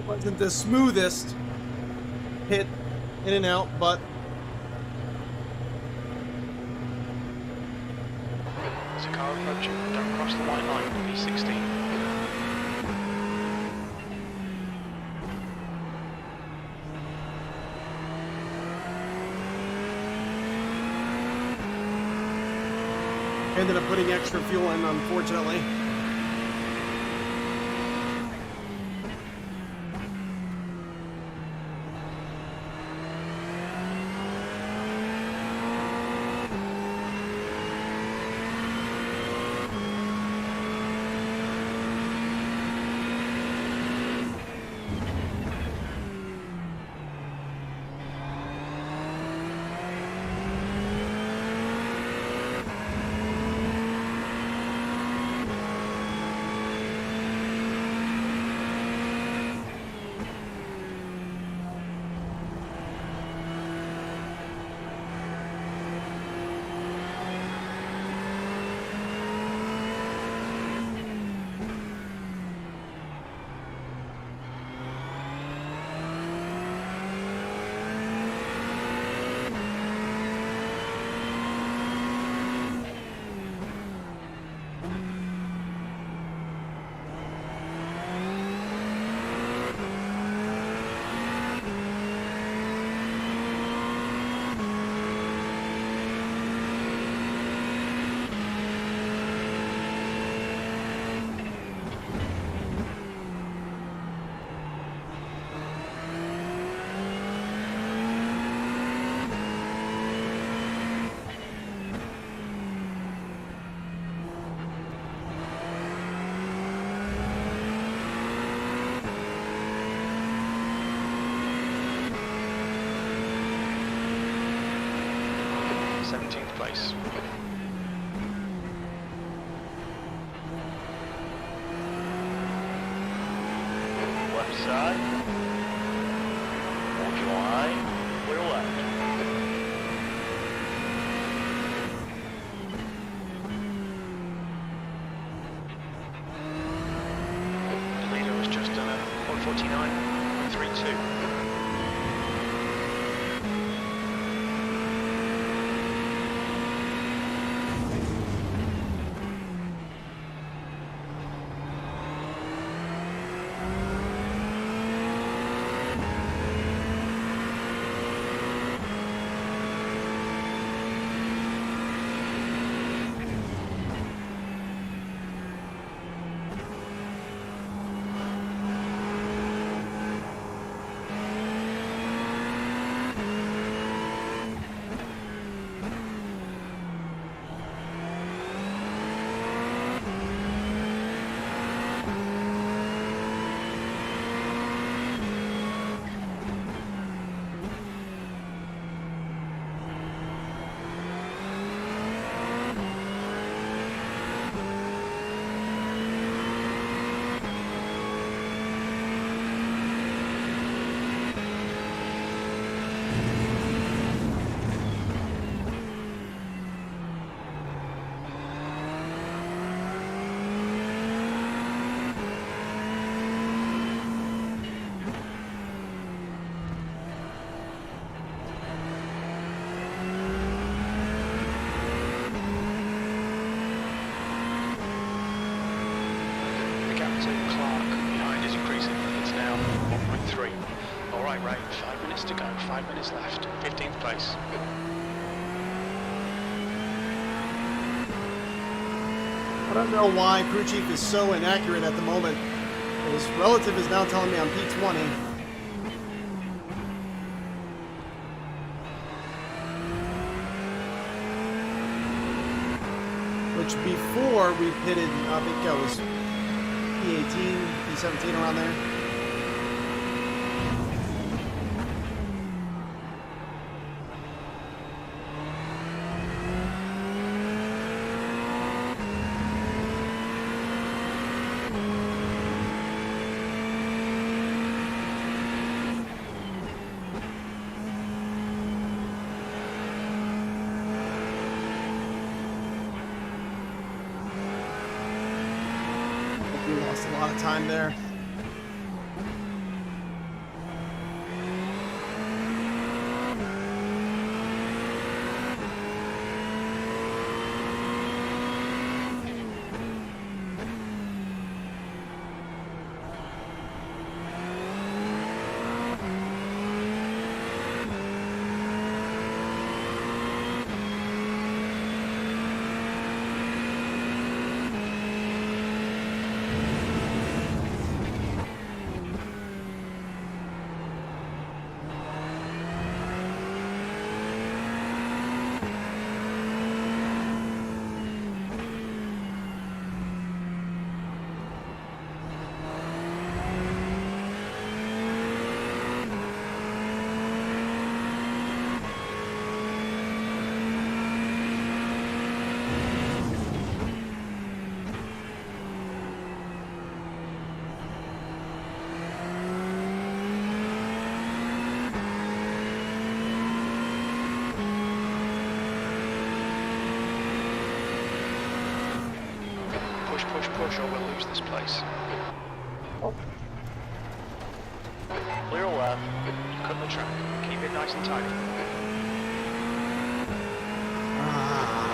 Wasn't the smoothest hit in and out, but There's a car approaching. Don't cross the white line. V16. Ended up putting extra fuel in, unfortunately. Place. Left side. Hold your line. Clear left. The leader has just done a 149.32. Right, 5 minutes to go, 5 minutes left, 15th place. I don't know why crew chief is so inaccurate at the moment. His relative is now telling me I'm P20. Which before we pitted, I think I was P18, P17 around there. We lost a lot of time there. push or we'll lose this place. Clear left. Cut the track. Keep it nice and tidy.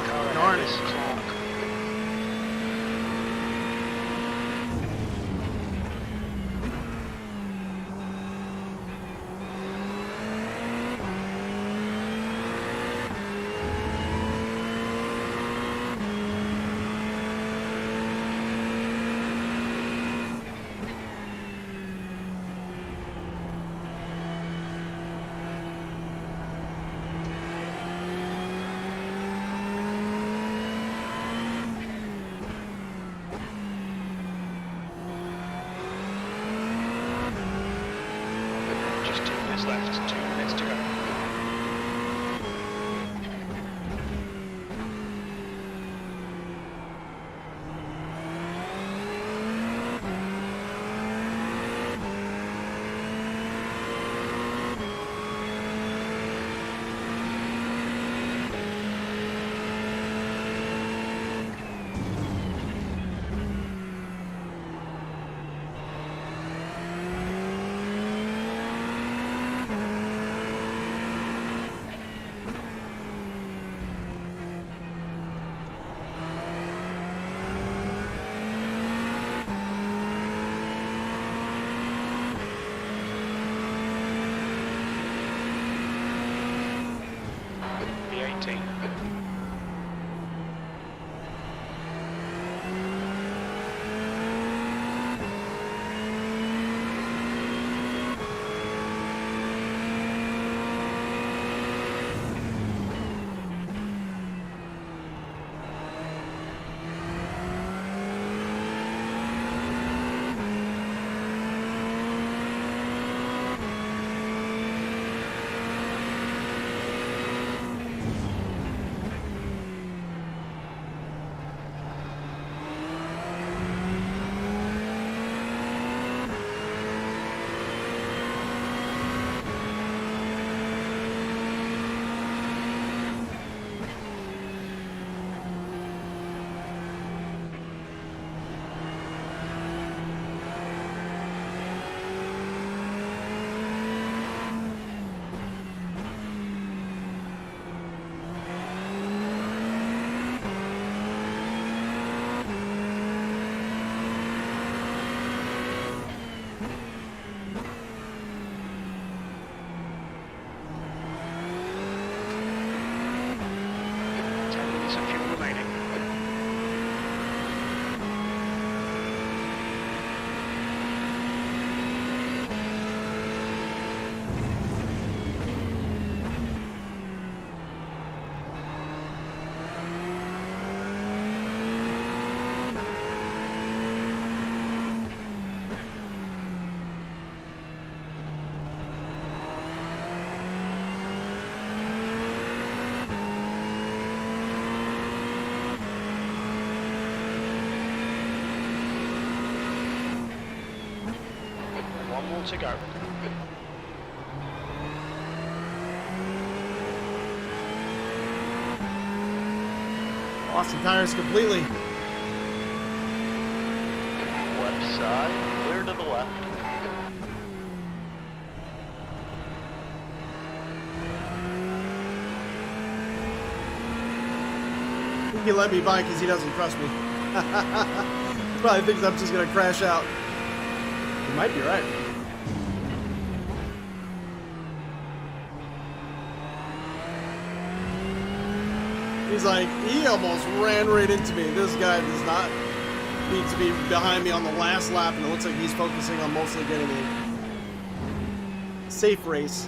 Car Darn ahead it. is Clark. Just 2 minutes left. 2 minutes to go. P18. To go. Lost the tires completely. Left side. Clear to the left. I think he let me by because he doesn't trust me. He probably thinks I'm just gonna crash out. You might be right. He's like, he almost ran right into me. This guy does not need to be behind me on the last lap, and it looks like he's focusing on mostly getting a safe race.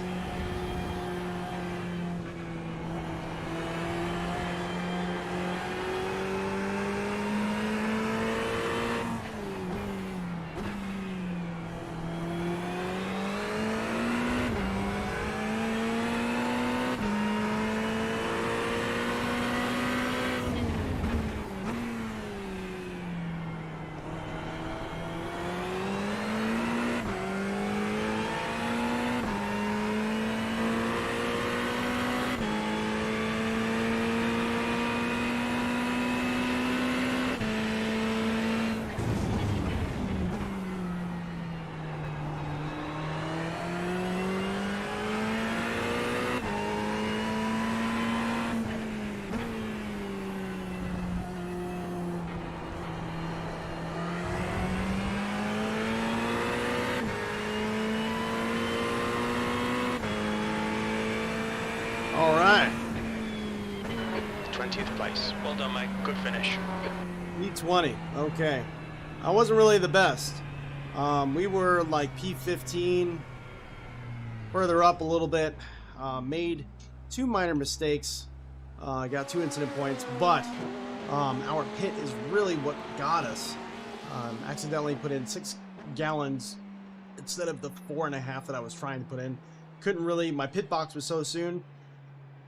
20th place. Well done, mate. Good finish. P20. Okay. I wasn't really the best. We were like P15, further up a little bit. Made 2 minor mistakes. Got 2 incident points, but our pit is really what got us. Accidentally put in 6 gallons instead of the 4.5 that I was trying to put in. Couldn't really, my pit box was so soon.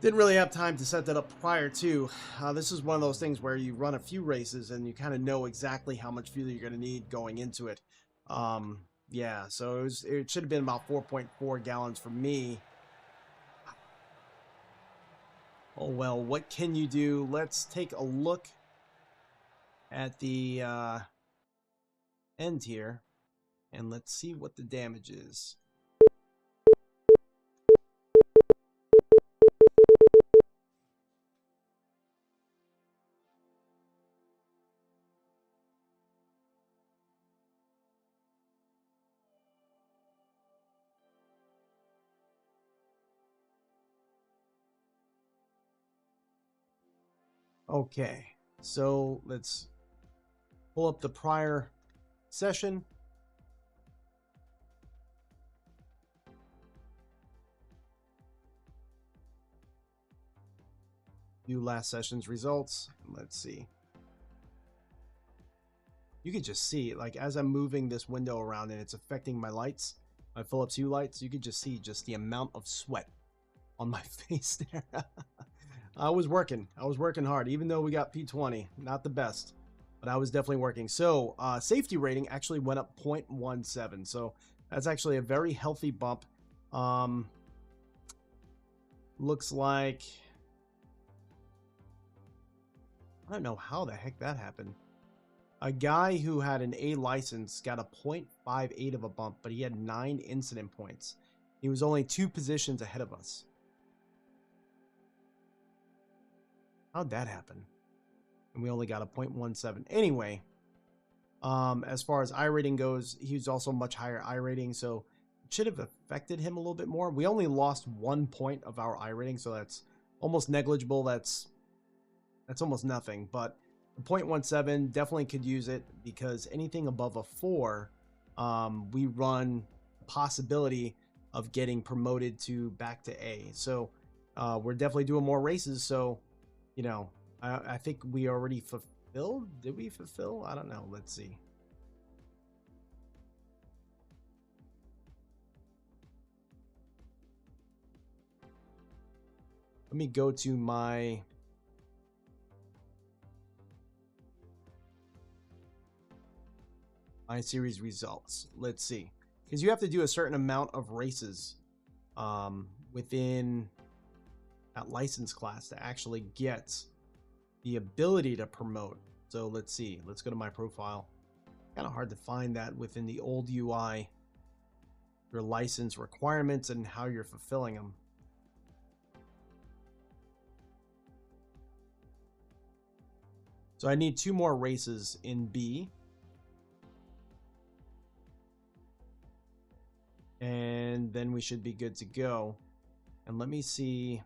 Didn't really have time to set that up prior to. This is one of those things where you run a few races and you kind of know exactly how much fuel you're going to need going into it. Yeah, so it should have been about 4.4 gallons for me. Oh well, what can you do? Let's take a look at the end here, and let's see what the damage is. Okay, so let's pull up the prior session. View last session's results. Let's see. You can just see, like, as I'm moving this window around and it's affecting my lights, my Philips Hue lights, you can just see just the amount of sweat on my face there. I was working hard, even though we got P20, not the best, but I was definitely working. So safety rating actually went up 0.17, so that's actually a very healthy bump. Looks like, I don't know how the heck that happened. A guy who had an A license got a 0.58 of a bump, but he had 9 incident points. He was only 2 positions ahead of us. How'd that happen? And we only got a 0.17. Anyway, as far as I rating goes, he was also much higher I rating, so it should have affected him a little bit more. We only lost 1 point of our I rating, so that's almost negligible. That's almost nothing, but the 0.17 definitely could use it, because anything above a 4, we run the possibility of getting promoted to back to A. So we're definitely doing more races, so you know, I think we already fulfilled. Did we fulfill? I don't know. Let's see. Let me go to my series results. Let's see, because you have to do a certain amount of races within that license class to actually get the ability to promote. So let's see, let's go to my profile. Kind of hard to find that within the old UI, your license requirements and how you're fulfilling them. So I need 2 more races in B, and then we should be good to go. And let me see.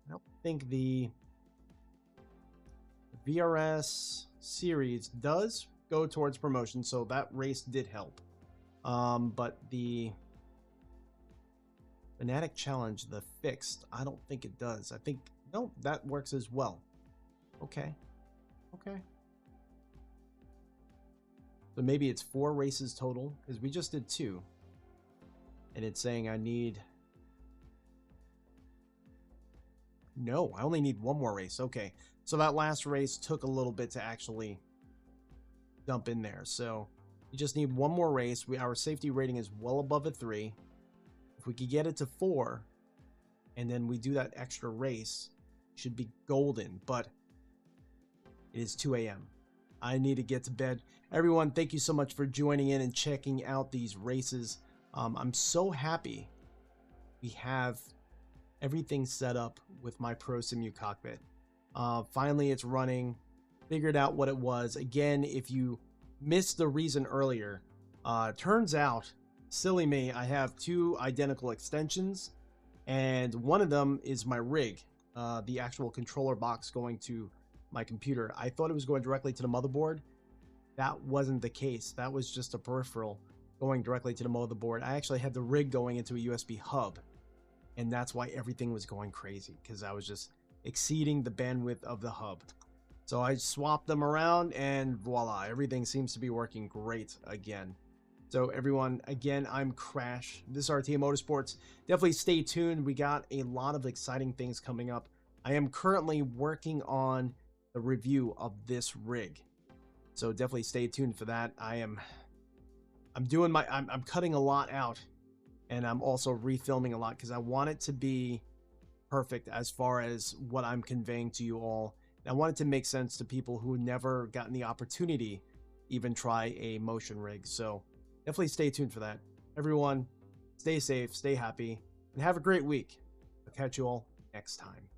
I don't think the VRS series does go towards promotion, so that race did help. But the Fanatec challenge, the fixed, I don't think it does. I think, no, that works as well. Okay. So maybe it's 4 races total, because we just did 2. And it's saying I need... No, I only need 1 more race. Okay, so that last race took a little bit to actually dump in there. So you just need 1 more race. Our safety rating is well above a 3. If we could get it to 4, and then we do that extra race, should be golden. But it is 2 a.m. I need to get to bed. Everyone, thank you so much for joining in and checking out these races. I'm so happy we have everything set up with my Prosimu cockpit. Finally, it's running. figured out what it was. Again, if you missed the reason earlier, turns out, silly me, I have two identical extensions, and one of them is my rig, the actual controller box going to my computer. I thought it was going directly to the motherboard. That wasn't the case. That was just a peripheral going directly to the motherboard. I actually had the rig going into a USB hub, and that's why everything was going crazy, because I was just exceeding the bandwidth of the hub. So I swapped them around, and voila, everything seems to be working great again. So everyone, again, I'm Crash. This is RTA Motorsports. Definitely stay tuned. We got a lot of exciting things coming up. I am currently working on the review of this rig, so definitely stay tuned for that. I'm cutting a lot out, and I'm also refilming a lot because I want it to be perfect as far as what I'm conveying to you all. And I want it to make sense to people who never gotten the opportunity to even try a motion rig. So definitely stay tuned for that. Everyone, stay safe, stay happy, and have a great week. I'll catch you all next time.